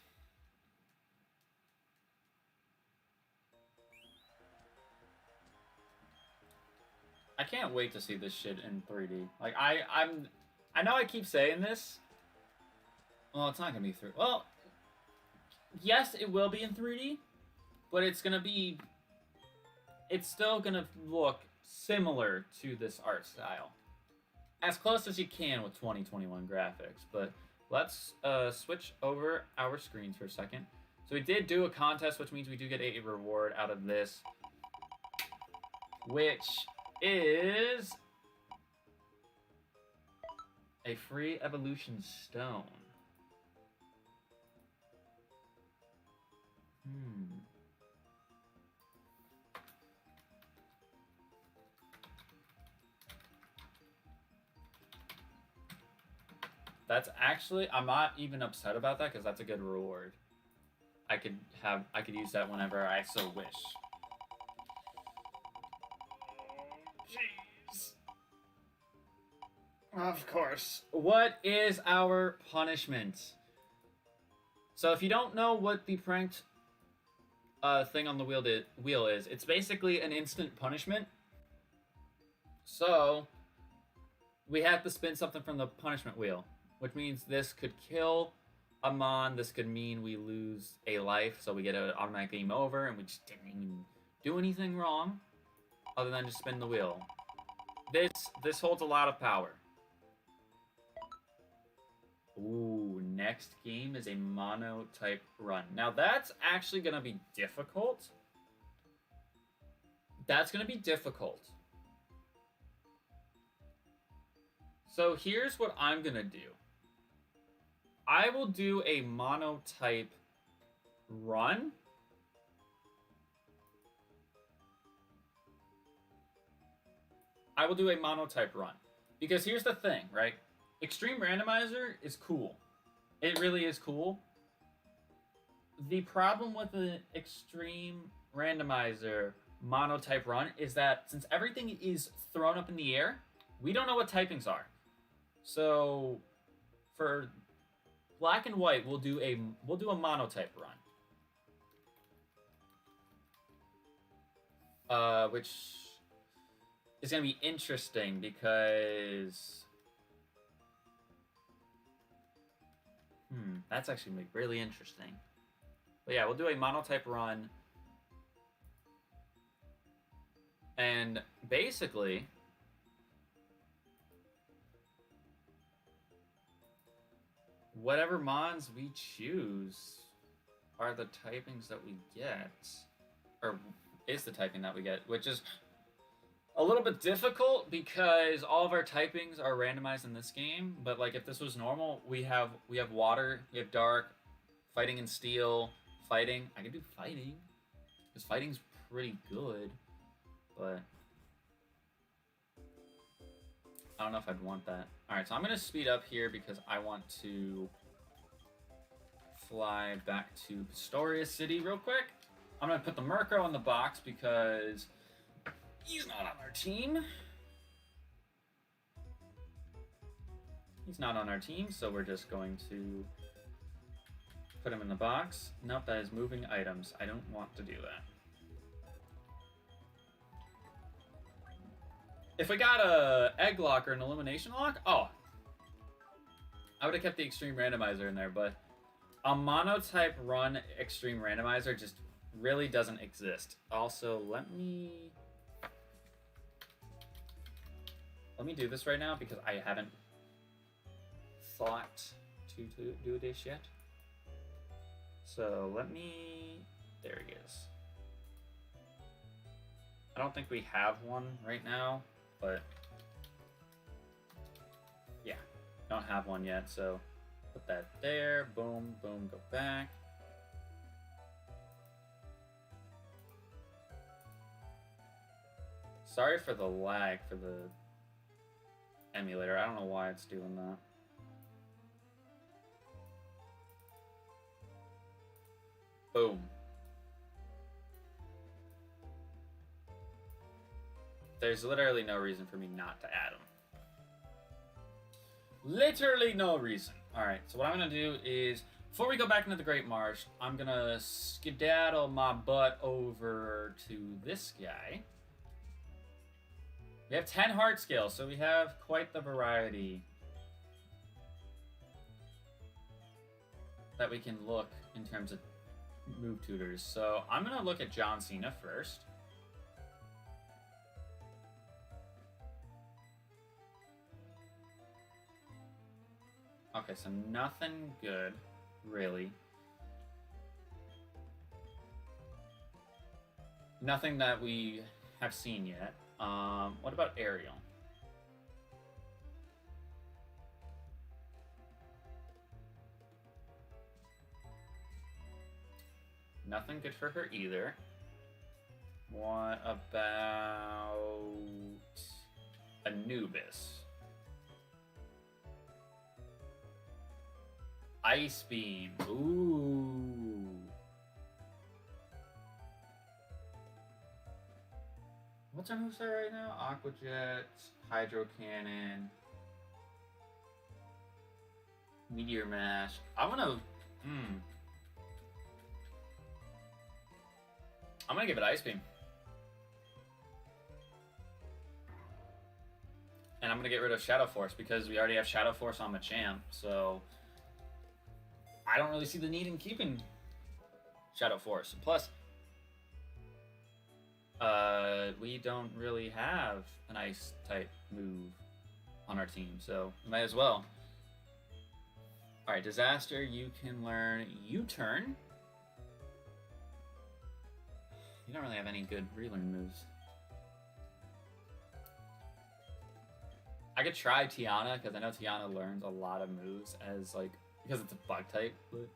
I can't wait to see this shit in 3D. Like, I know I keep saying this. Well, it's not gonna be through. Well, yes, it will be in 3D, but it's gonna be. It's still gonna look similar to this art style, as close as you can with 2021 graphics. But let's switch over our screens for a second. So we did do a contest, which means we do get a reward out of this, which is a free evolution stone. That's actually, I'm not even upset about that because that's a good reward. I could use that whenever I so wish. Jeez. Of course. What is our punishment? So if you don't know what the pranked thing on the wheel is, it's basically an instant punishment. So we have to spin something from the punishment wheel, which means this could kill Amon. This could mean we lose a life, so we get an automatic game over, and we just didn't even do anything wrong other than just spin the wheel. This holds a lot of power. Ooh, next game is a mono type run. Now that's actually gonna be difficult. That's gonna be difficult. So here's what I'm gonna do. I will do a mono type run. I will do a monotype run. Because here's the thing, right? Extreme Randomizer is cool. It really is cool. The problem with the Extreme Randomizer monotype run is that since everything is thrown up in the air, we don't know what typings are. So for black and white, we'll do a monotype run. Which is going to be interesting because that's actually going to be really interesting. But yeah, we'll do a monotype run. And basically whatever mons we choose are the typings that we get, or is the typing that we get, which is a little bit difficult because all of our typings are randomized in this game. But like if this was normal, we have water, we have dark, fighting and steel, fighting. I can do fighting because fighting's pretty good, but I don't know if I'd want that. All right, so I'm gonna speed up here because I want to fly back to Pastoria City real quick. I'm gonna put the Mirko in the box because he's not on our team. He's not on our team, so we're just going to put him in the box. Nope, that is moving items. I don't want to do that. If we got a egg lock or an elimination lock, I would have kept the extreme randomizer in there, but a monotype run extreme randomizer just really doesn't exist. Also, let me do this right now because I haven't thought to do this yet. So there he is. I don't think we have one right now, but yeah, don't have one yet. So put that there, boom, boom, go back. Sorry for the lag for the emulator. I don't know why it's doing that. Boom. There's literally no reason for me not to add them. Literally no reason. Alright, so what I'm going to do is, before we go back into the Great Marsh, I'm going to skedaddle my butt over to this guy. We have 10 heart scales, so we have quite the variety that we can look in terms of move tutors. So I'm going to look at John Cena first. Okay, so nothing good, really. Nothing that we have seen yet. What about Ariel? Nothing good for her either. What about Anubis? Ice Beam. Ooh. What's our moveset right now? Aqua Jet, Hydro Cannon, Meteor Mash. I'm gonna give it Ice Beam. And I'm gonna get rid of Shadow Force because we already have Shadow Force on Machamp, so I don't really see the need in keeping Shadow Force. Plus, We don't really have an ice type move on our team, so we might as well. Alright, Disaster, you can learn U-Turn. You don't really have any good relearn moves. I could try Tiana, because I know Tiana learns a lot of moves as, like, because it's a bug type, but...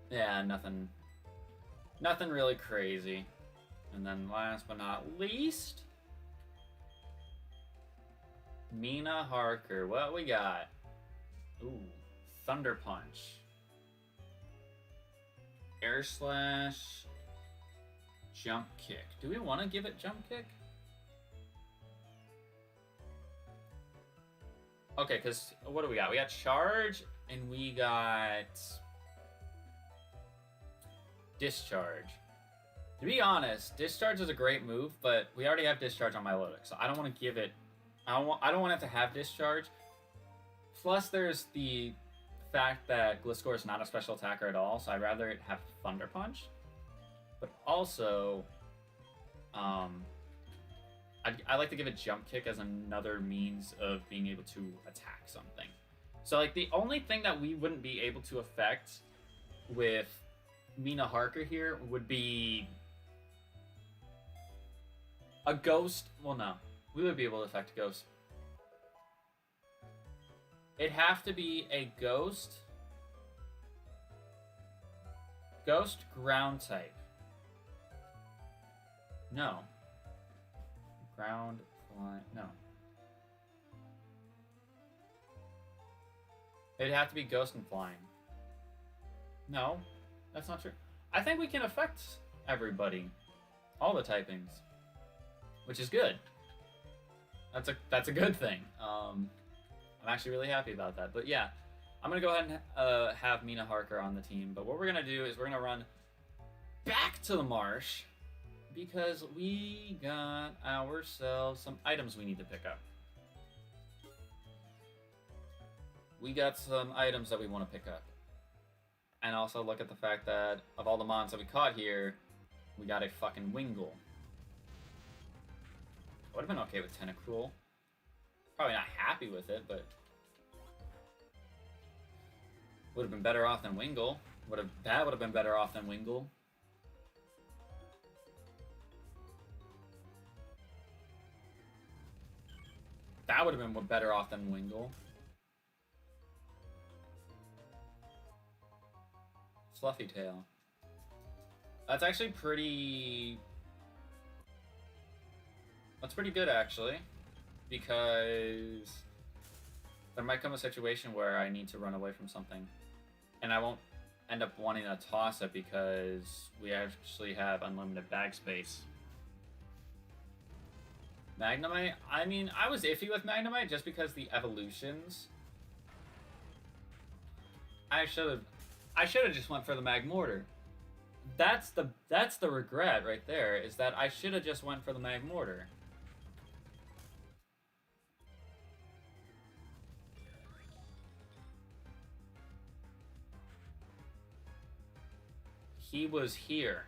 yeah, nothing really crazy. And then last but not least... Mina Harker, what we got? Ooh, Thunder Punch. Air Slash. Jump Kick. Do we want to give it Jump Kick? Okay, because what do we got? We got Charge, and we got Discharge. To be honest, Discharge is a great move, but we already have Discharge on Milotic, so I don't want to give it... I don't want it to have Discharge. Plus, there's the fact that Gliscor is not a special attacker at all, so I'd rather it have Thunder Punch. But also, I like to give it Jump Kick as another means of being able to attack something. So, like, the only thing that we wouldn't be able to affect with Mina Harker here would be a Ghost. Well, no. We would be able to affect a Ghost. It'd have to be a Ghost. Ghost Ground type. No. Ground, fly, no. It'd have to be Ghost and Flying. No, that's not true. I think we can affect everybody. All the typings. Which is good. That's a good thing. I'm actually really happy about that. But yeah, I'm going to go ahead and have Mina Harker on the team. But what we're going to do is we're going to run back to the marsh because we got ourselves some items we need to pick up. We got some items that we want to pick up. And also look at the fact that of all the mons that we caught here, we got a fucking Wingull. I would have been okay with Tentacruel. Probably not happy with it, but would have been better off than Wingull. That would have been better off than Wingull. That would have been better off than Wingull. Fluffy Tail. That's actually pretty... That's pretty good, actually. Because there might come a situation where I need to run away from something. And I won't end up wanting to toss it because we actually have unlimited bag space. Magnemite? I mean, I was iffy with Magnemite just because the evolutions. I should have just went for the Magmortar. That's the regret right there, is that I should have just went for the Magmortar. He was here.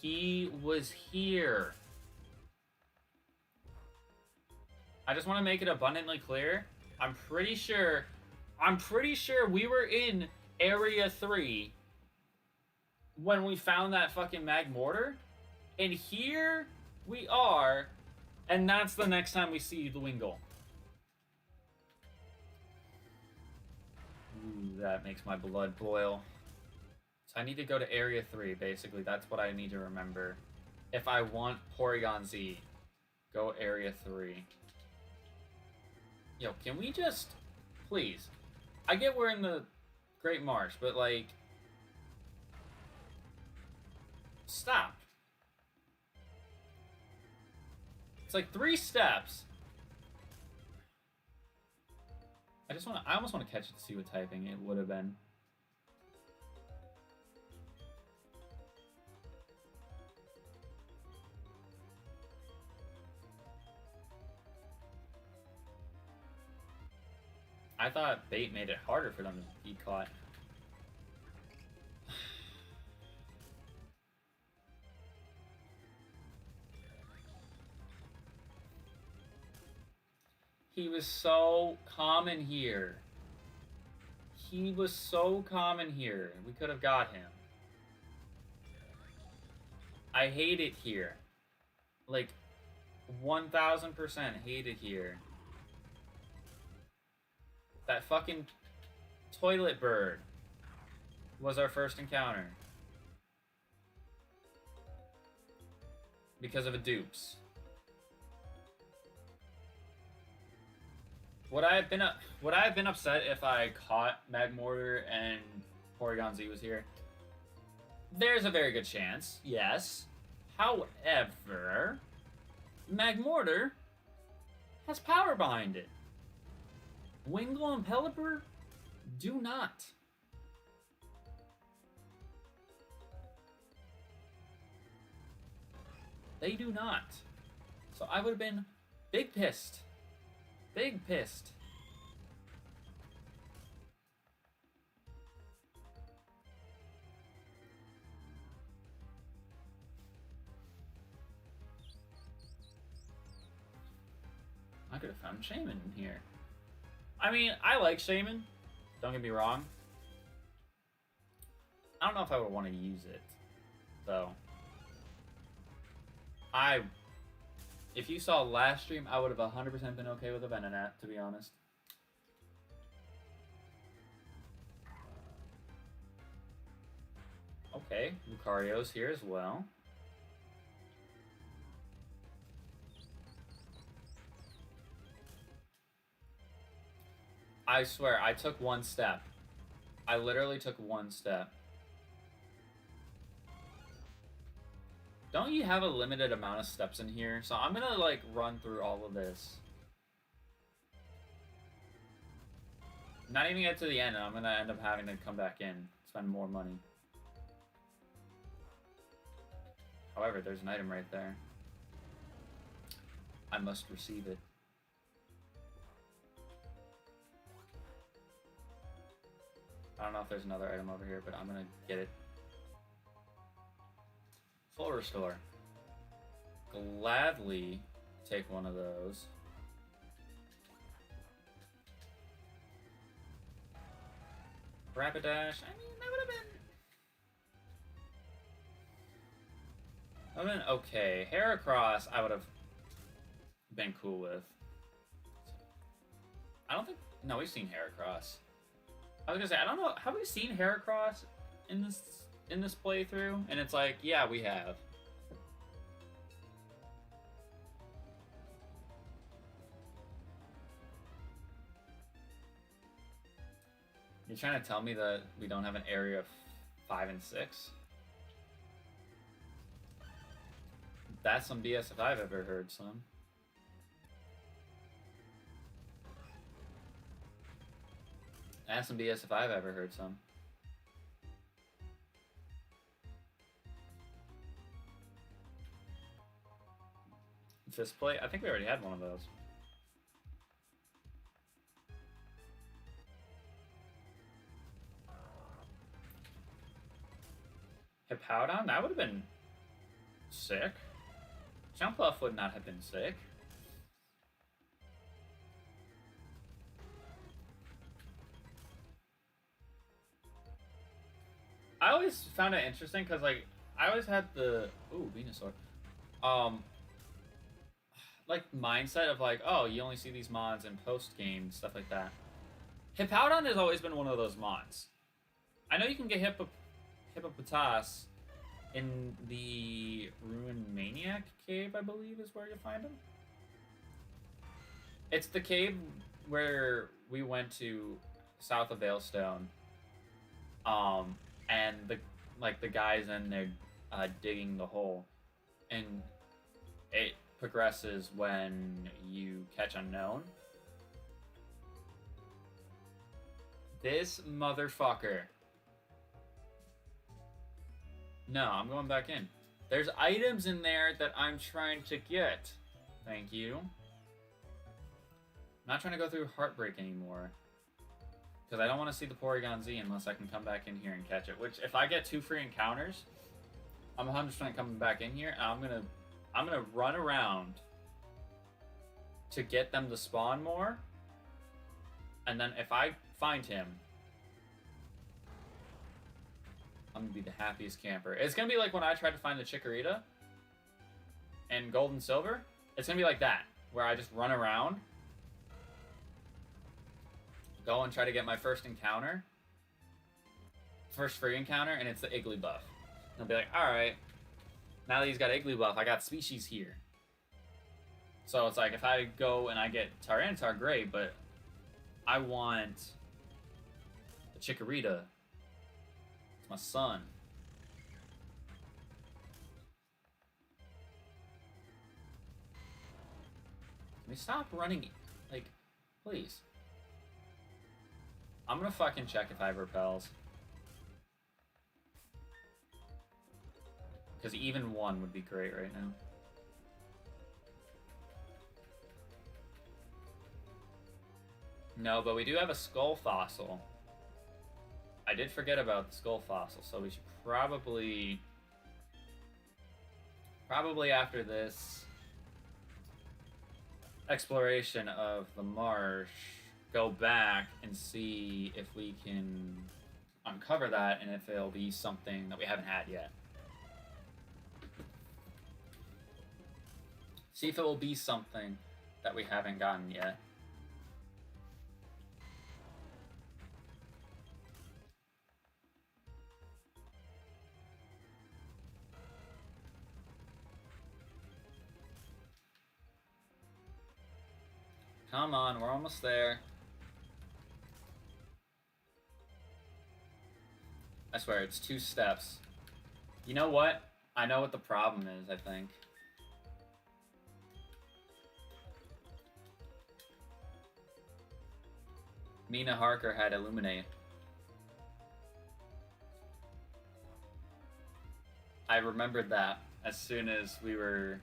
He was here. I just want to make it abundantly clear. I'm pretty sure we were in Area 3 when we found that fucking Magmortar. And here we are, and that's the next time we see the Wingull. Ooh, that makes my blood boil. So I need to go to Area 3, basically. That's what I need to remember. If I want Porygon Z, go Area 3. Yo, can we just... Please. I get we're in the Great Marsh, but, like... Stop. It's like 3 steps. I almost want to catch it to see what typing it would have been. I thought bait made it harder for them to be caught. He was so common here. He was so common here. We could have got him. I hate it here. Like, 1000% hate it here. That fucking toilet bird was our first encounter. Because of a dupes. Would I have been upset if I caught Magmortar and Porygon Z was here? There's a very good chance, yes. However, Magmortar has power behind it. Wingull and Pelipper do not. They do not. So I would have been big pissed. Big pissed. I could have found Shaman in here. I mean, I like Shaman. Don't get me wrong. I don't know if I would want to use it, though. If you saw last stream, I would have 100% been okay with a Venonat, to be honest. Okay, Lucario's here as well. I swear, I took one step. I literally took one step. Don't you have a limited amount of steps in here? So I'm gonna, like, run through all of this. Not even get to the end, and I'm gonna end up having to come back in. Spend more money. However, there's an item right there. I must receive it. I don't know if there's another item over here, but I'm gonna get it. Full restore. Gladly take one of those. Rapidash. I mean, that would have been okay. Heracross, I would have been cool with. I don't think. No, we've seen Heracross. I was gonna say, I don't know. Have we seen Heracross in this playthrough? And it's like, yeah, we have. You're trying to tell me that we don't have an area of 5 and 6? That's some BS if I've ever heard some. That's some BS if I've ever heard some. Fist plate? I think we already had one of those. Hippowdon? That would have been sick. Jump Buff would not have been sick. I always found it interesting because, like, I always had the Venusaur, like mindset of like, oh, you only see these mods in post game stuff like that. Hippowdon has always been one of those mods. I know you can get Hippopotas in the Ruin Maniac cave, I believe, is where you find him. It's the cave where we went to south of Veilstone. And the guys in there digging the hole, and it progresses when you catch Unknown. This motherfucker. No, I'm going back in. There's items in there that I'm trying to get. Thank you. I'm not trying to go through Heartbreak anymore. Because I don't want to see the Porygon Z unless I can come back in here and catch it. Which, if I get 2 free encounters, I'm 100% coming back in here. And I'm gonna run around to get them to spawn more. And then if I find him, I'm gonna be the happiest camper. It's gonna be like when I tried to find the Chikorita in Gold and Silver. It's gonna be like that, where I just run around, go and try to get my first encounter, first free encounter, and it's the Igglybuff. And I'll be like, alright, now that he's got Igglybuff, I got species here. So it's like, if I go and I get Tyranitar, great, but I want a Chikorita. It's my son. Can we stop running? Like, please. I'm gonna fucking check if I have repels. Because even one would be great right now. No, but we do have a skull fossil. I did forget about the skull fossil, so we should probably after this exploration of the marsh, go back and see if we can uncover that and if it'll be something that we haven't had yet. See if it will be something that we haven't gotten yet. Come on, we're almost there. I swear, it's 2 steps. You know what? I know what the problem is, I think. Mina Harker had Illuminate. I remembered that as soon as we were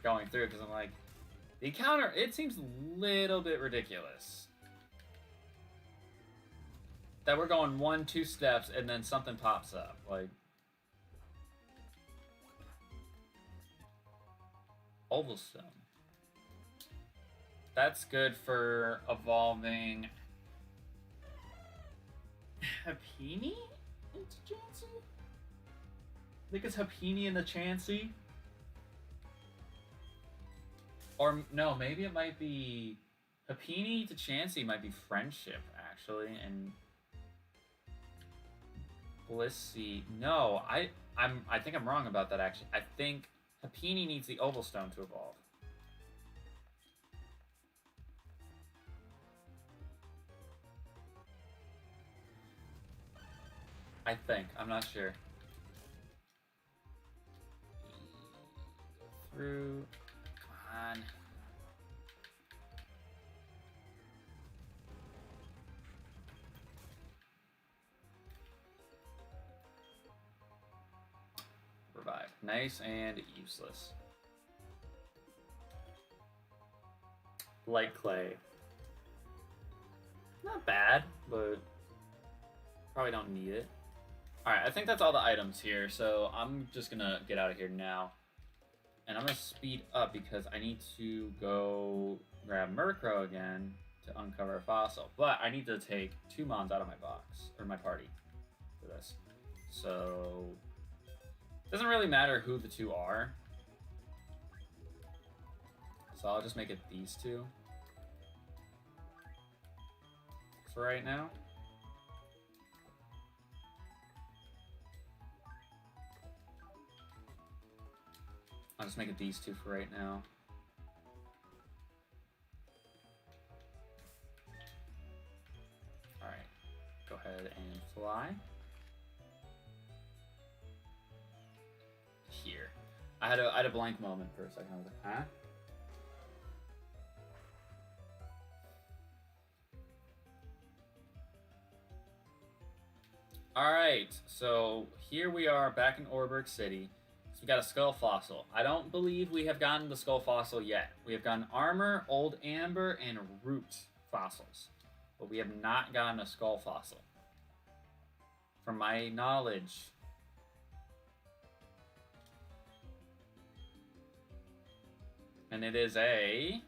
going through, because I'm like, the encounter, it seems a little bit ridiculous. That we're going 1-2 steps and then something pops up. Like, Ovalstone. That's good for evolving Happiny into Chansey? I think it's Happiny into Chansey. Or, no, maybe it might be... Happiny to Chansey might be friendship, actually, and... Blissey... No, I think I'm wrong about that, actually. I think Happiny needs the Ovalstone to evolve. I think. I'm not sure. Go through... on. Revive. Nice and useless. Light clay. Not bad, but probably don't need it. Alright, I think that's all the items here, so I'm just gonna get out of here now. And I'm going to speed up because I need to go grab Murkrow again to uncover a fossil. But I need to take 2 mons out of my box, or my party, for this. So, it doesn't really matter who the 2 are. So I'll just make it these 2. For right now. I'll just make it these 2 for right now. Alright. Go ahead and fly. Here. I had a blank moment for a second. I was like, huh? Alright, so here we are back in Orberg City. So we got a Skull Fossil. I don't believe we have gotten the Skull Fossil yet. We have gotten Armor, Old Amber, and Root fossils. But we have not gotten a Skull Fossil. From my knowledge. And it is a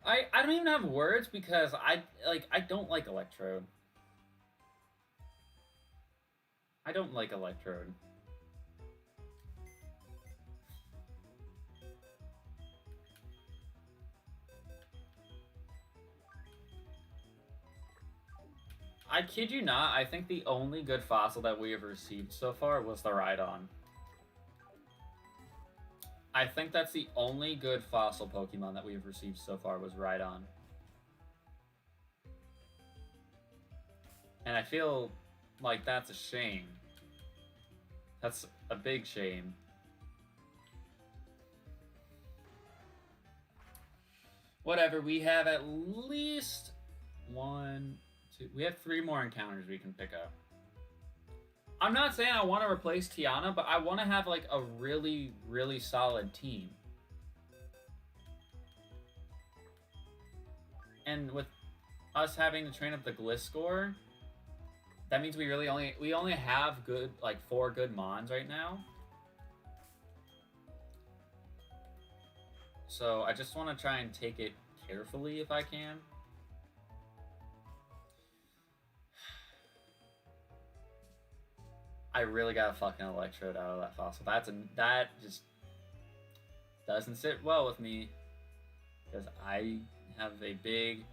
I don't even have words because I don't like Electrode. I don't like Electrode. I kid you not, I think the only good fossil that we have received so far was the Rhydon. I think that's the only good fossil Pokemon that we've received so far was Rhydon. And I feel like that's a shame. That's a big shame. Whatever, we have at least 1, 2... We have 3 more encounters we can pick up. I'm not saying I want to replace Tiana, but I want to have, like, a really, really solid team. And with us having to train up the Gliscor, that means we only have good, like, 4 good Mons right now. So I just want to try and take it carefully if I can. I really got a fucking Electrode out of that fossil. That just doesn't sit well with me because I have a big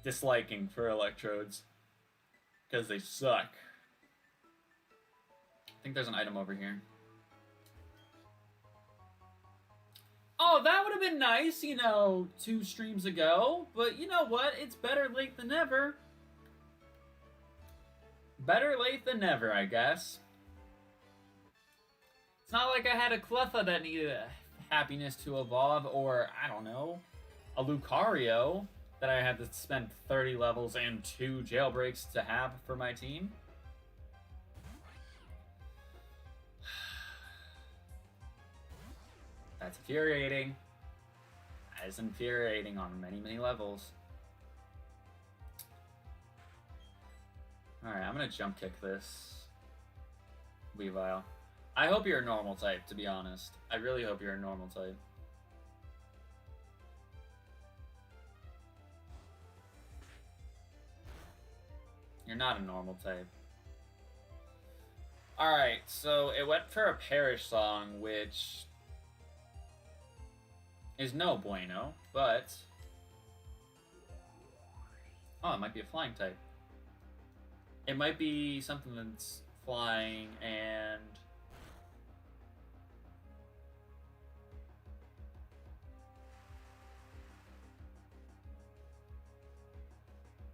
disliking for Electrodes because they suck. I think there's an item over here. Oh, that would have been nice, 2 streams ago. But you know what? It's better late than never. Better late than never, I guess. It's not like I had a Cleffa that needed happiness to evolve, or, I don't know, a Lucario that I had to spend 30 levels and 2 jailbreaks to have for my team. That's infuriating. That is infuriating on many, many levels. Alright, I'm gonna jump kick this Weavile. I hope you're a normal type, to be honest. I really hope you're a normal type. You're not a normal type. Alright, so it went for a Perish Song, which is no bueno, but... Oh, it might be a flying type. It might be something that's flying and...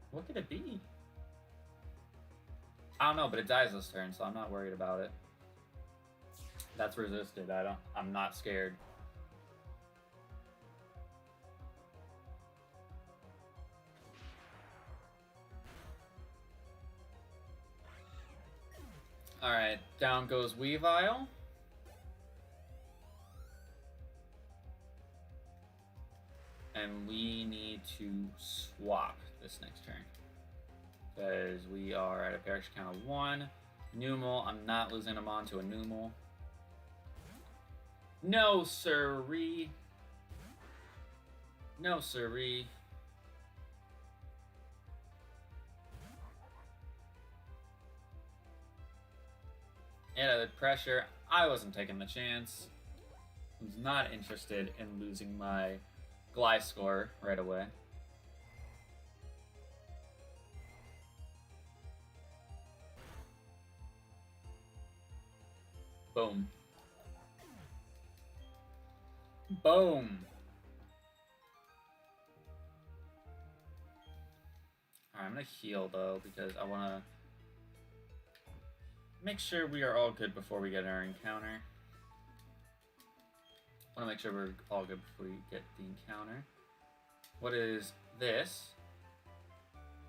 What could it be? I don't know, but it dies this turn, so I'm not worried about it. That's resisted. I'm not scared. Alright, down goes Weavile. And we need to swap this next turn. Because we are at a perish count of 1. Numel, I'm not losing him on to a Numel. No, sirree. No, sirree. It added pressure. I wasn't taking the chance. I was not interested in losing my Gliscor right away. Boom. Boom. Alright, I'm gonna heal though because I wanna make sure we are all good before we get our encounter. I want to make sure we're all good before we get the encounter. What is this?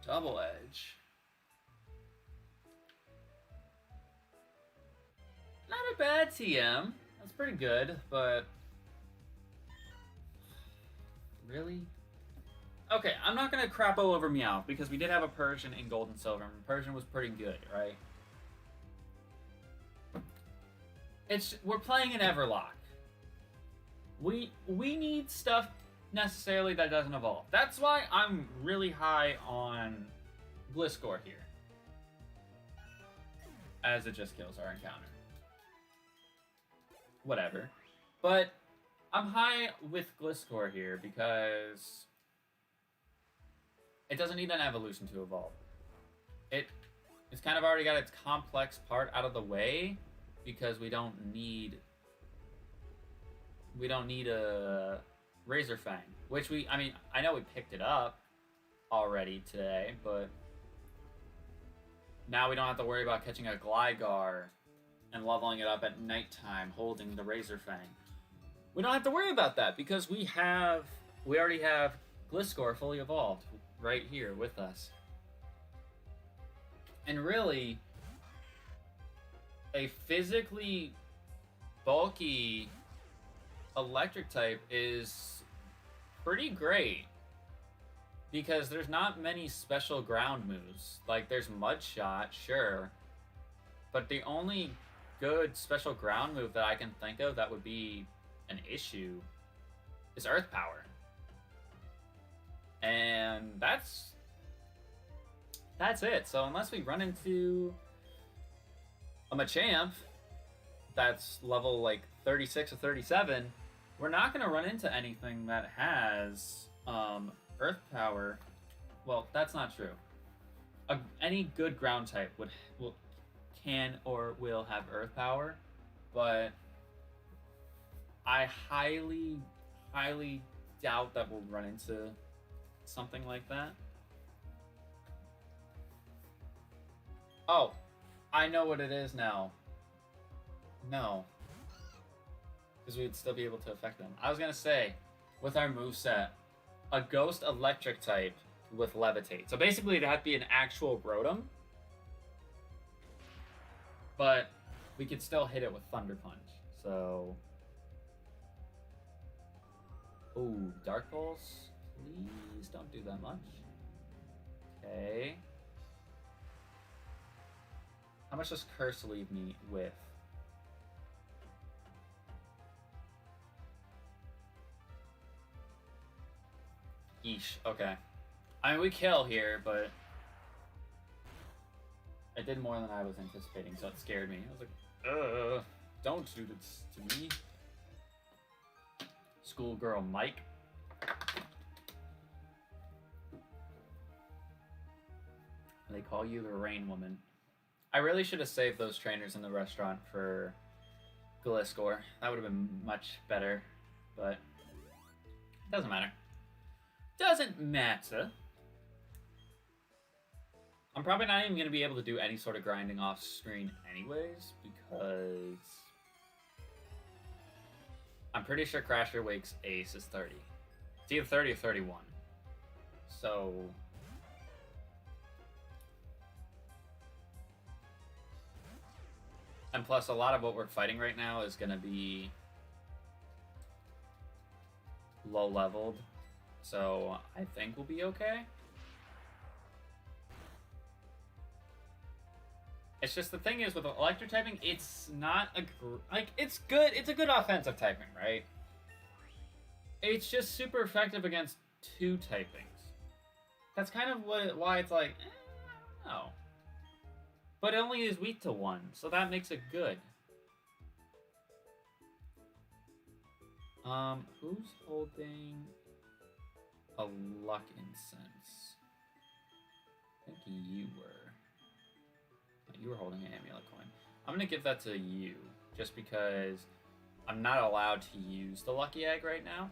Double Edge. Not a bad TM. That's pretty good, but... Really? Okay, I'm not going to crap all over Meowth because we did have a Persian in Gold and Silver, and Persian was pretty good, right? We're playing an Everlock. We need stuff necessarily that doesn't evolve. That's why I'm really high on Gliscor here, as it just kills our encounter. Whatever. But I'm high with Gliscor here because it doesn't need an evolution to evolve. It's kind of already got its complex part out of the way because we don't need a Razor Fang, which I know we picked it up already today, but now we don't have to worry about catching a Gligar and leveling it up at nighttime holding the Razor Fang. We don't have to worry about that because we already have Gliscor fully evolved right here with us. And really, a physically bulky electric type is pretty great because there's not many special ground moves. Like, there's Mud Shot, sure, but the only good special ground move that I can think of that would be an issue is Earth Power. And that's it. So unless we run into a Machamp that's level like 36 or 37, we're not going to run into anything that has Earth Power. Well, that's not true. Any good ground type can or will have Earth Power, but I highly, highly doubt that we'll run into something like that. Oh, I know what it is now. No. Because we'd still be able to affect them. I was going to say, with our moveset, a Ghost Electric type with Levitate. So basically, it'd have to be an actual Rotom. But we could still hit it with Thunder Punch. So... Ooh, Dark Pulse. Please don't do that much. Okay. How much does Curse leave me with? Yeesh, okay. I mean, we kill here, but it did more than I was anticipating, so it scared me. I was like, don't do this to me. Schoolgirl Mike. They call you the Rain Woman. I really should have saved those trainers in the restaurant for Gliscor. That would have been much better, but it doesn't matter. Doesn't matter. I'm probably not even going to be able to do any sort of grinding off screen anyways, because I'm pretty sure Crasher Wake's ace is 30. It's either 30 or 31. So... And plus, a lot of what we're fighting right now is going to be low-leveled. So I think we'll be okay. It's just the thing is with electric typing, it's not a it's good. It's a good offensive typing, right? It's just super effective against two typings. That's kind of why it's like, I don't know. But it only is weak to one, so that makes it good. Who's holding a luck incense? I think you were. You were holding an amulet coin. I'm gonna give that to you, just because I'm not allowed to use the lucky egg right now.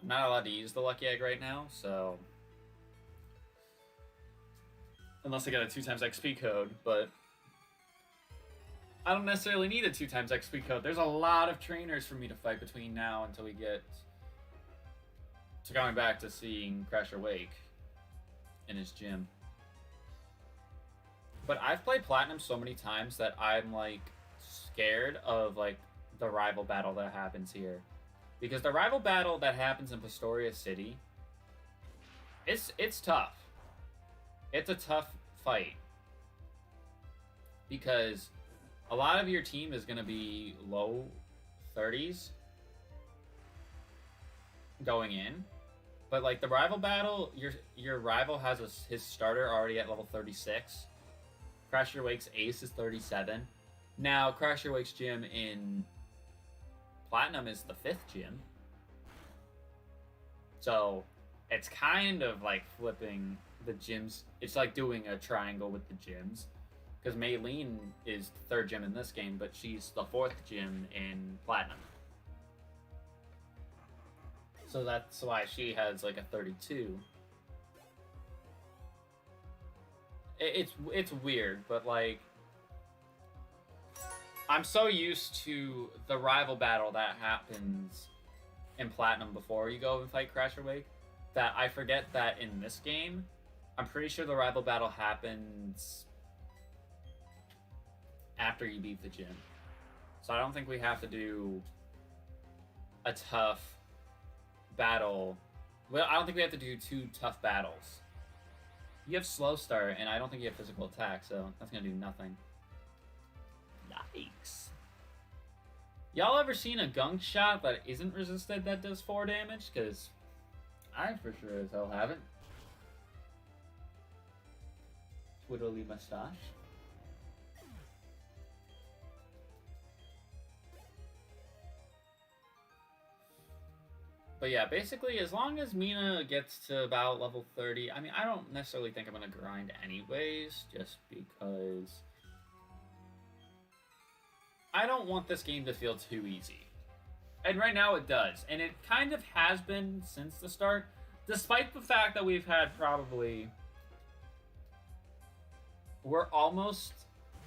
I'm not allowed to use the lucky egg right now, so... Unless I get a 2x XP code, but I don't necessarily need a 2x XP code. There's a lot of trainers for me to fight between now until we get to going back to seeing Crasher Wake in his gym. But I've played Platinum so many times that I'm like scared of like the rival battle that happens here. Because the rival battle that happens in Pastoria City, it's tough. It's a tough fight because a lot of your team is going to be low 30s going in. But like the rival battle, your rival has his starter already at level 36. Crash Your Wake's ace is 37. Now Crash Your Wake's gym in Platinum is the 5th gym. So it's kind of like flipping the gyms. It's like doing a triangle with the gyms. Because Maylene is the 3rd gym in this game, but she's the 4th gym in Platinum. So that's why she has like a 32. It's weird, but like I'm so used to the rival battle that happens in Platinum before you go and fight Crash Your Wake that I forget that in this game, I'm pretty sure the rival battle happens after you beat the gym. So I don't think we have to do a tough battle. Well, I don't think we have to do 2 tough battles. You have slow start, and I don't think you have physical attack, so that's gonna do nothing. Yikes. Y'all ever seen a gunk shot that isn't resisted that does 4 damage? Because I for sure as hell haven't. Twiddly mustache. But yeah, basically, as long as Mina gets to about level 30, I mean, I don't necessarily think I'm going to grind anyways, just because I don't want this game to feel too easy. And right now it does, and it kind of has been since the start, despite the fact that we've had probably... We're almost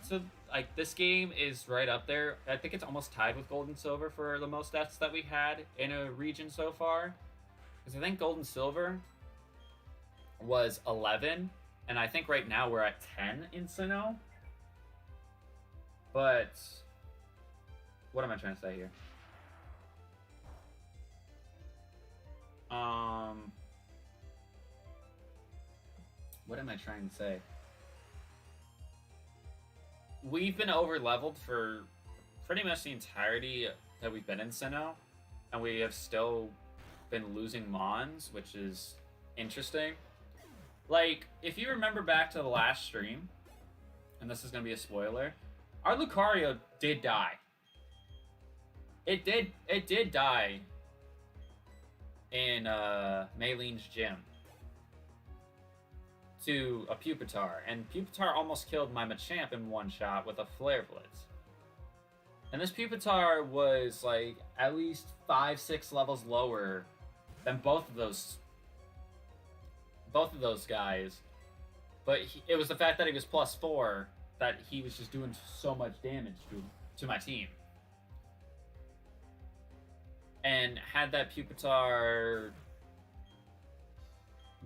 to... Like, this game is right up there. I think it's almost tied with Gold and Silver for the most deaths that we had in a region so far. Because I think Gold and Silver was 11. And I think right now we're at 10 in Sinnoh. But... What am I trying to say here? What am I trying to say? We've been over-leveled for pretty much the entirety that we've been in Sinnoh, and we have still been losing Mons, which is interesting. Like, if you remember back to the last stream, and this is going to be a spoiler, our Lucario did die. It did die in Maylene's gym to a Pupitar, and Pupitar almost killed my Machamp in one shot with a Flare Blitz. And this Pupitar was like at least 5-6 levels lower than both of those guys, but it was the fact that he was +4 that he was just doing so much damage to my team. And had that Pupitar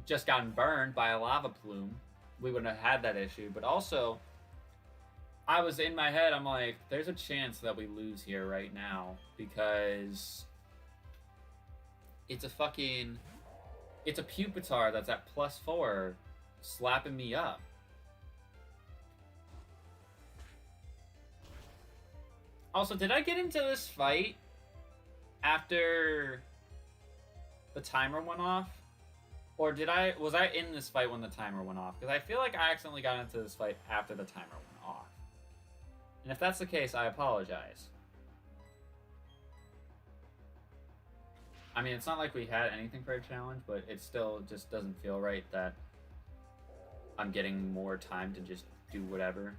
just gotten burned by a lava plume, we wouldn't have had that issue. But also, I was in my head, I'm like, there's a chance that we lose here right now because it's a Pupitar that's at +4 slapping me up. Also, did I get into this fight after the timer went off? Or was I in this fight when the timer went off? Because I feel like I accidentally got into this fight after the timer went off. And if that's the case, I apologize. I mean, it's not like we had anything for a challenge, but it still just doesn't feel right that I'm getting more time to just do whatever.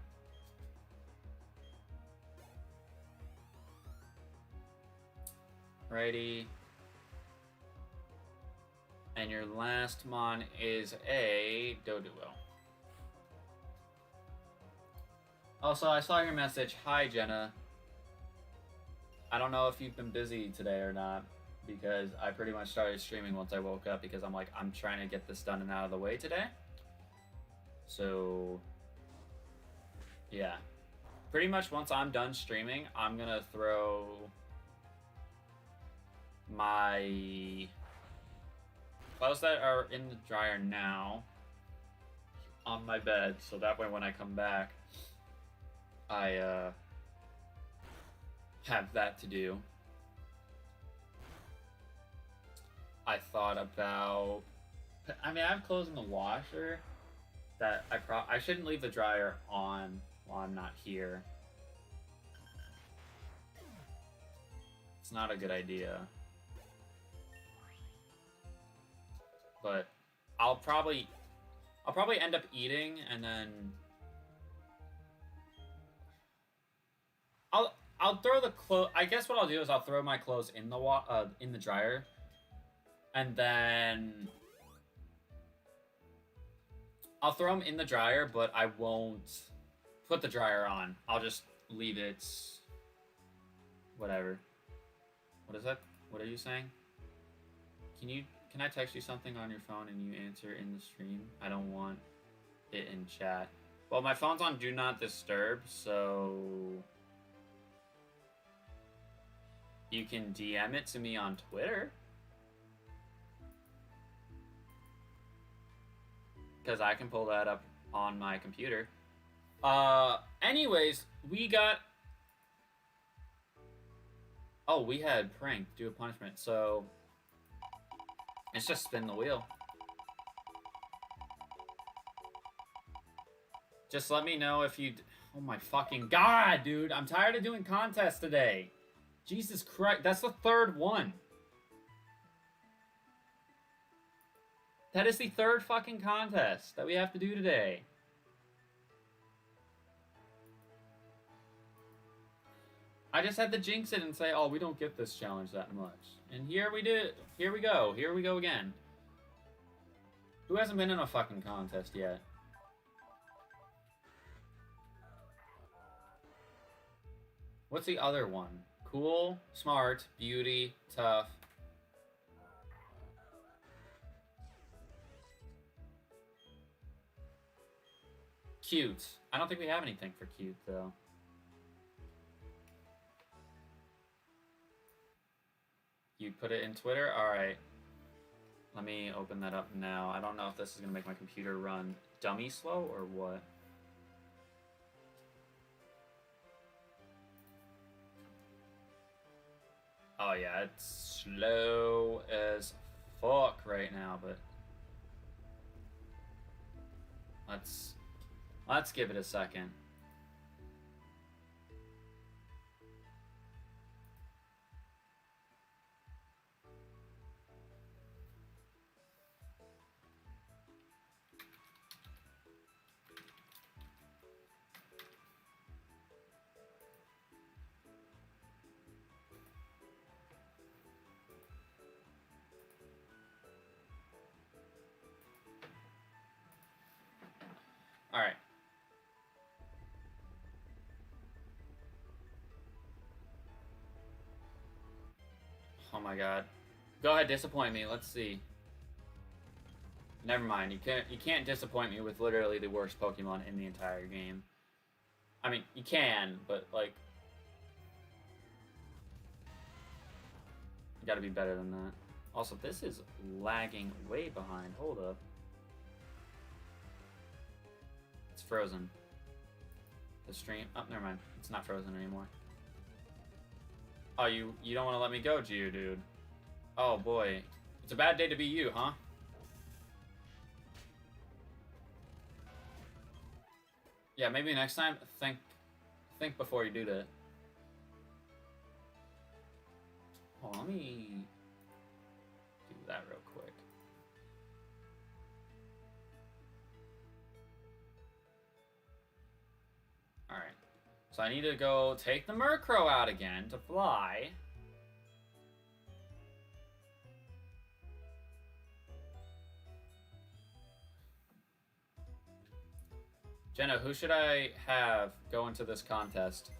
Righty. And your last mon is a Doduo. Also, I saw your message. Hi, Jenna. I don't know if you've been busy today or not, because I pretty much started streaming once I woke up because I'm like, I'm trying to get this done and out of the way today. So, yeah. Pretty much once I'm done streaming, I'm gonna throw my clothes that are in the dryer now on my bed, so that way when I come back, I have that to do. I thought about... I mean, I'm closing the washer. That I shouldn't leave the dryer on while I'm not here. It's not a good idea. But I'll probably end up eating, and then I'll throw the clothes. I guess what I'll do is I'll throw my clothes in the dryer, and then I'll throw them in the dryer, but I won't put the dryer on. I'll just leave it. Whatever. What is that? What are you saying? Can I text you something on your phone and you answer in the stream? I don't want it in chat. Well, my phone's on Do Not Disturb, so you can DM it to me on Twitter. Because I can pull that up on my computer. Anyways, we got... Oh, we had prank, do a punishment, so... It's just spin the wheel. Just let me know if you... Oh my fucking god, dude. I'm tired of doing contests today. Jesus Christ. That's the third one. That is the third fucking contest that we have to do today. I just had to jinx it and say, oh, we don't get this challenge that much. And here we did. Here we go. Here we go again. Who hasn't been in a fucking contest yet? What's the other one? Cool, smart, beauty, tough. Cute. I don't think we have anything for cute, though. You put it in Twitter? Alright. Let me open that up now. I don't know if this is going to make my computer run dummy slow or what. Oh yeah, it's slow as fuck right now, but let's give it a second. All right. Oh my god. Go ahead, disappoint me. Let's see. Never mind. You can't disappoint me with literally the worst Pokemon in the entire game. I mean, you can, but like you got to be better than that. Also, this is lagging way behind. Hold up. It's frozen. The stream... Oh, never mind. It's not frozen anymore. Oh, you don't want to let me go, Geodude. Oh, boy. It's a bad day to be you, huh? Yeah, maybe next time, think before you do that. Oh, let me do that real quick. Alright. So I need to go take the Murkrow out again to fly. Jenna, who should I have go into this contest?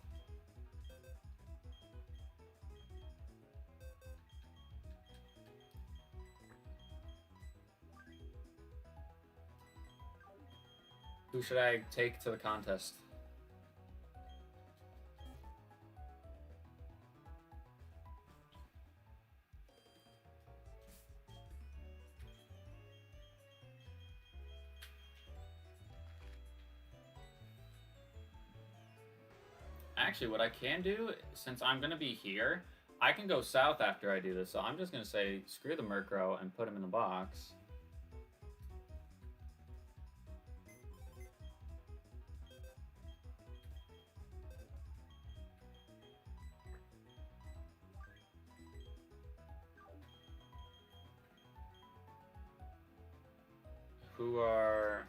Who should I take to the contest? Actually, what I can do, since I'm going to be here, I can go south after I do this, so I'm just going to say screw the Murkrow and put him in the box. Who are...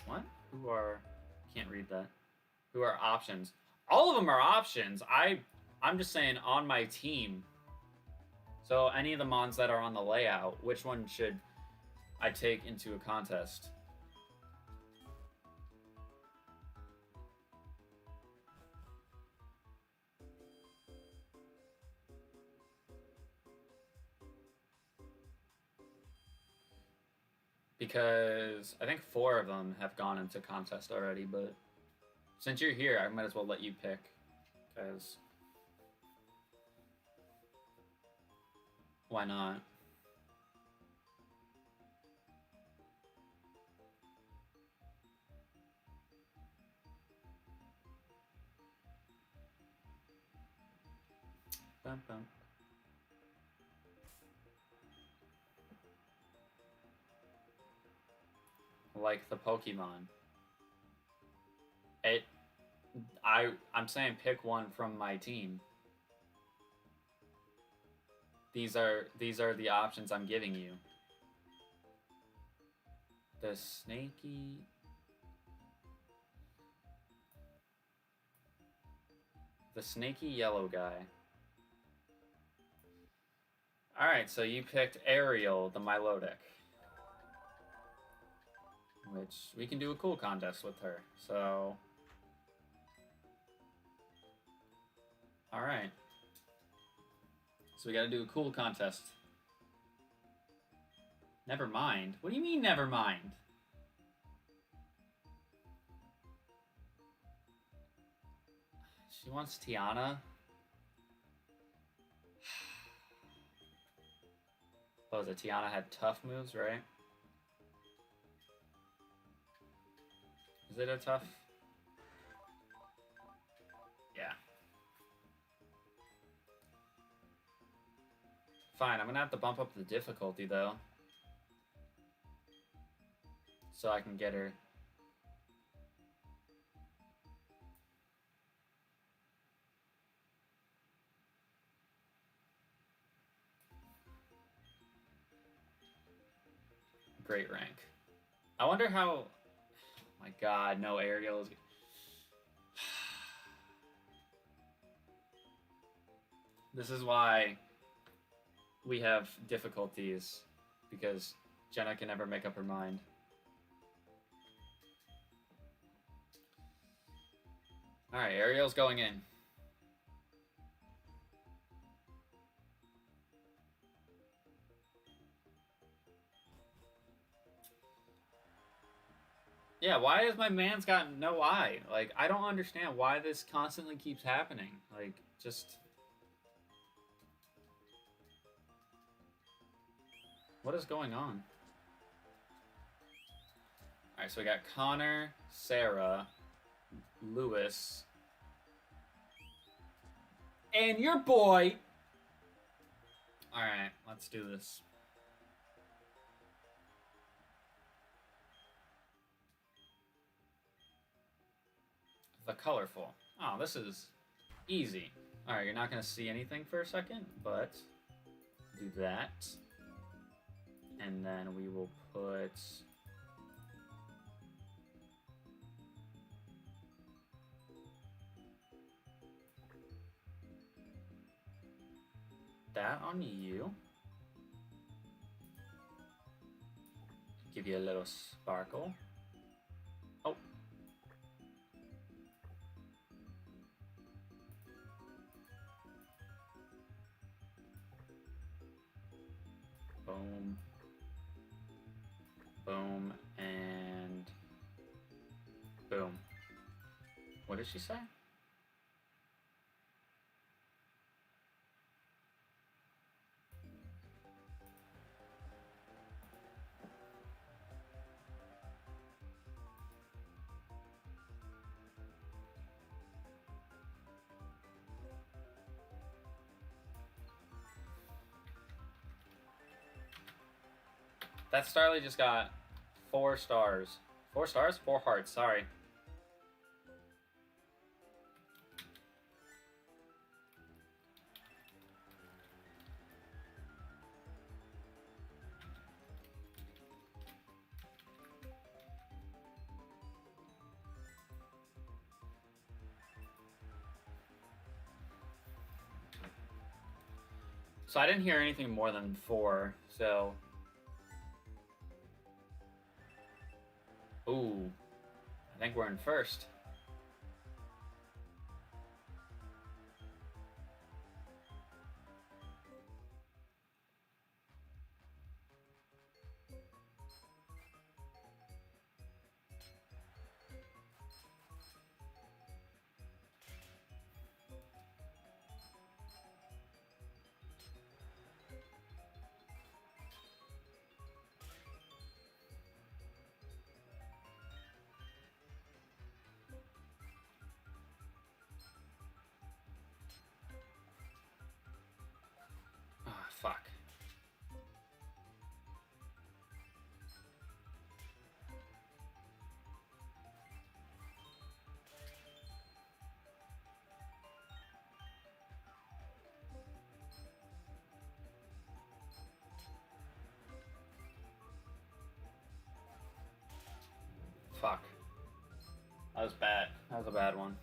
What? Who are... Can't read that. Who are options? All of them are options. I'm just saying on my team. So any of the mons that are on the layout, which one should I take into a contest? Because I think 4 of them have gone into contest already, but since you're here, I might as well let you pick. Because why not? Bum, bum. Like the Pokemon. I'm saying pick one from my team. These are the options I'm giving you. The snaky... The snaky yellow guy. Alright, so you picked Ariel, the Milotic. Which, we can do a cool contest with her, so... Alright. So we gotta do a cool contest. Never mind. What do you mean, never mind? She wants Tiana. What was it? Tiana had tough moves, right? Is it a tough? Yeah. Fine, I'm gonna have to bump up the difficulty, though. So I can get her. Great rank. I wonder how... Oh my god, no Ariel is... This is why we have difficulties, because Jenna can never make up her mind. Alright, Ariel's going in. Yeah, why has my man's got no eye? Like, I don't understand why this constantly keeps happening. Like, just... What is going on? Alright, so we got Connor, Sarah, Lewis, and your boy! Alright, let's do this. The colorful. Oh, this is easy. Alright, you're not going to see anything for a second, but do that. And then we will put... that on you. Give you a little sparkle. Oh. Boom. Boom. And boom. What did she say? That Starly just got 4 stars. 4 stars? 4 hearts, sorry. So I didn't hear anything more than 4, so... Ooh. I think we're in first. Ah, fuck. Fuck. That was bad. That was a bad one.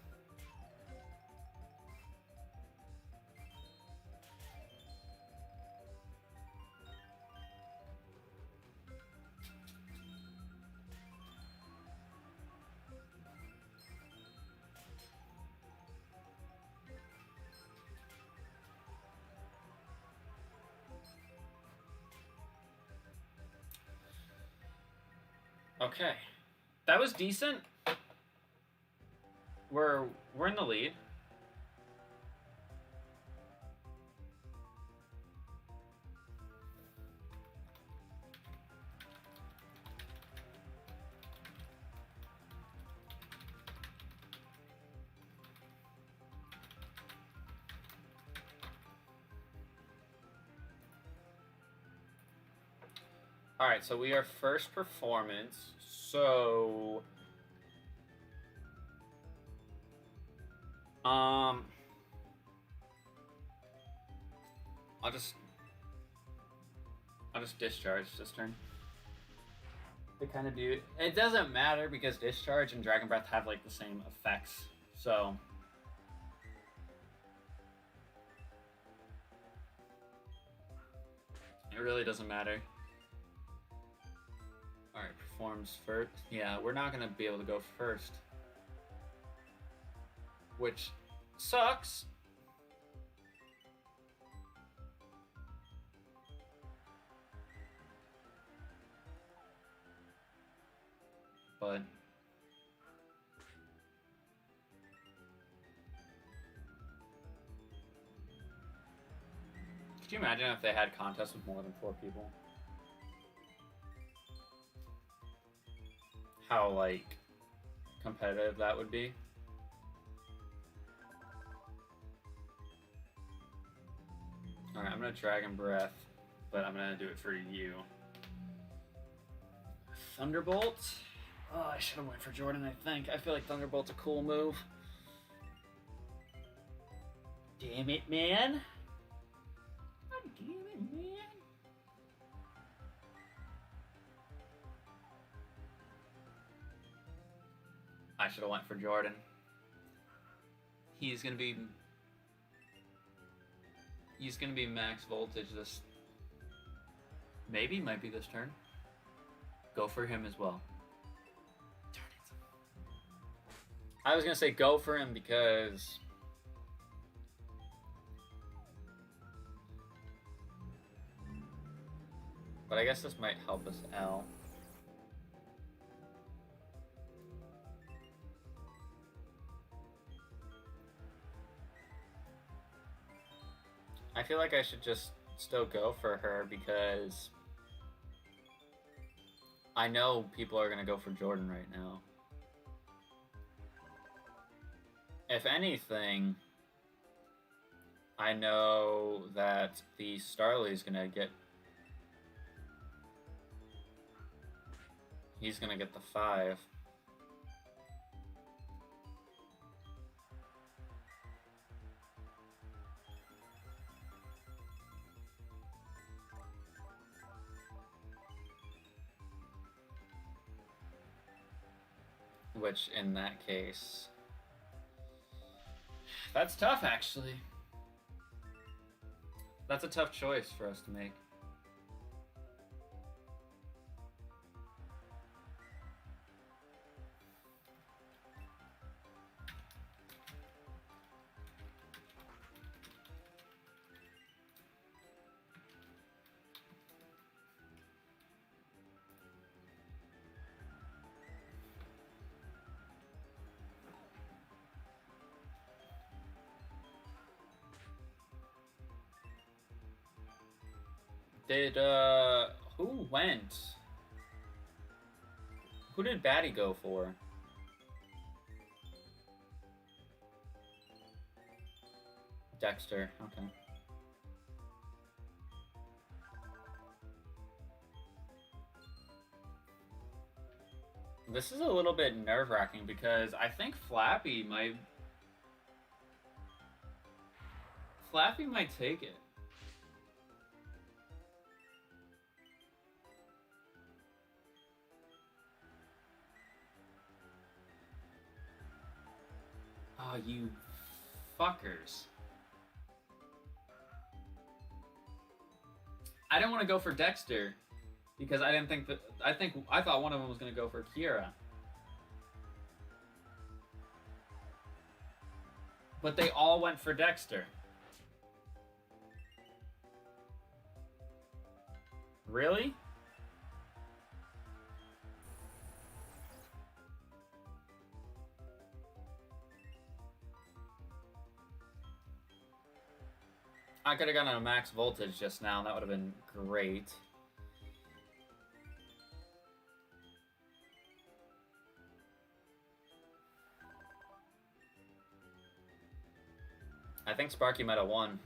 Okay. That was decent. We're in the lead. All right, so we are first performance. So I'll just discharge this turn. They kind of do. It doesn't matter because discharge and dragon breath have like the same effects. So it really doesn't matter. All right, performs first. Yeah, we're not gonna be able to go first, which sucks. But could you imagine if they had contests with more than 4 people? How, like, competitive that would be. Alright, I'm gonna Dragon Breath, but I'm gonna do it for you. Thunderbolt? Oh, I should have went for Jordan, I think. I feel like Thunderbolt's a cool move. Damn it, man. God damn it, man. I should have went for Jordan. He's gonna be max voltage this. Maybe might be this turn. Go for him as well. Darn it. I was gonna say go for him because but I guess this might help us out. I feel like I should just still go for her because I know people are going to go for Jordan right now. If anything, I know that the Starly is going to get He's gonna get the 5. Which, in that case... That's tough, actually. That's a tough choice for us to make. Who went? Who did Batty go for? Dexter, okay. This is a little bit nerve-wracking because I think Flappy might take it. Oh, you fuckers. I didn't want to go for Dexter because I didn't think that... I thought one of them was going to go for Kira. But they all went for Dexter. Really? I could have gotten a max voltage just now. That would have been great. I think Sparky might have won.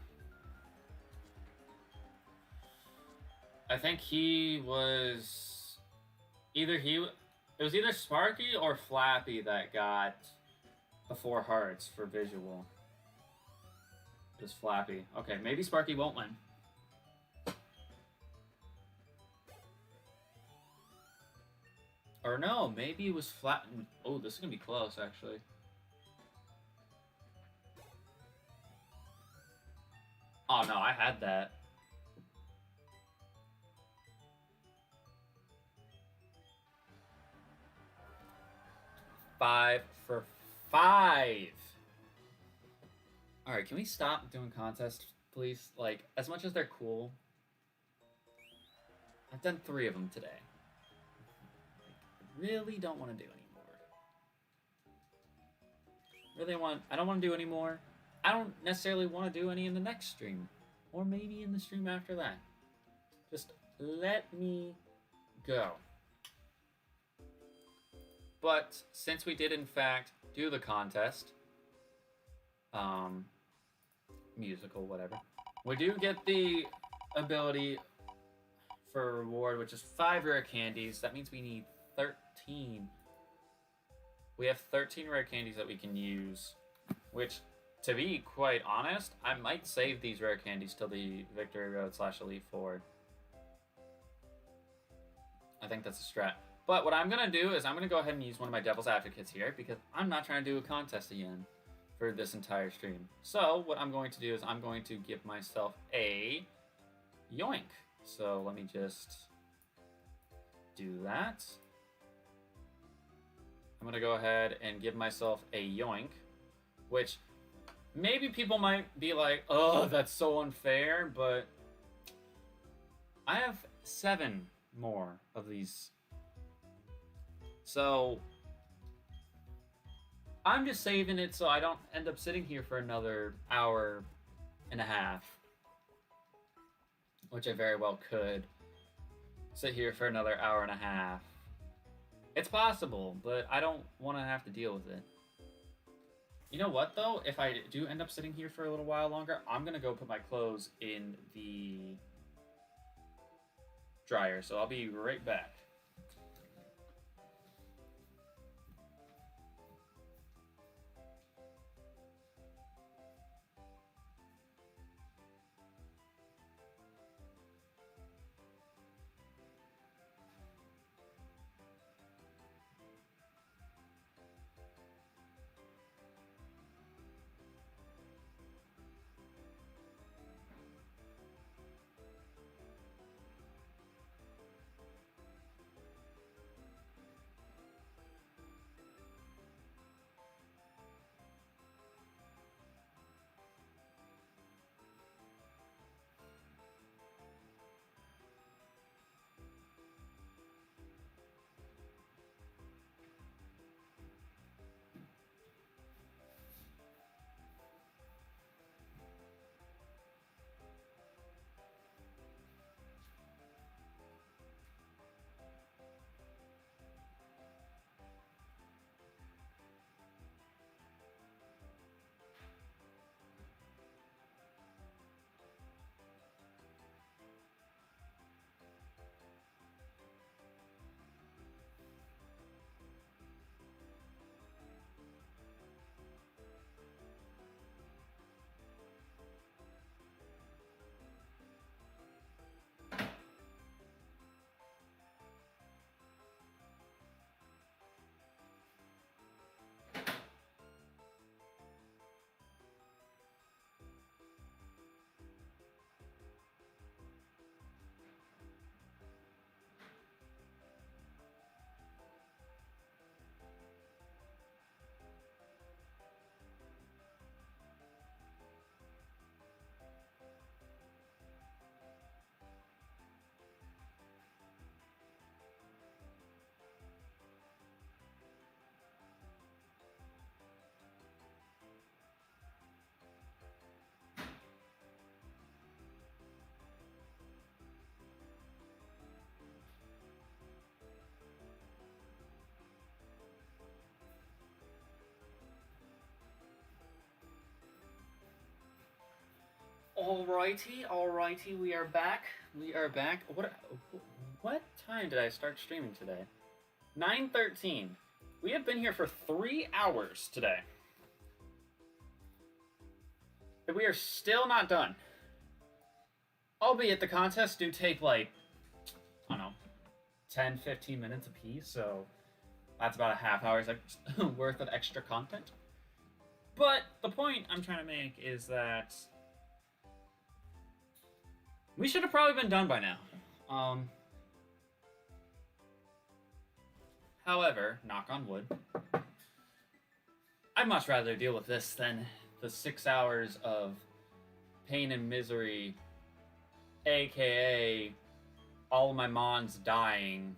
I think he was... It was either Sparky or Flappy that got the 4 hearts for visual. It was Flappy. Okay, maybe Sparky won't win. Or no, maybe it was Flat... Oh, this is going to be close, actually. Oh, no, I had that. Five for 5. Alright, can we stop doing contests, please? Like, as much as they're cool, I've done 3 of them today. Like, I really don't want to do anymore. I don't want to do any more. I don't necessarily want to do any in the next stream. Or maybe in the stream after that. Just let me go. But since we did in fact do the contest, musical, whatever, we do get the ability for a reward, which is 5 rare candies. That means we need 13. We have 13 rare candies that we can use, which, to be quite honest, I might save these rare candies till the Victory Road / Elite Four. I think that's a strat. But what I'm going to do is I'm going to go ahead and use one of my Devil's Advocates here because I'm not trying to do a contest again for this entire stream. So what I'm going to do is I'm going to give myself a yoink. So let me just do that. I'm going to go ahead and give myself a yoink, which maybe people might be like, oh, that's so unfair, but I have 7 more of these. So I'm just saving it so I don't end up sitting here for another hour and a half, which I very well could sit here for another hour and a half. It's possible, but I don't want to have to deal with it. You know what, though? If I do end up sitting here for a little while longer, I'm going to go put my clothes in the dryer, so I'll be right back. Alrighty, we are back. What time did I start streaming today? 9:13. We have been here for 3 hours today. And we are still not done. Albeit the contests do take like, I don't know, 10, 15 minutes a piece, so that's about a half hour's worth of extra content. But the point I'm trying to make is that we should have probably been done by now. However, knock on wood, I'd much rather deal with this than the 6 hours of pain and misery, aka all of my mons dying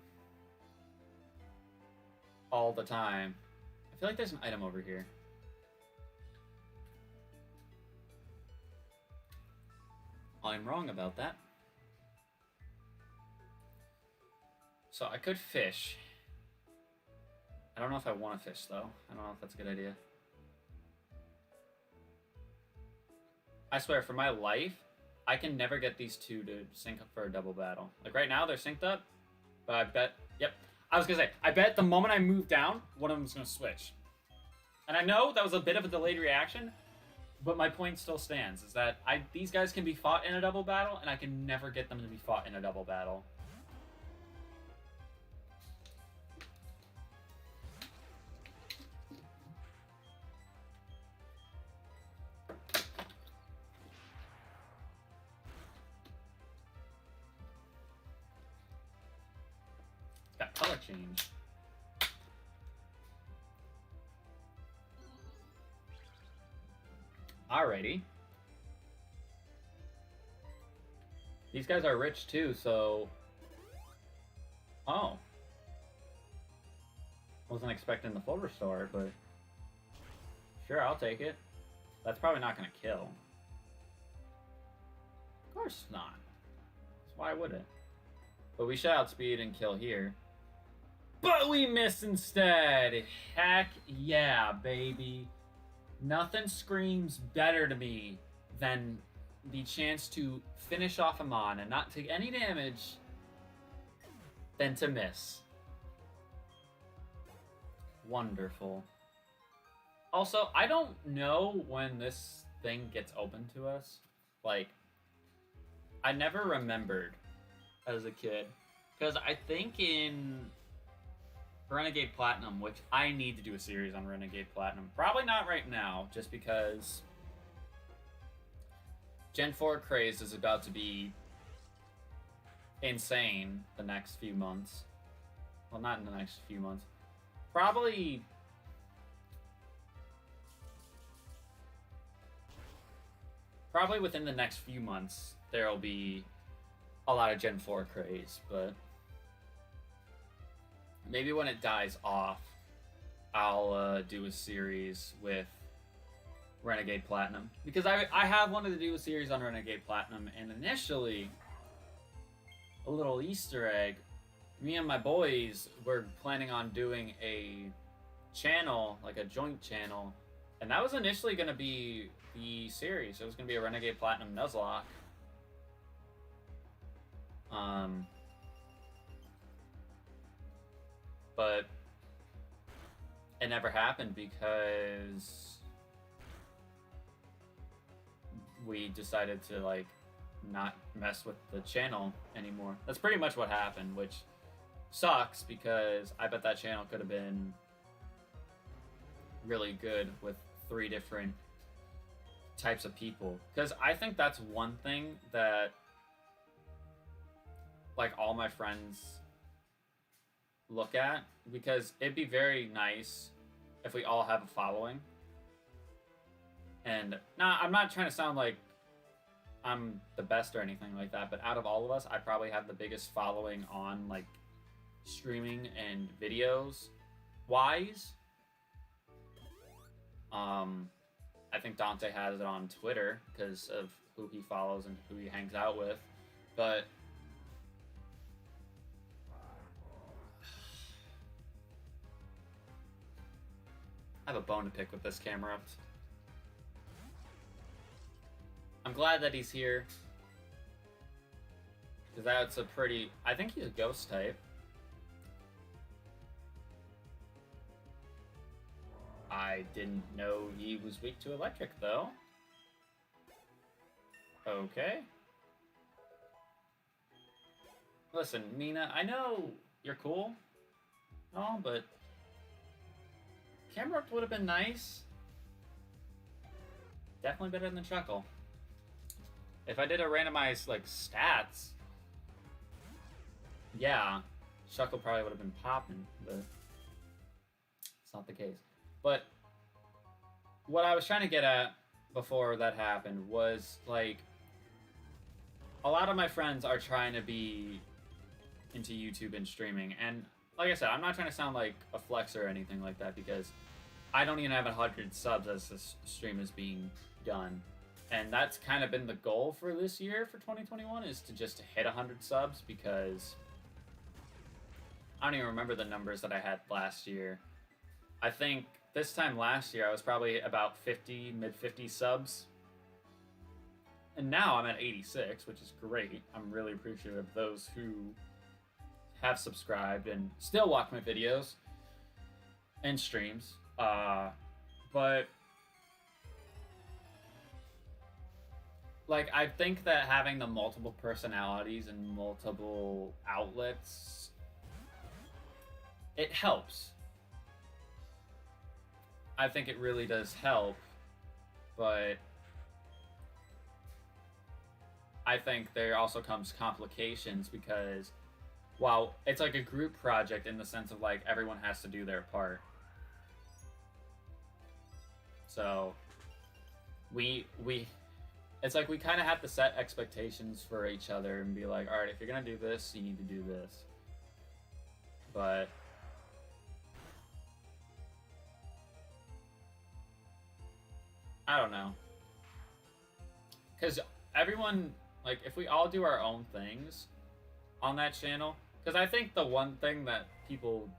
all the time. I feel like there's an item over here. I'm wrong about that. So I could fish. I don't know if I want to fish, though. I don't know if that's a good idea. I swear, for my life, I can never get these two to sync up for a double battle. Like, right now, they're synced up, but I bet... Yep. I was going to say, I bet the moment I move down, one of them's going to switch. And I know that was a bit of a delayed reaction, but my point still stands, is that these guys can be fought in a double battle, and I can never get them to be fought in a double battle. It's got color change. Alrighty. These guys are rich too, so... Oh. Wasn't expecting the full restore, but... Sure, I'll take it. That's probably not going to kill. Of course not. So why would it? But we should outspeed and kill here. But we miss instead! Heck yeah, baby. Nothing screams better to me than the chance to finish off a mon and not take any damage than to miss. Wonderful. Also, I don't know when this thing gets open to us. Like, I never remembered as a kid. Because I think in Renegade Platinum, which I need to do a series on Renegade Platinum. Probably not right now, just because Gen 4 craze is about to be insane the next few months. Well, not in the next few months. Probably within the next few months, there'll be a lot of Gen 4 craze, but maybe when it dies off, I'll do a series with Renegade Platinum. Because I have wanted to do a series on Renegade Platinum, and initially, a little Easter egg, me and my boys were planning on doing a channel, like a joint channel, and that was initially going to be the series. It was going to be a Renegade Platinum nuzlocke. But it never happened because we decided to, like, not mess with the channel anymore. That's pretty much what happened, which sucks because I bet that channel could have been really good with 3 different types of people. Because I think that's one thing that, like, all my friends look at, because it'd be very nice if we all have a following. And nah, I'm not trying to sound like I'm the best or anything like that, but out of all of us, I probably have the biggest following on, like, streaming and videos wise. I think Dante has it on Twitter because of who he follows and who he hangs out with, but I have a bone to pick with this camera. I'm glad that he's here. Because that's a pretty... I think he's a ghost type. I didn't know he was weak to electric, though. Okay. Listen, Mina, I know you're cool. No, but... Camerupt would have been nice. Definitely better than Chuckle. If I did a randomized, like, stats... Yeah, Chuckle probably would have been popping, but... It's not the case. But... What I was trying to get at before that happened was, like... A lot of my friends are trying to be into YouTube and streaming, and like I said, I'm not trying to sound like a flex or anything like that, because I don't even have 100 subs as this stream is being done. And that's kind of been the goal for this year, for 2021, is to just hit 100 subs, because I don't even remember the numbers that I had last year. I think this time last year I was probably about 50, mid-50 subs. And now I'm at 86, which is great. I'm really appreciative of those who have subscribed and still watch my videos and streams. But like, I think that having the multiple personalities and multiple outlets, it helps. I think it really does help, but I think there also comes complications, because while it's like a group project in the sense of like everyone has to do their part. So it's like we kind of have to set expectations for each other and be like, all right, if you're going to do this, you need to do this. But I don't know. Because everyone, like, if we all do our own things on that channel, because I think the one thing that people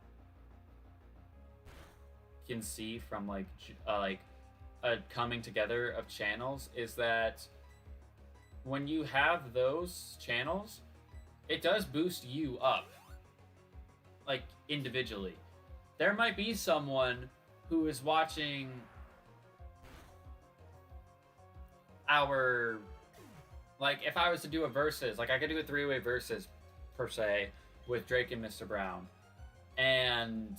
can see from like a coming together of channels is that when you have those channels, it does boost you up, like, individually. There might be someone who is watching our, like, if I was to do a versus, like, I could do a 3-way versus per se with Drake and Mr. Brown, and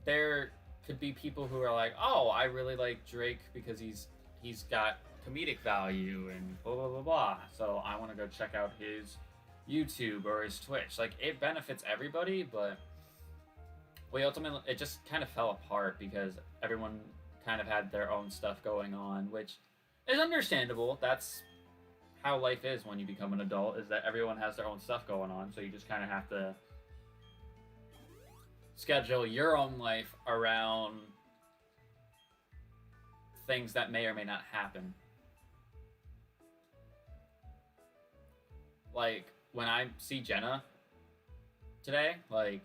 there could be people who are like, oh, I really like Drake because he's got comedic value and blah blah blah blah, so I want to go check out his YouTube or his Twitch. Like, it benefits everybody, but we ultimately, it just kind of fell apart because everyone kind of had their own stuff going on, which is understandable. That's how life is when you become an adult, is that everyone has their own stuff going on, so you just kind of have to schedule your own life around things that may or may not happen. Like, when I see Jenna today, like,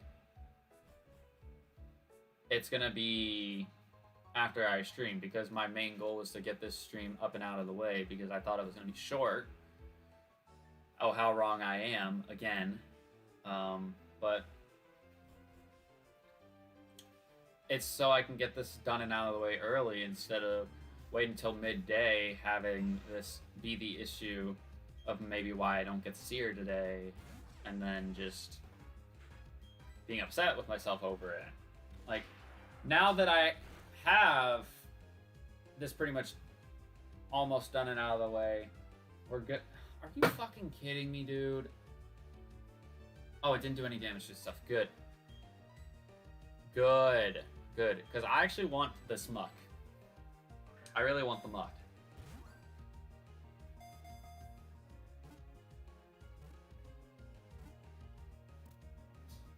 it's gonna be after I stream, because my main goal was to get this stream up and out of the way, because I thought it was gonna be short. Oh, how wrong I am, again. But it's so I can get this done and out of the way early, instead of waiting until midday, having this be the issue of maybe why I don't get to see her today, and then just being upset with myself over it. Like, now that I have this pretty much almost done and out of the way, we're good. Are you fucking kidding me, dude? Oh, it didn't do any damage to stuff. Good. Good. Good. Because I actually want this muck. I really want the muck.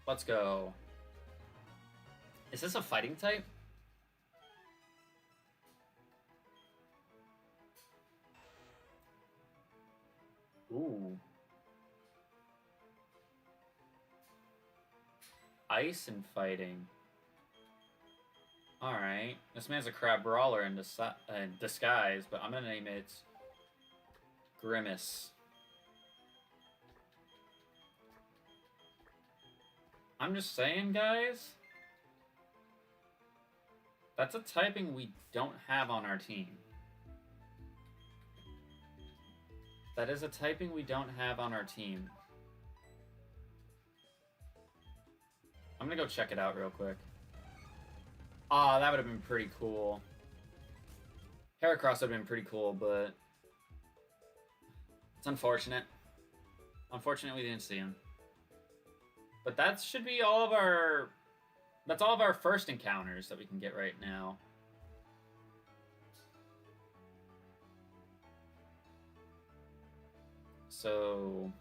Let's go. Is this a fighting type? Ooh. Ice and fighting. Alright. This man's a crab brawler in disguise, but I'm gonna name it Grimace. I'm just saying, guys. That's a typing we don't have on our team. That is a typing we don't have on our team. I'm gonna go check it out real quick. Ah, that would have been pretty cool. Heracross would have been pretty cool, but it's unfortunate. Unfortunate we didn't see him. But that should be all of our... That's all of our first encounters that we can get right now. So...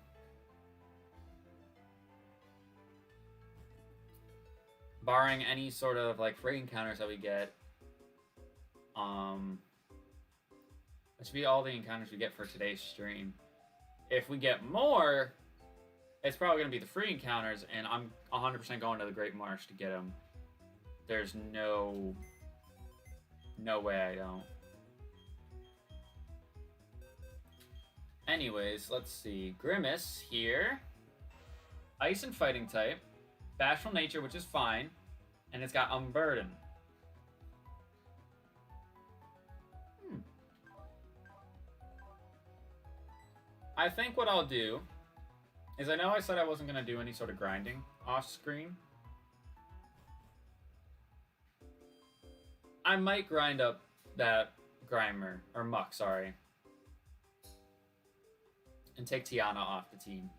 barring any sort of, like, free encounters that we get, that should be all the encounters we get for today's stream. If we get more, it's probably going to be the free encounters, and I'm 100% going to the Great Marsh to get them. There's no way I don't. Anyways, let's see. Grimace here. Ice and fighting type. Bashful nature, which is fine. And it's got Unburden. I think what I'll do is, I know I said I wasn't going to do any sort of grinding off screen. I might grind up that Grimer, or Muck, sorry. And take Tiana off the team.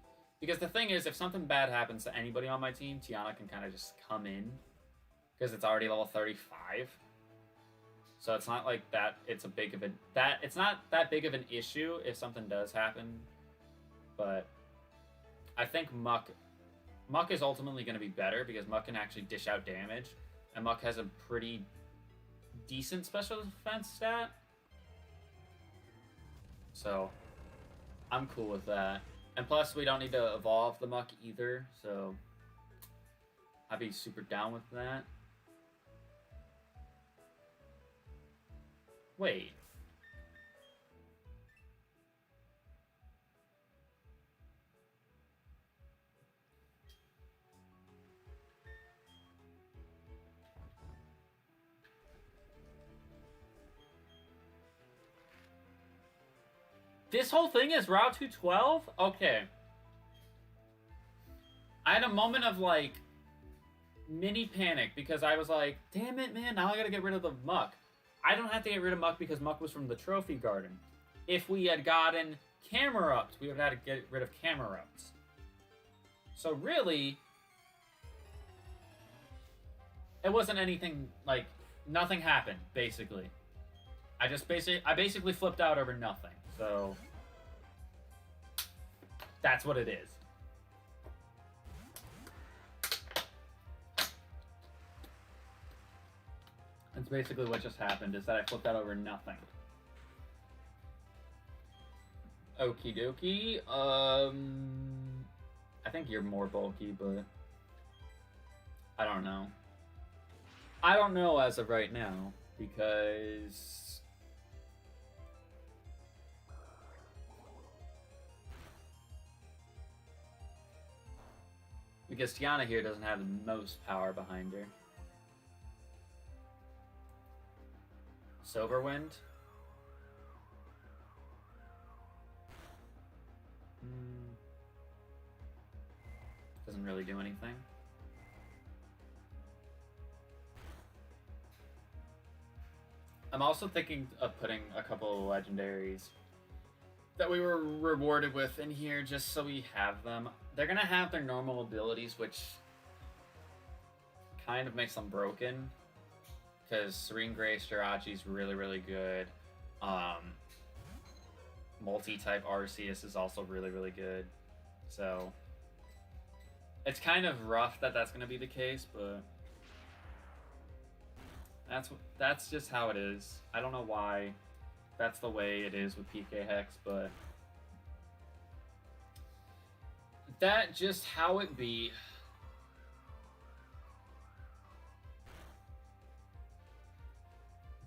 Because the thing is, if something bad happens to anybody on my team, Tiana can kind of just come in. Because it's already level 35. So it's not like that it's a big of a... it's not that big of an issue if something does happen. But I think Muck is ultimately going to be better because Muck can actually dish out damage. And Muck has a pretty decent special defense stat. So I'm cool with that. And plus, we don't need to evolve the Muck either, so I'd be super down with that. Wait. This whole thing is Route 212? Okay. I had a moment of, like, mini panic because I was like, damn it, man, now I gotta get rid of the Muck. I don't have to get rid of Muck because Muck was from the Trophy Garden. If we had gotten Camerupts, we would have had to get rid of Camerupts. So really, it wasn't anything, like, nothing happened, basically. I basically flipped out over nothing. So that's what it is. That's basically what just happened, is that I flipped out over nothing. Okie dokie. I think you're more bulky, but I don't know. I don't know as of right now, because Tiana here doesn't have the most power behind her. Silverwind? Doesn't really do anything. I'm also thinking of putting a couple of legendaries that we were rewarded with in here just so we have them. They're gonna have their normal abilities, which kind of makes them broken. Because Serene Grace Jirachi is really, really good. Multi-type Arceus is also really, really good. So it's kind of rough that that's going to be the case, but that's just how it is. I don't know why that's the way it is with PK Hex, but that just how it be.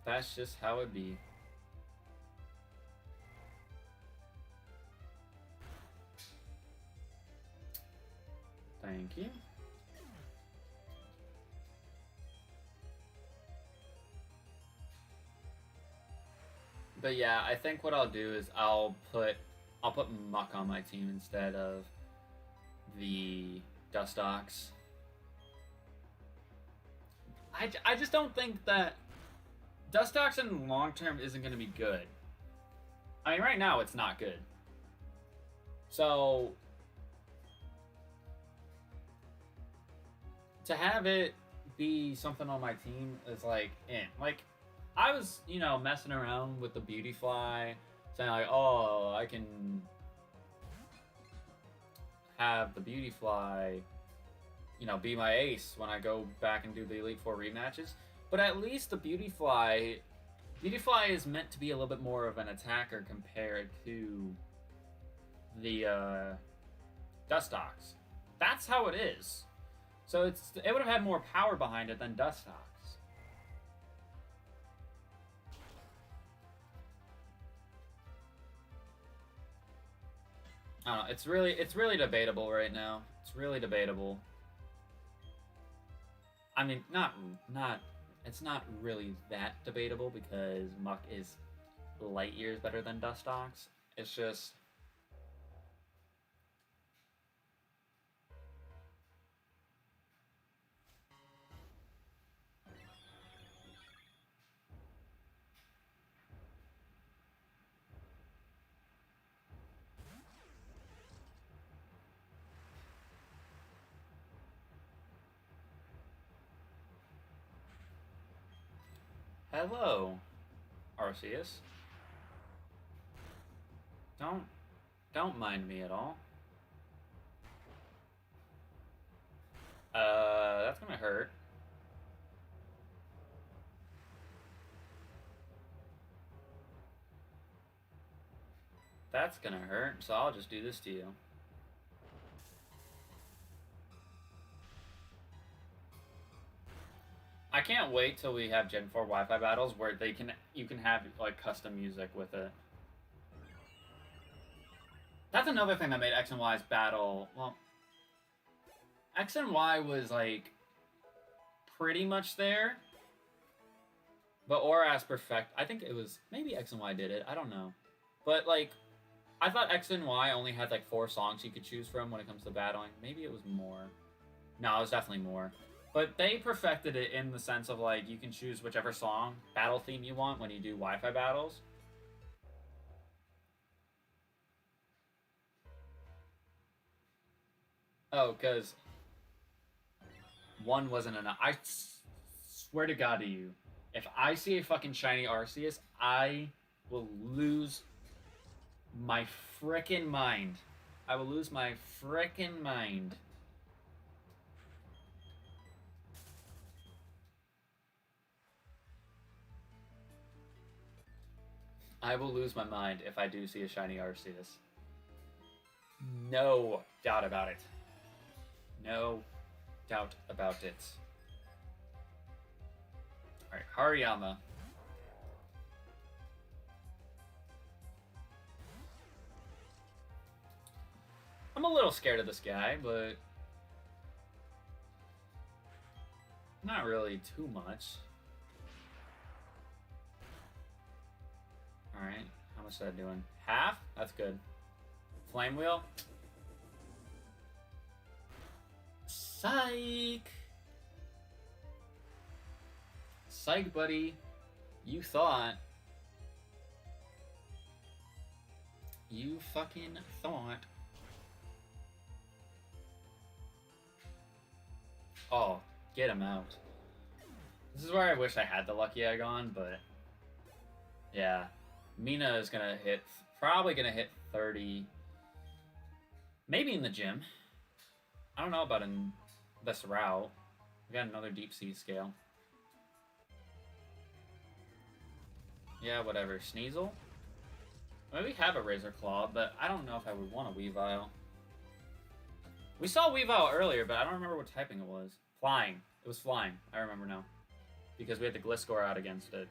That's just how it be. Thank you. But yeah, I think what I'll do is I'll put Muck on my team instead of the Dustox. I just don't think that Dustox in long term isn't going to be good. I mean, right now it's not good. So to have it be something on my team is like, like I was, you know, messing around with the Beautyfly, saying like, oh, I can have the Beautyfly, you know, be my ace when I go back and do the Elite Four rematches. But at least the Beautyfly is meant to be a little bit more of an attacker compared to the Dustox. That's how it is. So it would have had more power behind it than Dustox. I don't know. It's really debatable right now. It's really debatable. I mean, it's not really that debatable because Muck is light years better than Dustox. It's just hello, Arceus. Don't mind me at all. That's gonna hurt. That's gonna hurt, so I'll just do this to you. I can't wait till we have Gen 4 Wi-Fi battles where you can have like custom music with it. That's another thing that made X and Y's battle. Well, X and Y was like pretty much there, but Oras perfect. I think it was maybe X and Y did it. I don't know, but like I thought X and Y only had like 4 songs you could choose from when it comes to battling. Maybe it was more. No, it was definitely more. But they perfected it in the sense of like you can choose whichever song, battle theme you want when you do Wi-Fi battles. Oh, because one wasn't enough. I swear to God to you, if I see a fucking shiny Arceus, I will lose my frickin' mind. I will lose my frickin' mind. I will lose my mind if I do see a shiny Arceus. No doubt about it. No doubt about it. Alright, Hariyama. I'm a little scared of this guy, but not really too much. Alright, how much is that doing? Half? That's good. Flame Wheel? Psych! Psych, buddy. You thought. You fucking thought. Oh, get him out. This is where I wish I had the Lucky Egg on, but yeah. Mina is gonna hit, probably gonna hit 30. Maybe in the gym. I don't know about in this route. We got another Deep Sea Scale. Yeah, whatever. Sneasel? I mean, we have a Razor Claw, but I don't know if I would want a Weavile. We saw Weavile earlier, but I don't remember what typing it was. Flying. It was flying. I remember now. Because we had the Gliscor out against it.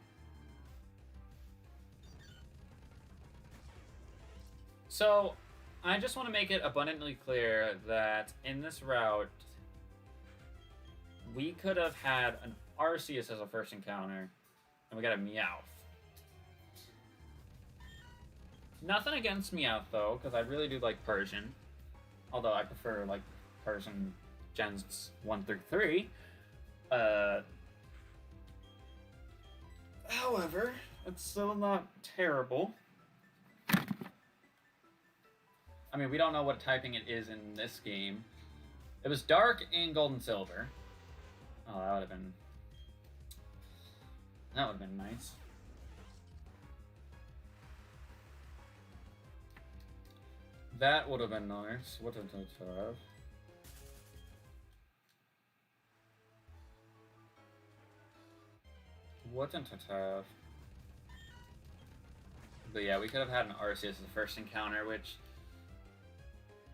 So, I just want to make it abundantly clear that in this route, we could have had an Arceus as a first encounter, and we got a Meowth. Nothing against Meowth, though, because I really do like Persian. Although I prefer, like, Persian Gens 1 through 3. However, it's still not terrible. I mean, we don't know what typing it is in this game. It was Dark and Gold and Silver. Oh, that would have been... That would have been nice. That would have been nice. What did it have? What didn't it have? But yeah, we could have had an Arceus as the first encounter, which...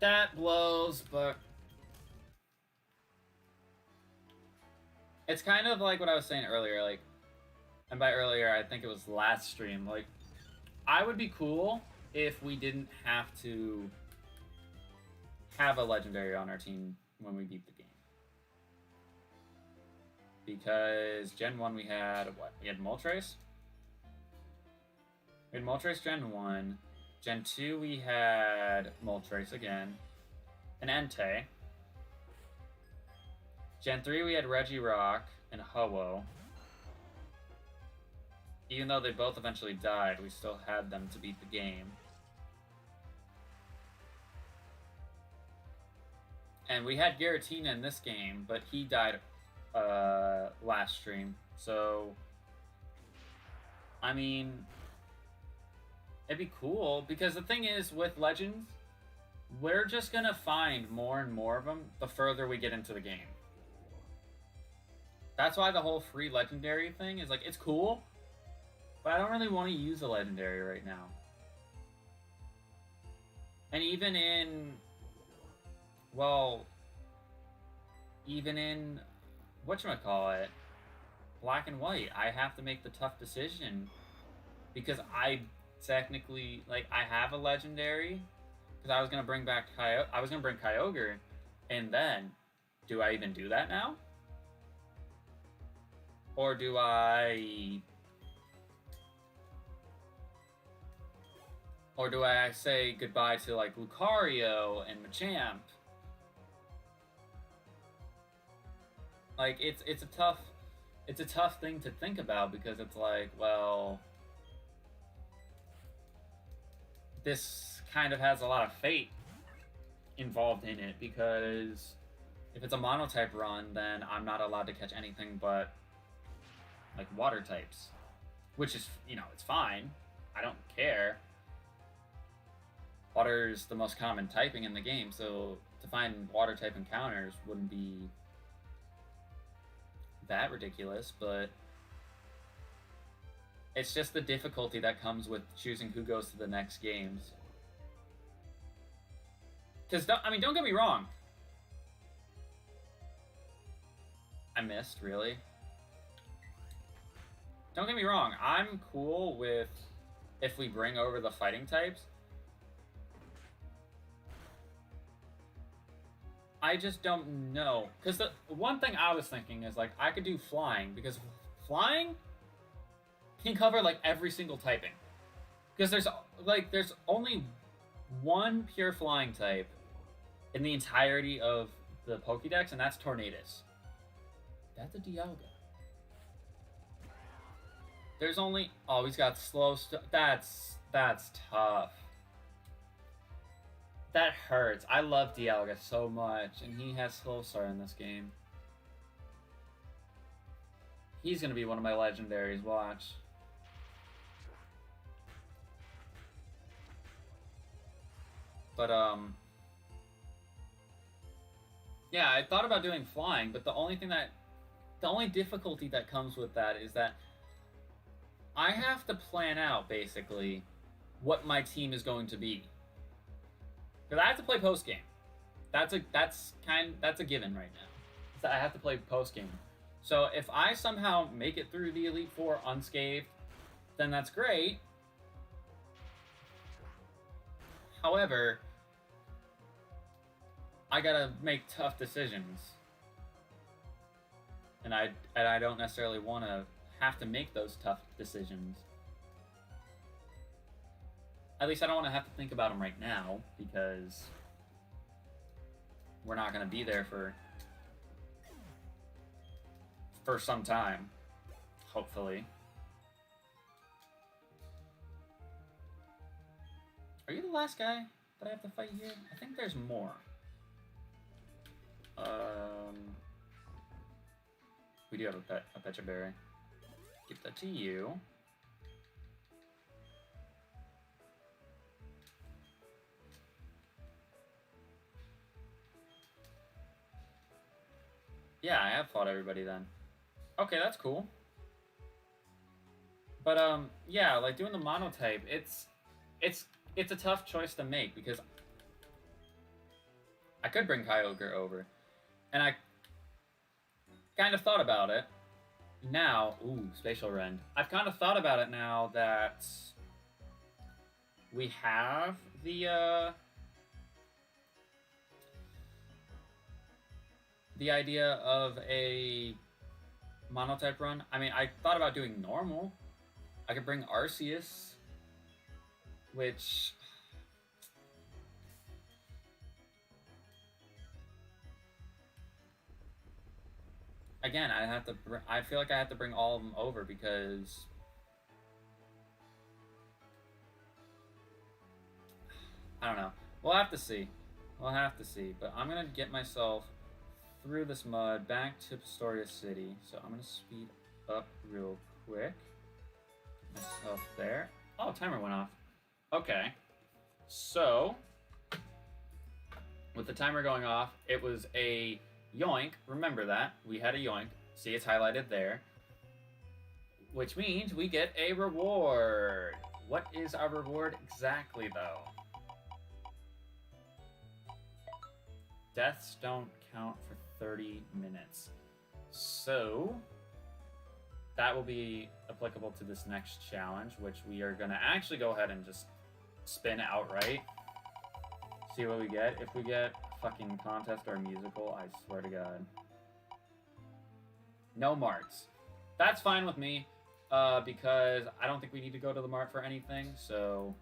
That blows, but... It's kind of like what I was saying earlier, like... And by earlier, I think it was last stream, like... I would be cool if we didn't have to have a legendary on our team when we beat the game. Because Gen 1 we had, what? We had Moltres? We had Moltres Gen 1. Gen 2 we had Moltres again. And Entei. Gen 3 we had Regirock and Ho-Oh. Even though they both eventually died, we still had them to beat the game. And we had Giratina in this game, but he died last stream. So, I mean, it'd be cool, because the thing is, with Legends, we're just gonna find more and more of them the further we get into the game. That's why the whole free legendary thing is like, it's cool, but I don't really want to use a legendary right now. And even in, well, even in, whatchamacallit, Black and White, I have to make the tough decision, because I technically, like, I have a legendary, because I was going to bring back I was going to bring Kyogre, and then, do I even do that now? Or do I say goodbye to, like, Lucario and Machamp? Like, it's a tough thing to think about, because it's like, well, this kind of has a lot of fate involved in it, because if it's a mono-type run, then I'm not allowed to catch anything but, like, water types, which is, you know, it's fine. I don't care. Water's the most common typing in the game, so to find water type encounters wouldn't be that ridiculous, but it's just the difficulty that comes with choosing who goes to the next games. Because, I mean, don't get me wrong. I missed, really? Don't get me wrong, I'm cool with if we bring over the fighting types. I just don't know. Because the one thing I was thinking is, like, I could do flying, because flying can cover, like, every single typing. Because there's only one pure flying type in the entirety of the Pokédex, and that's Tornadus. That's a Dialga. There's only... Oh, he's got slow... That's tough. That hurts. I love Dialga so much, and he has Slow Start in this game. He's gonna be one of my legendaries, watch. But, yeah, I thought about doing flying, but the only difficulty that comes with that is that I have to plan out, basically, what my team is going to be. Because I have to play post game. That's a given right now. So I have to play post game. So if I somehow make it through the Elite Four unscathed, then that's great. However, I gotta make tough decisions. And I don't necessarily want to have to make those tough decisions. At least I don't want to have to think about them right now, because we're not going to be there for some time, hopefully. Are you the last guy that I have to fight here? I think there's more. We do have a Pecha Berry. Give that to you. Yeah, I have fought everybody then. Okay, that's cool. But yeah, like doing the monotype, it's a tough choice to make, because I could bring Kyogre over, and I kind of thought about it. Now, ooh, Spatial Rend. I've kind of thought about it now that we have the idea of a monotype run. I mean, I thought about doing normal. I could bring Arceus, which... Again, I feel like I have to bring all of them over, because I don't know. We'll have to see. We'll have to see. But I'm gonna get myself through this mud back to Pastoria City. So I'm gonna speed up real quick. Get myself there. Oh, timer went off. Okay. So with the timer going off, it was a yoink. Remember that. We had a yoink. See, it's highlighted there. Which means we get a reward. What is our reward exactly, though? Deaths don't count for 30 minutes. So that will be applicable to this next challenge, which we are going to actually go ahead and just spin outright. See what we get. If we get fucking contest or musical, I swear to God. No marts. That's fine with me, because I don't think we need to go to the mart for anything, so...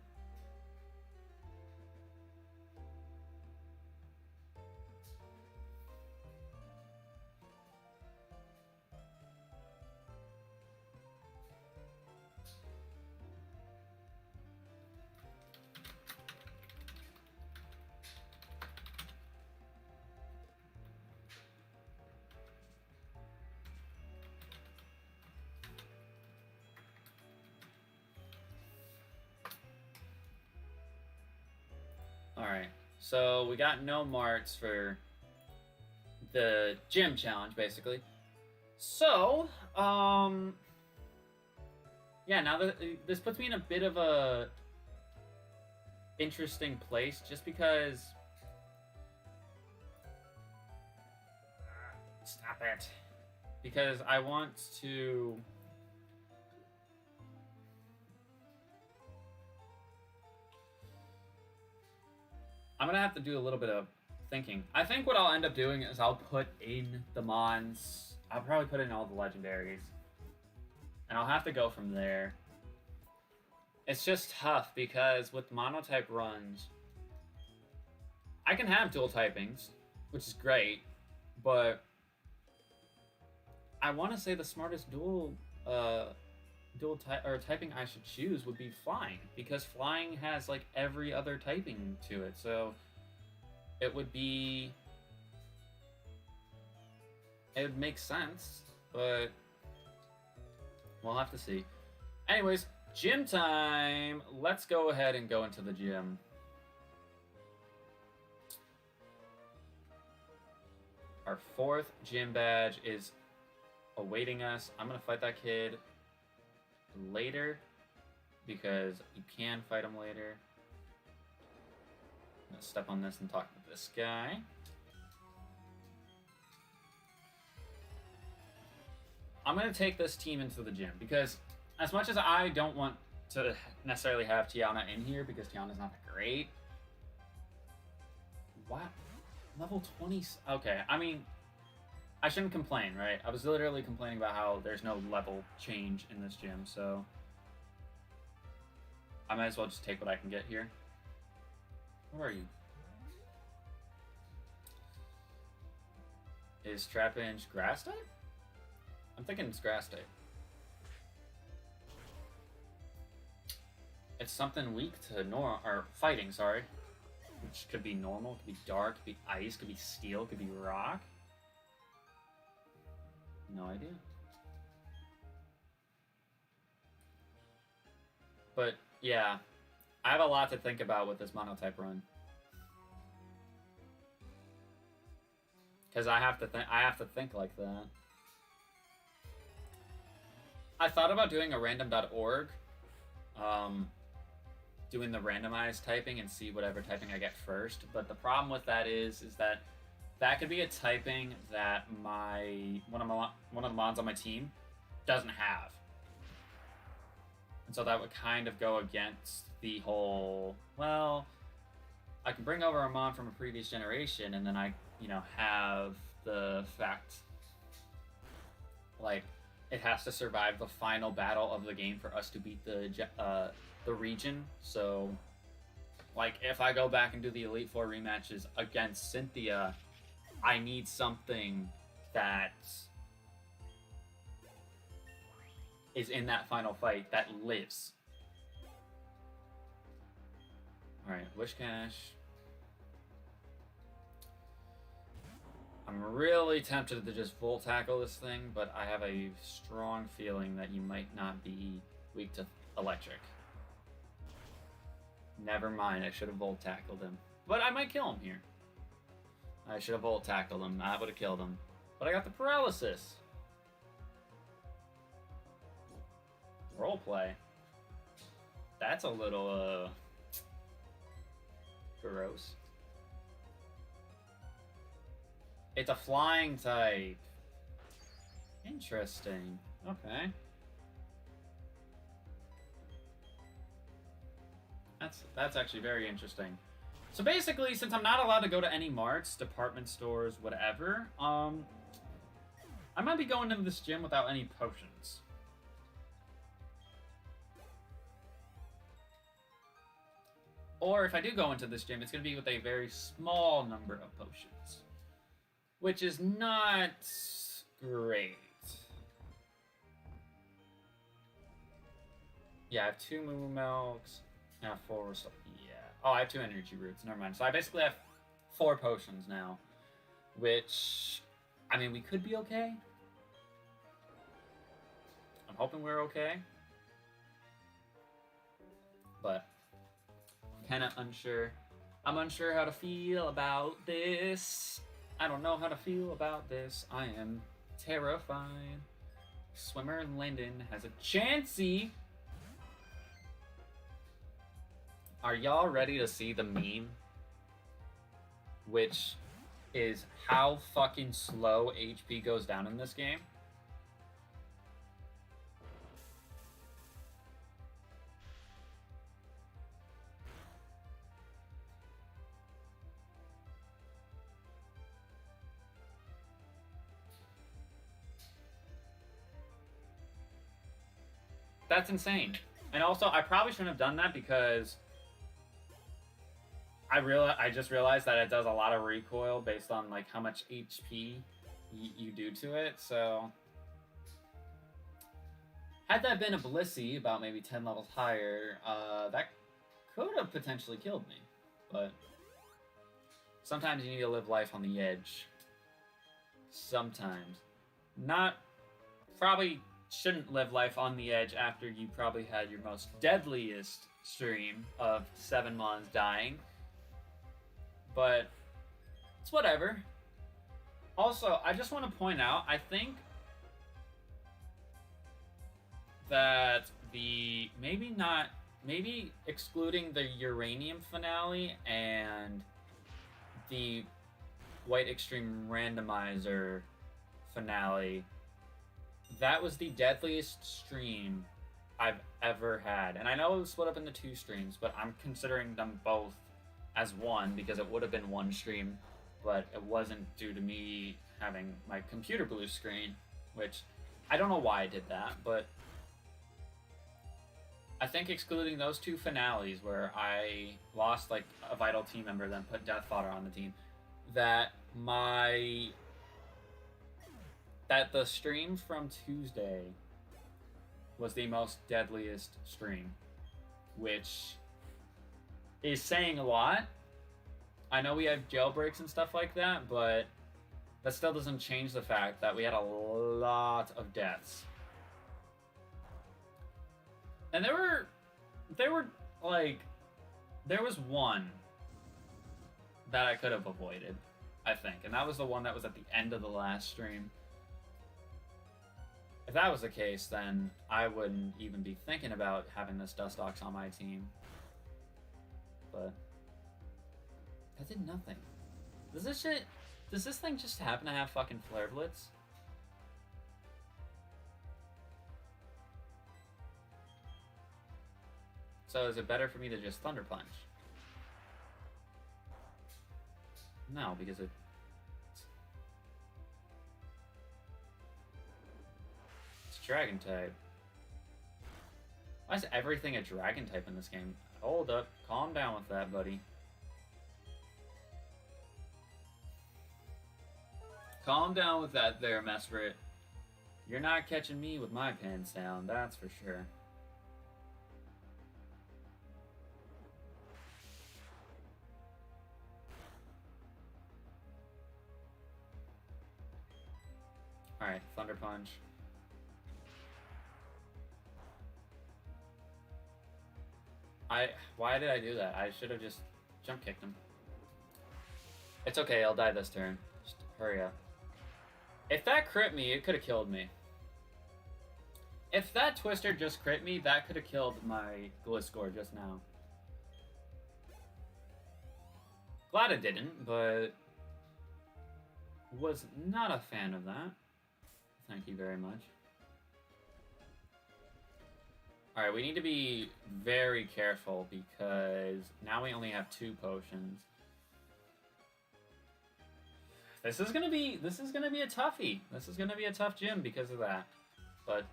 Alright, so we got no marts for the gym challenge, basically. So, yeah, now that this puts me in a bit of a interesting place, just because... Stop it. Because I want to... I'm gonna have to do a little bit of thinking. I think what I'll end up doing is I'll put in the Mons. I'll probably put in all the legendaries. And I'll have to go from there. It's just tough because with monotype runs, I can have dual typings, which is great, but I want to say the smartest typing I should choose would be flying, because flying has like every other typing to it, so it would make sense, but we'll have to see. Anyways, gym time. Let's go ahead and go into the gym. Our 4th gym badge is awaiting us. I'm gonna fight that kid later, because you can fight him later. I'm gonna step on this and talk to this guy. I'm gonna take this team into the gym, because as much as I don't want to necessarily have Tiana in here, because Tiana's not that great, What? Level 20? Okay, I mean, I shouldn't complain, right? I was literally complaining about how there's no level change in this gym, so I might as well just take what I can get here. Where are you? Is Trapinch grass type? I'm thinking it's grass type. It's something weak to fighting, sorry. Which could be normal, could be dark, could be ice, could be steel, could be rock. No idea. But yeah, I have a lot to think about with this monotype run. Because I have to think like that. I thought about doing a random.org, doing the randomized typing and see whatever typing I get first. But the problem with that is that could be a typing that one of the mods on my team doesn't have. And so that would kind of go against the whole, well, I can bring over a mod from a previous generation and then I, have the fact, like, it has to survive the final battle of the game for us to beat the region. So, like, if I go back and do the Elite Four rematches against Cynthia, I need something that is in that final fight that lives. Alright, Wish Cash. I'm really tempted to just Volt Tackle this thing, but I have a strong feeling that you might not be weak to electric. Never mind, I should have Volt Tackled him. But I might kill him here. I should have Volt Tackled him, I would have killed him. But I got the paralysis. Roleplay. That's a little, gross. It's a flying type. Interesting. Okay. That's actually very interesting. So basically, since I'm not allowed to go to any marts, department stores, whatever, I might be going into this gym without any potions. Or if I do go into this gym, it's going to be with a very small number of potions. Which is not great. Yeah, I have 2 Moo Milks. I have 4. Yeah. Oh, I have 2 energy roots. Never mind. So I basically have 4 potions now. Which, I mean, we could be okay. I'm hoping we're okay. But I'm kind of unsure. I'm unsure how to feel about this. I don't know how to feel about this. I am terrified. Swimmer Linden has a chancey. Are y'all ready to see the meme? Which is how fucking slow HP goes down in this game. That's insane. And also, I probably shouldn't have done that because I just realized that it does a lot of recoil based on like how much HP you do to it. So had that been a Blissey about maybe 10 levels higher, that could have potentially killed me. But sometimes you need to live life on the edge. Sometimes. Probably shouldn't live life on the edge after you probably had your most deadliest stream of 7 mons dying. But it's whatever. Also, I just want to point out, I think that maybe excluding the uranium finale and the White Extreme Randomizer finale, that was the deadliest stream I've ever had. And I know it was split up into 2 streams, but I'm considering them both as one because it would have been one stream, but it wasn't due to me having my computer blue screen, which I don't know why I did that, but I think excluding those two finales where I lost like a vital team member, then put Death Fodder on the team, that the stream from Tuesday was the most deadliest stream, which is saying a lot. I know we have jailbreaks and stuff like that, but that still doesn't change the fact that we had a lot of deaths. And there was one that I could have avoided, I think, and that was the one that was at the end of the last stream. If that was the case, then I wouldn't even be thinking about having this Dustox on my team. But that did nothing. Does this thing just happen to have fucking Flare Blitz? So is it better for me to just Thunder Punch? No, because it's Dragon type. Why is everything a Dragon type in this game? Hold up, calm down with that, buddy. Calm down with that there, Mesprit. You're not catching me with my pen sound, that's for sure. Alright, Thunder Punch. Why did I do that? I should have just jump kicked him. It's okay, I'll die this turn. Just hurry up. If that crit me, it could have killed me. If that Twister just crit me, that could have killed my Gliscor just now. Glad it didn't, but was not a fan of that. Thank you very much. Alright, we need to be very careful because now we only have 2 potions. This is gonna be a toughie. This is gonna be a tough gym because of that. But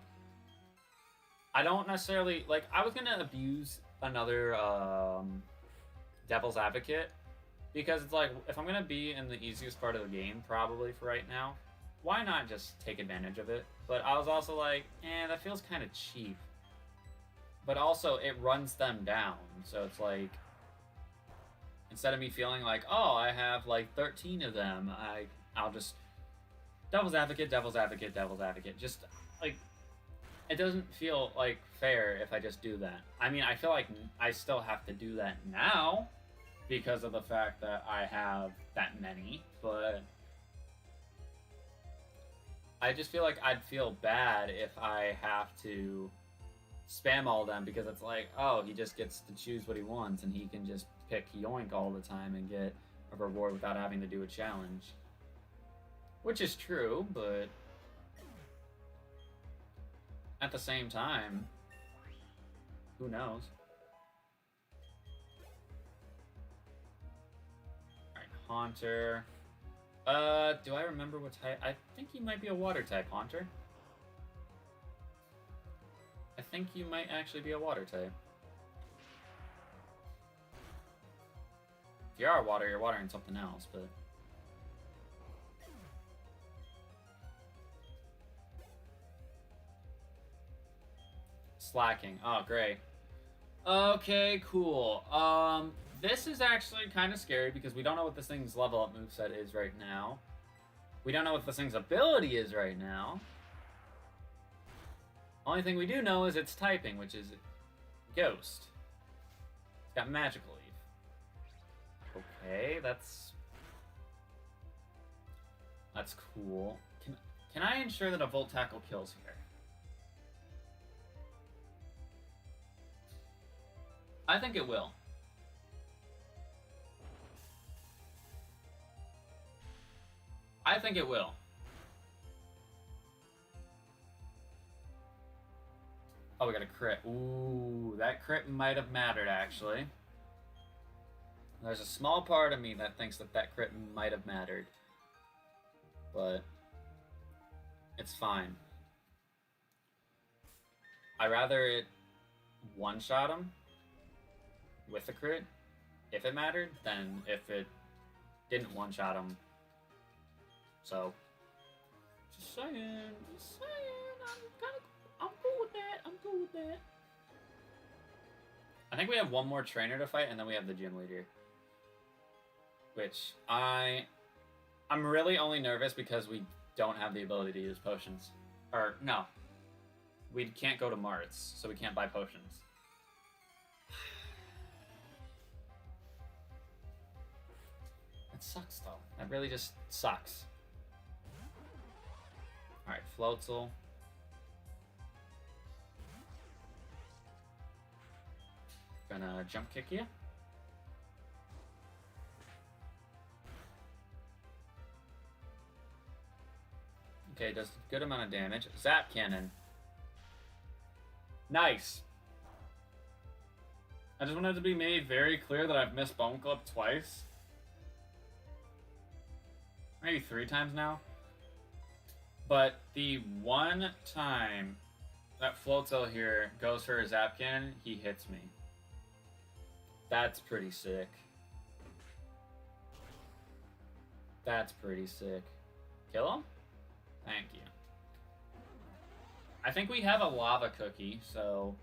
I don't necessarily like I was gonna abuse another Devil's Advocate because it's like if I'm gonna be in the easiest part of the game probably for right now, why not just take advantage of it? But I was also like, that feels kind of cheap. But also, it runs them down. So it's like, instead of me feeling like, oh, I have like 13 of them, I'll just Devil's Advocate, Devil's Advocate, Devil's Advocate. Just like, it doesn't feel like fair if I just do that. I mean, I feel like I still have to do that now because of the fact that I have that many, but I just feel like I'd feel bad if I have to spam all of them because it's like, oh, he just gets to choose what he wants and he can just pick Yoink all the time and get a reward without having to do a challenge. Which is true, but at the same time, who knows? Alright, Haunter. Do I remember what type? I think he might be a water type, Haunter. I think you might actually be a water type. If you are water, you're watering something else, but... Slacking. Oh, great. Okay, cool. This is actually kind of scary because we don't know what this thing's level up moveset is right now. We don't know what this thing's ability is right now. Only thing we do know is its typing, which is Ghost. It's got Magical Leaf. Okay, that's cool. Can I ensure that a Volt Tackle kills here? I think it will. I think it will. Oh, we got a crit. Ooh, that crit might have mattered, actually. There's a small part of me that thinks that that crit might have mattered. But it's fine. I'd rather it one-shot him with a crit, if it mattered, than if it didn't one-shot him. So, just saying. I'm cool with that. I think we have one more trainer to fight, and then we have the gym leader. Which I'm really only nervous because we don't have the ability to use potions. Or, no. We can't go to Marts, so we can't buy potions. That sucks, though. That really just sucks. Alright, Floatzel. Gonna jump kick you. Okay, does a good amount of damage. Zap Cannon. Nice. I just wanted to be made very clear that I've missed Bone Club twice. Maybe 3 times now. But the one time that Floatzel here goes for a Zap Cannon, he hits me. That's pretty sick. That's pretty sick. Kill him? Thank you. I think we have a lava cookie, so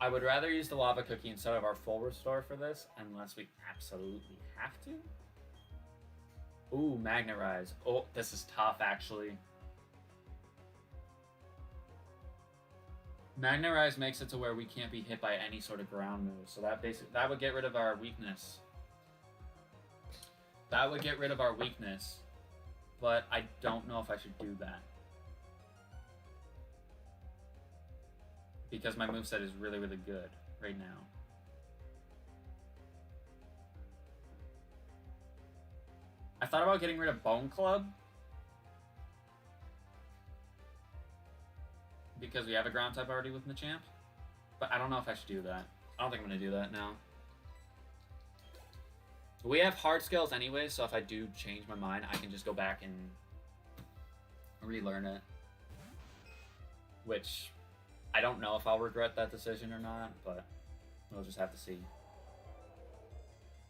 I would rather use the lava cookie instead of our full restore for this, unless we absolutely have to. Ooh, Magnetize. Oh, this is tough, actually. Magnetize makes it to where we can't be hit by any sort of ground move, so that would get rid of our weakness. That would get rid of our weakness, but I don't know if I should do that. Because my moveset is really, really good right now. I thought about getting rid of Bone Club. Because we have a ground type already with Machamp. But I don't know if I should do that. I don't think I'm going to do that now. We have hard skills anyway, so if I do change my mind, I can just go back and relearn it. Which, I don't know if I'll regret that decision or not, but we'll just have to see.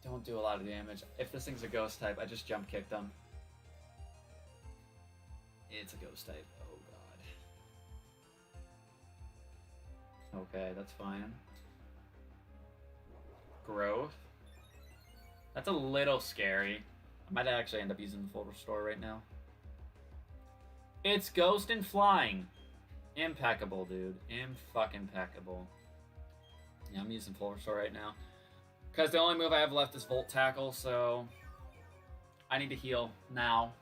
Don't do a lot of damage. If this thing's a ghost type, I just jump kick them. It's a ghost type. Oh god. Okay, that's fine. Growth. That's a little scary. I might actually end up using the full restore right now. It's ghost and flying. Impeccable, dude. Im-fucking-peccable. Yeah, I'm using full restore right now. Because the only move I have left is Volt Tackle, so I need to heal now.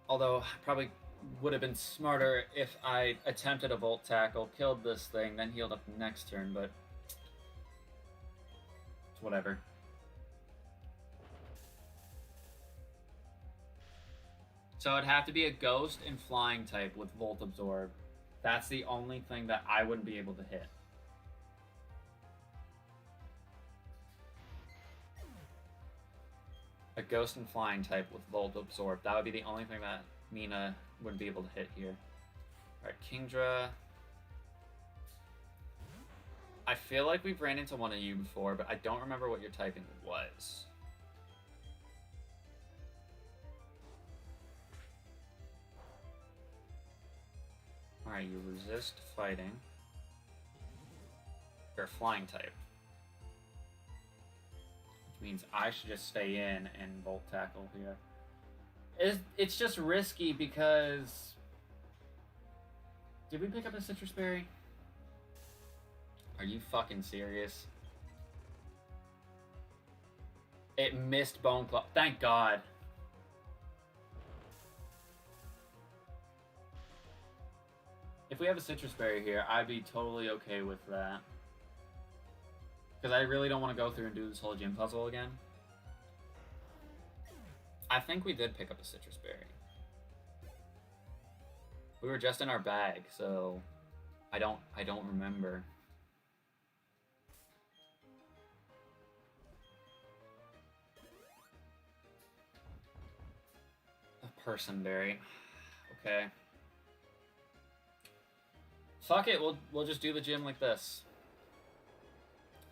Although, I probably would have been smarter if I attempted a Volt Tackle, killed this thing, then healed up the next turn, but it's whatever. So it'd have to be a Ghost and Flying type with Volt Absorb. That's the only thing that I wouldn't be able to hit. A Ghost and Flying type with Volt Absorb. That would be the only thing that Mina wouldn't be able to hit here. Alright, Kingdra. I feel like we've ran into one of you before, but I don't remember what your typing was. Alright, you resist fighting. You're a flying type. Which means I should just stay in and Volt Tackle here. It's just risky because... Did we pick up a Citrus Berry? Are you fucking serious? It missed Bone Club. Thank God. If we have a Citrus Berry here, I'd be totally okay with that. Because I really don't want to go through and do this whole gym puzzle again. I think we did pick up a Citrus Berry. We were just in our bag, so I don't remember. personberry. Okay. Fuck it, we'll just do the gym like this.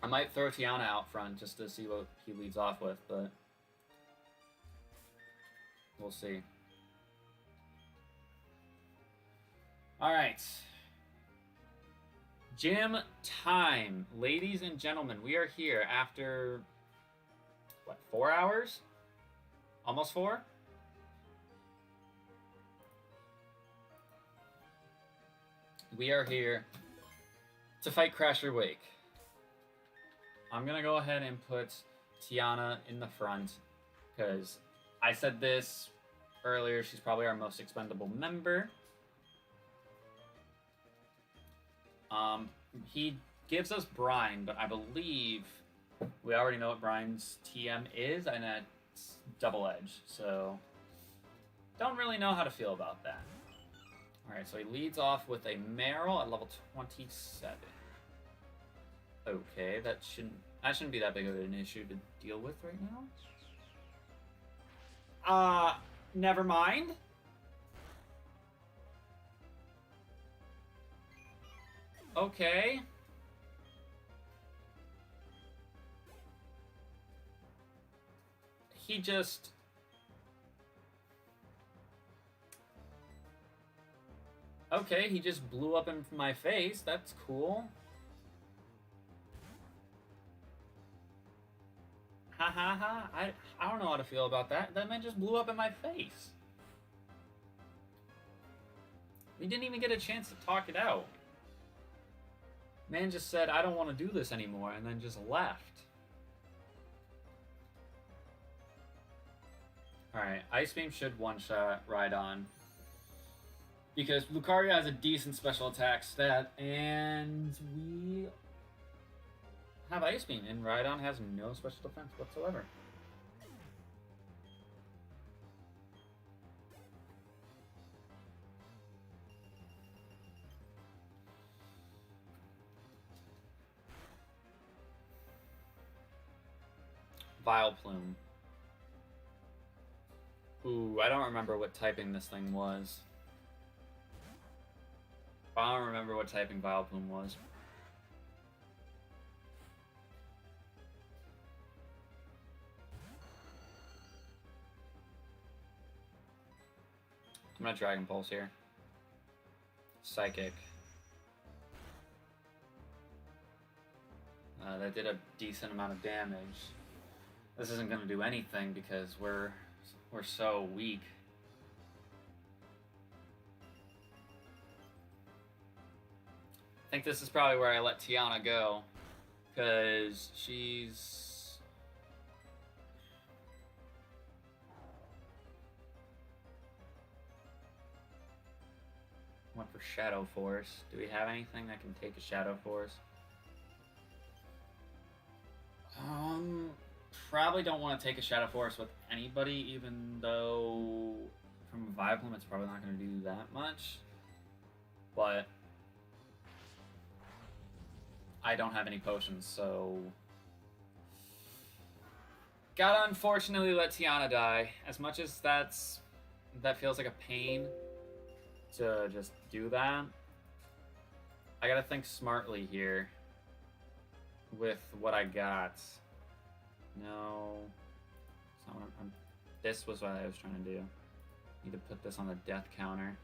I might throw Tiana out front just to see what he leads off with, but we'll see. Alright. Gym time. Ladies and gentlemen, we are here after, what, 4 hours? Almost 4? We are here to fight Crasher Wake. I'm going to go ahead and put Tiana in the front, because I said this earlier, she's probably our most expendable member. He gives us Brine, but I believe we already know what Brine's TM is, and it's double edge, so don't really know how to feel about that. Alright, so he leads off with a Meryl at level 27. Okay, that shouldn't be that big of an issue to deal with right now. Never mind. Okay. He just... Okay, he just blew up in my face. That's cool. Ha ha ha. I don't know how to feel about that. That man just blew up in my face. We didn't even get a chance to talk it out. Man just said, I don't want to do this anymore, and then just left. Alright, Ice Beam should one-shot Rhydon. Because Lucario has a decent special attack stat, and we have Ice Beam, and Rhydon has no special defense whatsoever. Vileplume. Ooh, I don't remember what typing this thing was. I don't remember what typing Vileplume was. I'm gonna Dragon Pulse here. Psychic. That did a decent amount of damage. This isn't gonna do anything because we're so weak. I think this is probably where I let Tiana go, because she's... Went for Shadow Force. Do we have anything that can take a Shadow Force? Probably don't want to take a Shadow Force with anybody, even though from Vileplume it's probably not going to do that much. But I don't have any potions, so gotta unfortunately let Tiana die. As much as that feels like a pain to just do that, I gotta think smartly here with what I got. No, it's not what this was what I was trying to do. Need to put this on the death counter.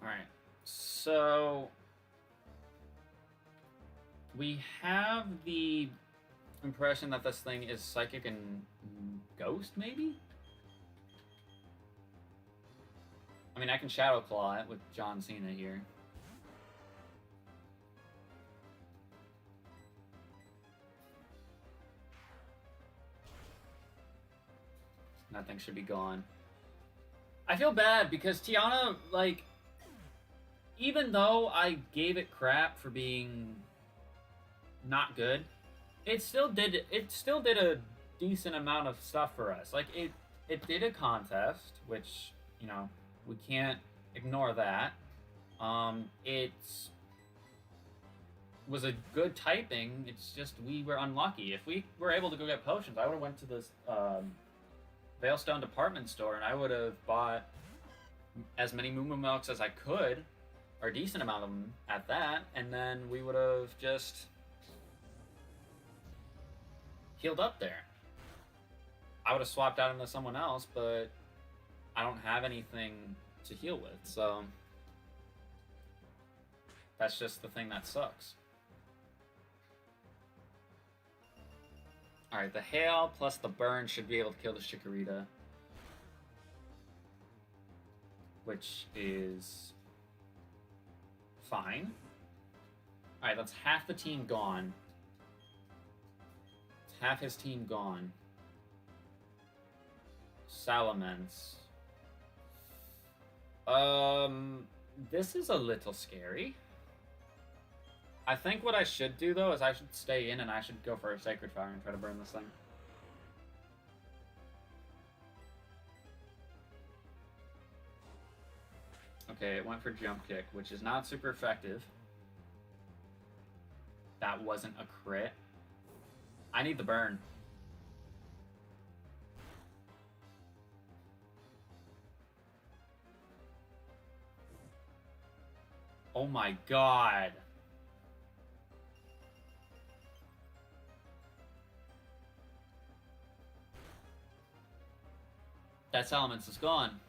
Alright, so we have the impression that this thing is psychic and ghost, maybe? I mean, I can Shadow Claw it with John Cena here. That thing should be gone. I feel bad because Tiana, like, even though I gave it crap for being not good, it still did a decent amount of stuff for us. Like, it did a contest, which, you know, we can't ignore that. It's was a good typing. It's just we were unlucky. If we were able to go get potions, I would have went to this Veilstone department store and I would have bought as many Moo Milks as I could, or a decent amount of them at that, and then we would have just healed up there. I would have swapped out into someone else, but I don't have anything to heal with, so that's just the thing that sucks. Alright, the hail plus the burn should be able to kill the Chikorita, which is fine. Alright, that's half the team gone. It's half his team gone. Salamence. This is a little scary. I think what I should do, though, is I should stay in and I should go for a Sacred Fire and try to burn this thing. Okay, it went for Jump Kick, which is not super effective. That wasn't a crit. I need the burn. Oh my god. That Salamence is gone.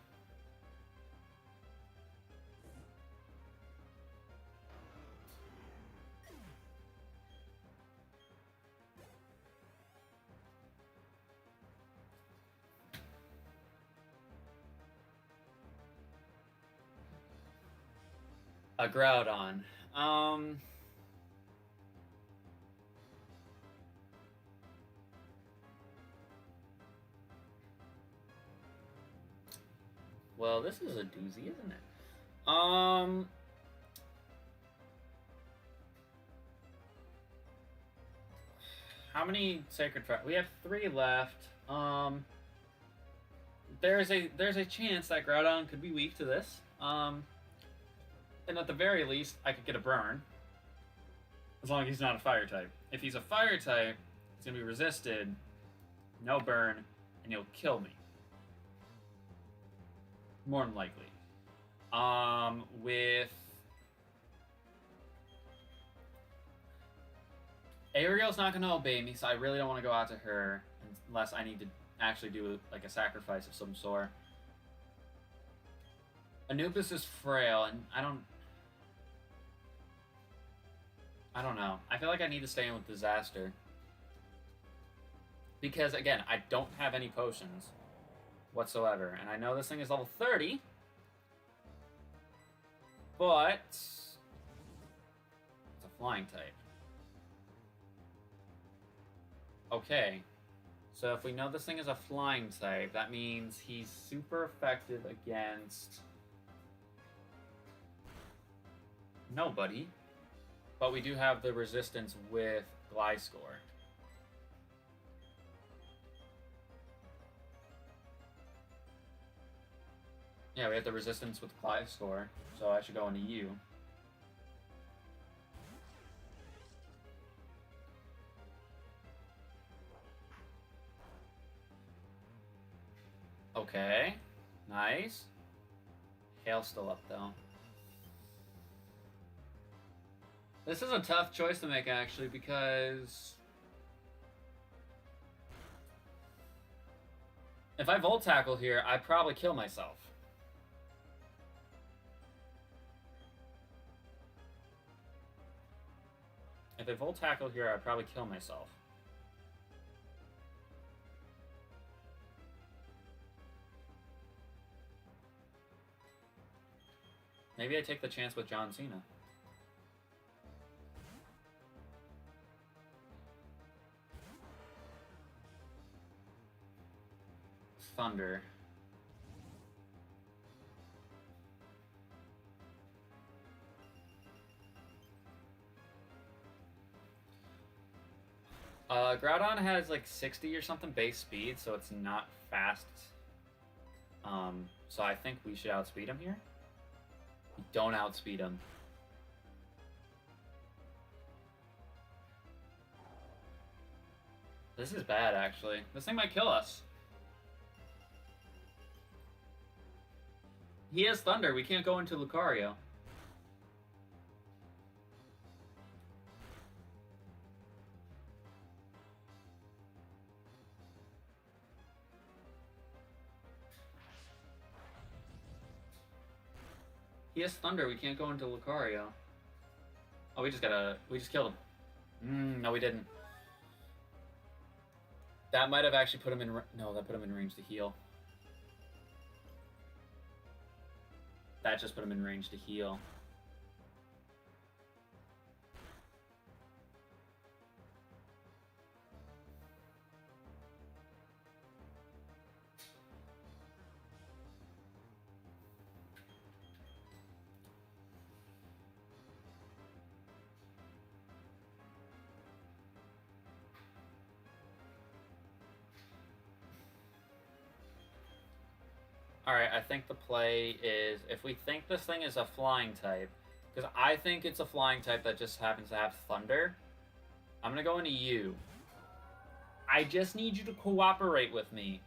A Groudon. Well, this is a doozy, isn't it? How many Sacred Fire? We have 3 left. There's a chance that Groudon could be weak to this. And at the very least, I could get a burn. As long as he's not a fire type. If he's a fire type, he's gonna be resisted, no burn, and he'll kill me. More than likely. With Ariel's not gonna obey me, so I really don't want to go out to her unless I need to actually do like a sacrifice of some sort. Anubis is frail, and I don't know. I feel like I need to stay in with Disaster. Because, again, I don't have any potions whatsoever. And I know this thing is level 30. But it's a flying type. Okay. So if we know this thing is a flying type, that means he's super effective against nobody. But we do have the resistance with Gliscor. Yeah, we have the resistance with Gliscor, so I should go into you. Okay, nice. Hail's still up, though. This is a tough choice to make, actually, because if I Volt Tackle here, I'd probably kill myself. If I Volt Tackle here, I'd probably kill myself. Maybe I take the chance with John Cena. Thunder. Groudon has like 60 or something base speed, so it's not fast. So I think we should outspeed him here. We don't outspeed him. This is bad, actually. This thing might kill us. He has Thunder. We can't go into Lucario. He has Thunder. We can't go into Lucario. Oh, we just killed him. No, we didn't. That might have actually put him in... No, that put him in range to heal. That just put him in range to heal. Alright, I think the play is, if we think this thing is a flying type, because I think it's a flying type that just happens to have Thunder, I'm going to go into you. I just need you to cooperate with me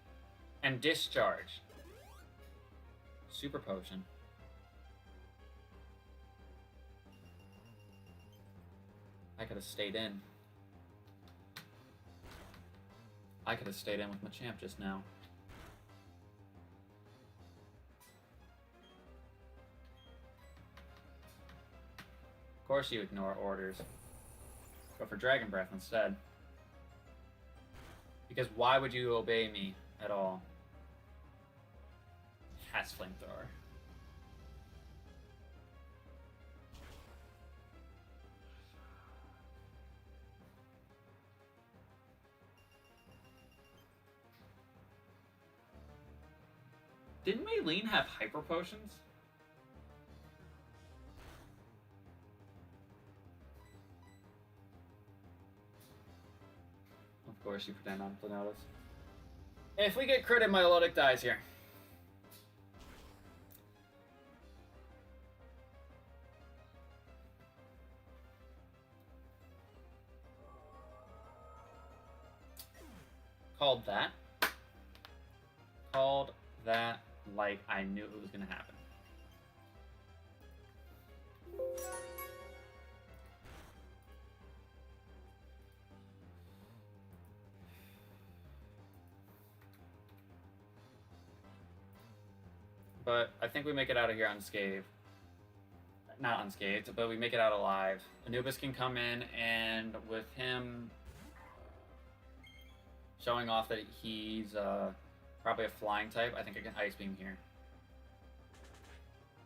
and discharge. Super Potion. I could have stayed in. I could have stayed in with Machamp just now. Of course you ignore orders. Go for Dragon Breath instead. Because why would you obey me at all? Has Flamethrower. Didn't Maylene have Hyper Potions? Of course you pretend not to notice. If we get critted, my Melodic dies here. Called that. Called that like I knew it was going to happen. But I think we make it out of here unscathed. Not unscathed, but we make it out alive. Anubis can come in, and with him showing off that he's probably a flying type, I think I can Ice Beam here.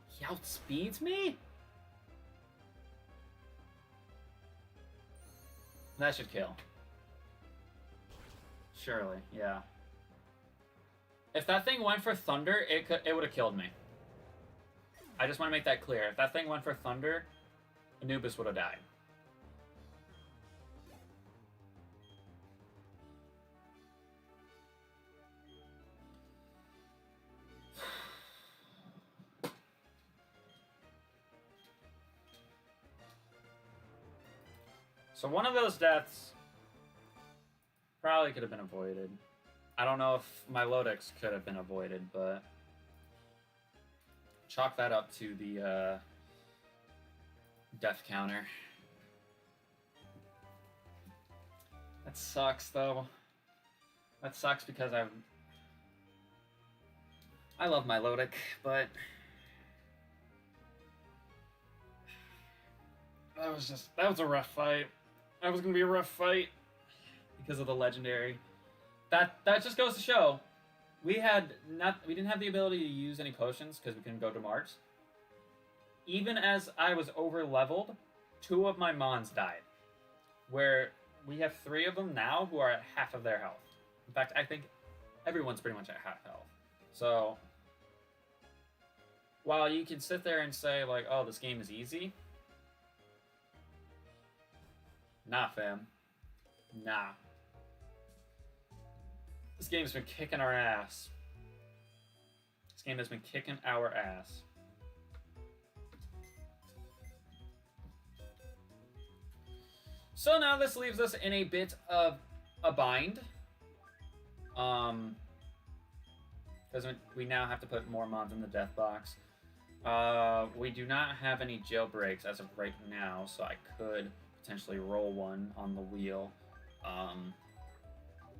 He outspeeds me? That should kill. Surely, yeah. If that thing went for Thunder, it would have killed me. I just want to make that clear. If that thing went for Thunder, Anubis would have died. So one of those deaths probably could have been avoided. I don't know if my Lodex could have been avoided, but chalk that up to the death counter. That sucks, though. That sucks because I love my Lodic, but that was a rough fight. That was gonna be a rough fight because of the legendary. That just goes to show we didn't have the ability to use any potions because we couldn't go to Mars. Even as I was over leveled, 2 of my Mons died. Where we have 3 of them now who are at half of their health. In fact, I think everyone's pretty much at half health. So while you can sit there and say like, oh, this game is easy. Nah, fam. Nah. This game's been kicking our ass. This game has been kicking our ass. So now this leaves us in a bit of a bind. Because we now have to put more mods in the death box. We do not have any jailbreaks as of right now, so I could potentially roll one on the wheel.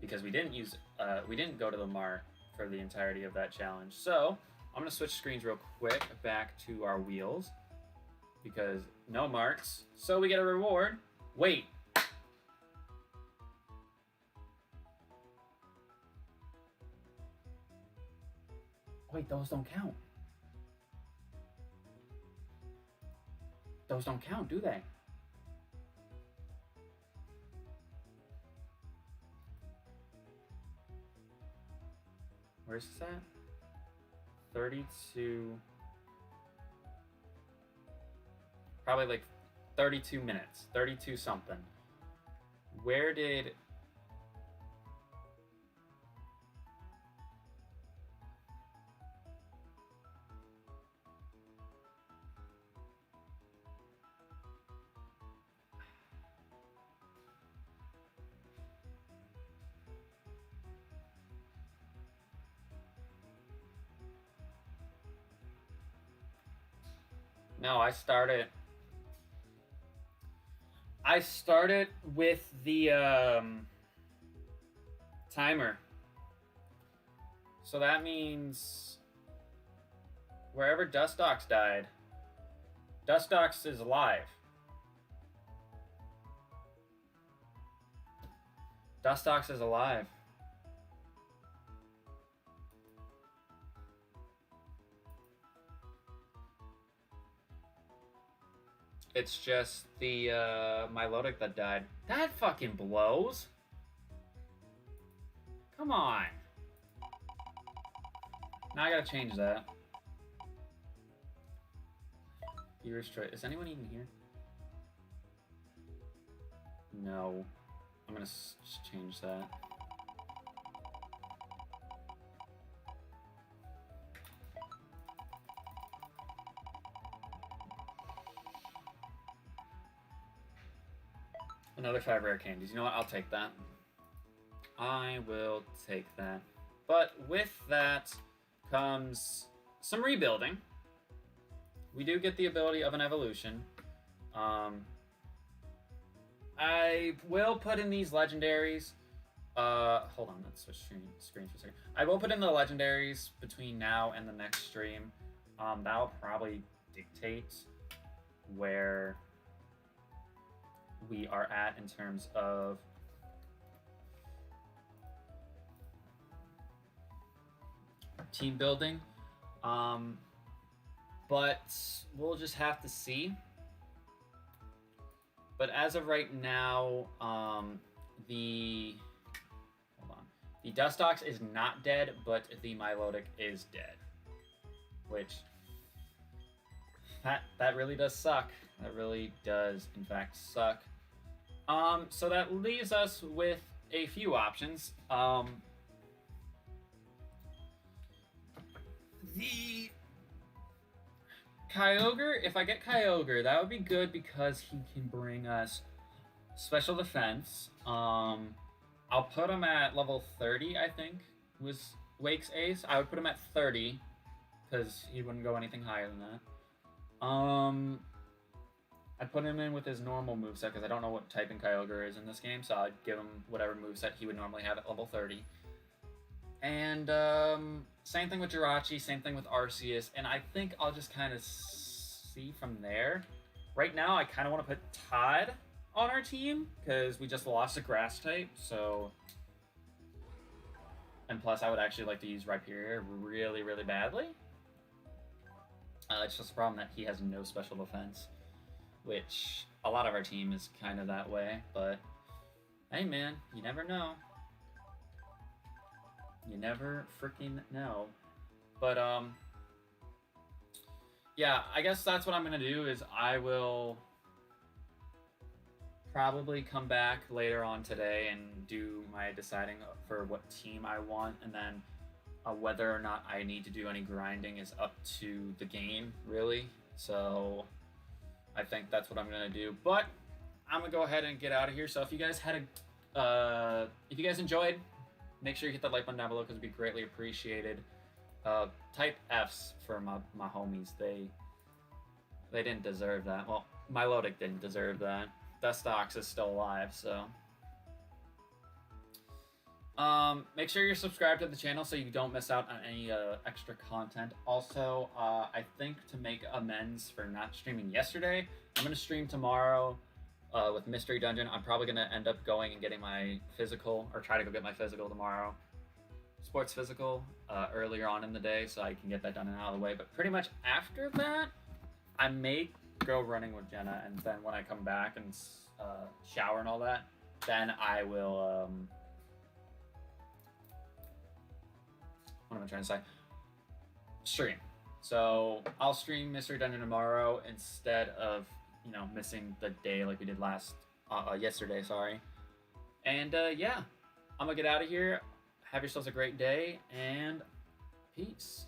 Because we didn't go to the mart for the entirety of that challenge. So I'm gonna switch screens real quick back to our wheels because no marks. So we get a reward. Wait. Wait, those don't count. Those don't count, do they? Where's this at? 32. Probably like 32 minutes. 32 something. Where did... No, I started with the timer. So that means wherever Dustox died, Dustox is alive. Dustox is alive. It's just the Milotic that died. That fucking blows. Come on. Now I gotta change that. Viewers choice. Is anyone even here? No. I'm gonna change that. Another 5 rare candies. You know what? I'll take that. I will take that. But with that comes some rebuilding. We do get the ability of an evolution. I will put in these legendaries. Hold on, let's switch screens for a second. I will put in the legendaries between now and the next stream. That'll probably dictate where we are at in terms of team building. But we'll just have to see. But as of right now, the Dustox is not dead, but the Milotic is dead. Which that really does suck. That really does, in fact, suck. So that leaves us with a few options. The Kyogre, if I get Kyogre, that would be good because he can bring us special defense. I'll put him at level 30, I think, was Wake's ace. I would put him at 30 because he wouldn't go anything higher than that. I'd put him in with his normal moveset because I don't know what typing Kyogre is in this game, so I'd give him whatever moveset he would normally have at level 30. And same thing with Jirachi, same thing with Arceus, and I think I'll just kind of see from there. Right now, I kind of want to put Todd on our team because we just lost a grass type, so... And plus, I would actually like to use Rhyperior really, really badly. It's just a problem that he has no special defense, which a lot of our team is kind of that way, but hey man, you never know. You never freaking know. But yeah, I guess that's what I'm gonna do is I will probably come back later on today and do my deciding for what team I want, and then whether or not I need to do any grinding is up to the game, really. So I think that's what I'm gonna do. But I'm gonna go ahead and get out of here. So if you guys had if you guys enjoyed, make sure you hit that like button down below because it'd be greatly appreciated. Type Fs for my homies. They didn't deserve that. Well, Milotic didn't deserve that. Dustox is still alive, so. Make sure you're subscribed to the channel so you don't miss out on any extra content. Also, I think to make amends for not streaming yesterday, I'm going to stream tomorrow with Mystery Dungeon. I'm probably going to end up going and getting my physical, or try to go get my physical tomorrow. Sports physical earlier on in the day so I can get that done and out of the way. But pretty much after that, I may go running with Jenna, and then when I come back and shower and all that, then I will... what am I trying to say? Stream. So I'll stream Mystery Dungeon tomorrow instead of, you know, missing the day like we did yesterday, sorry. And yeah, I'm gonna get out of here. Have yourselves a great day, and peace.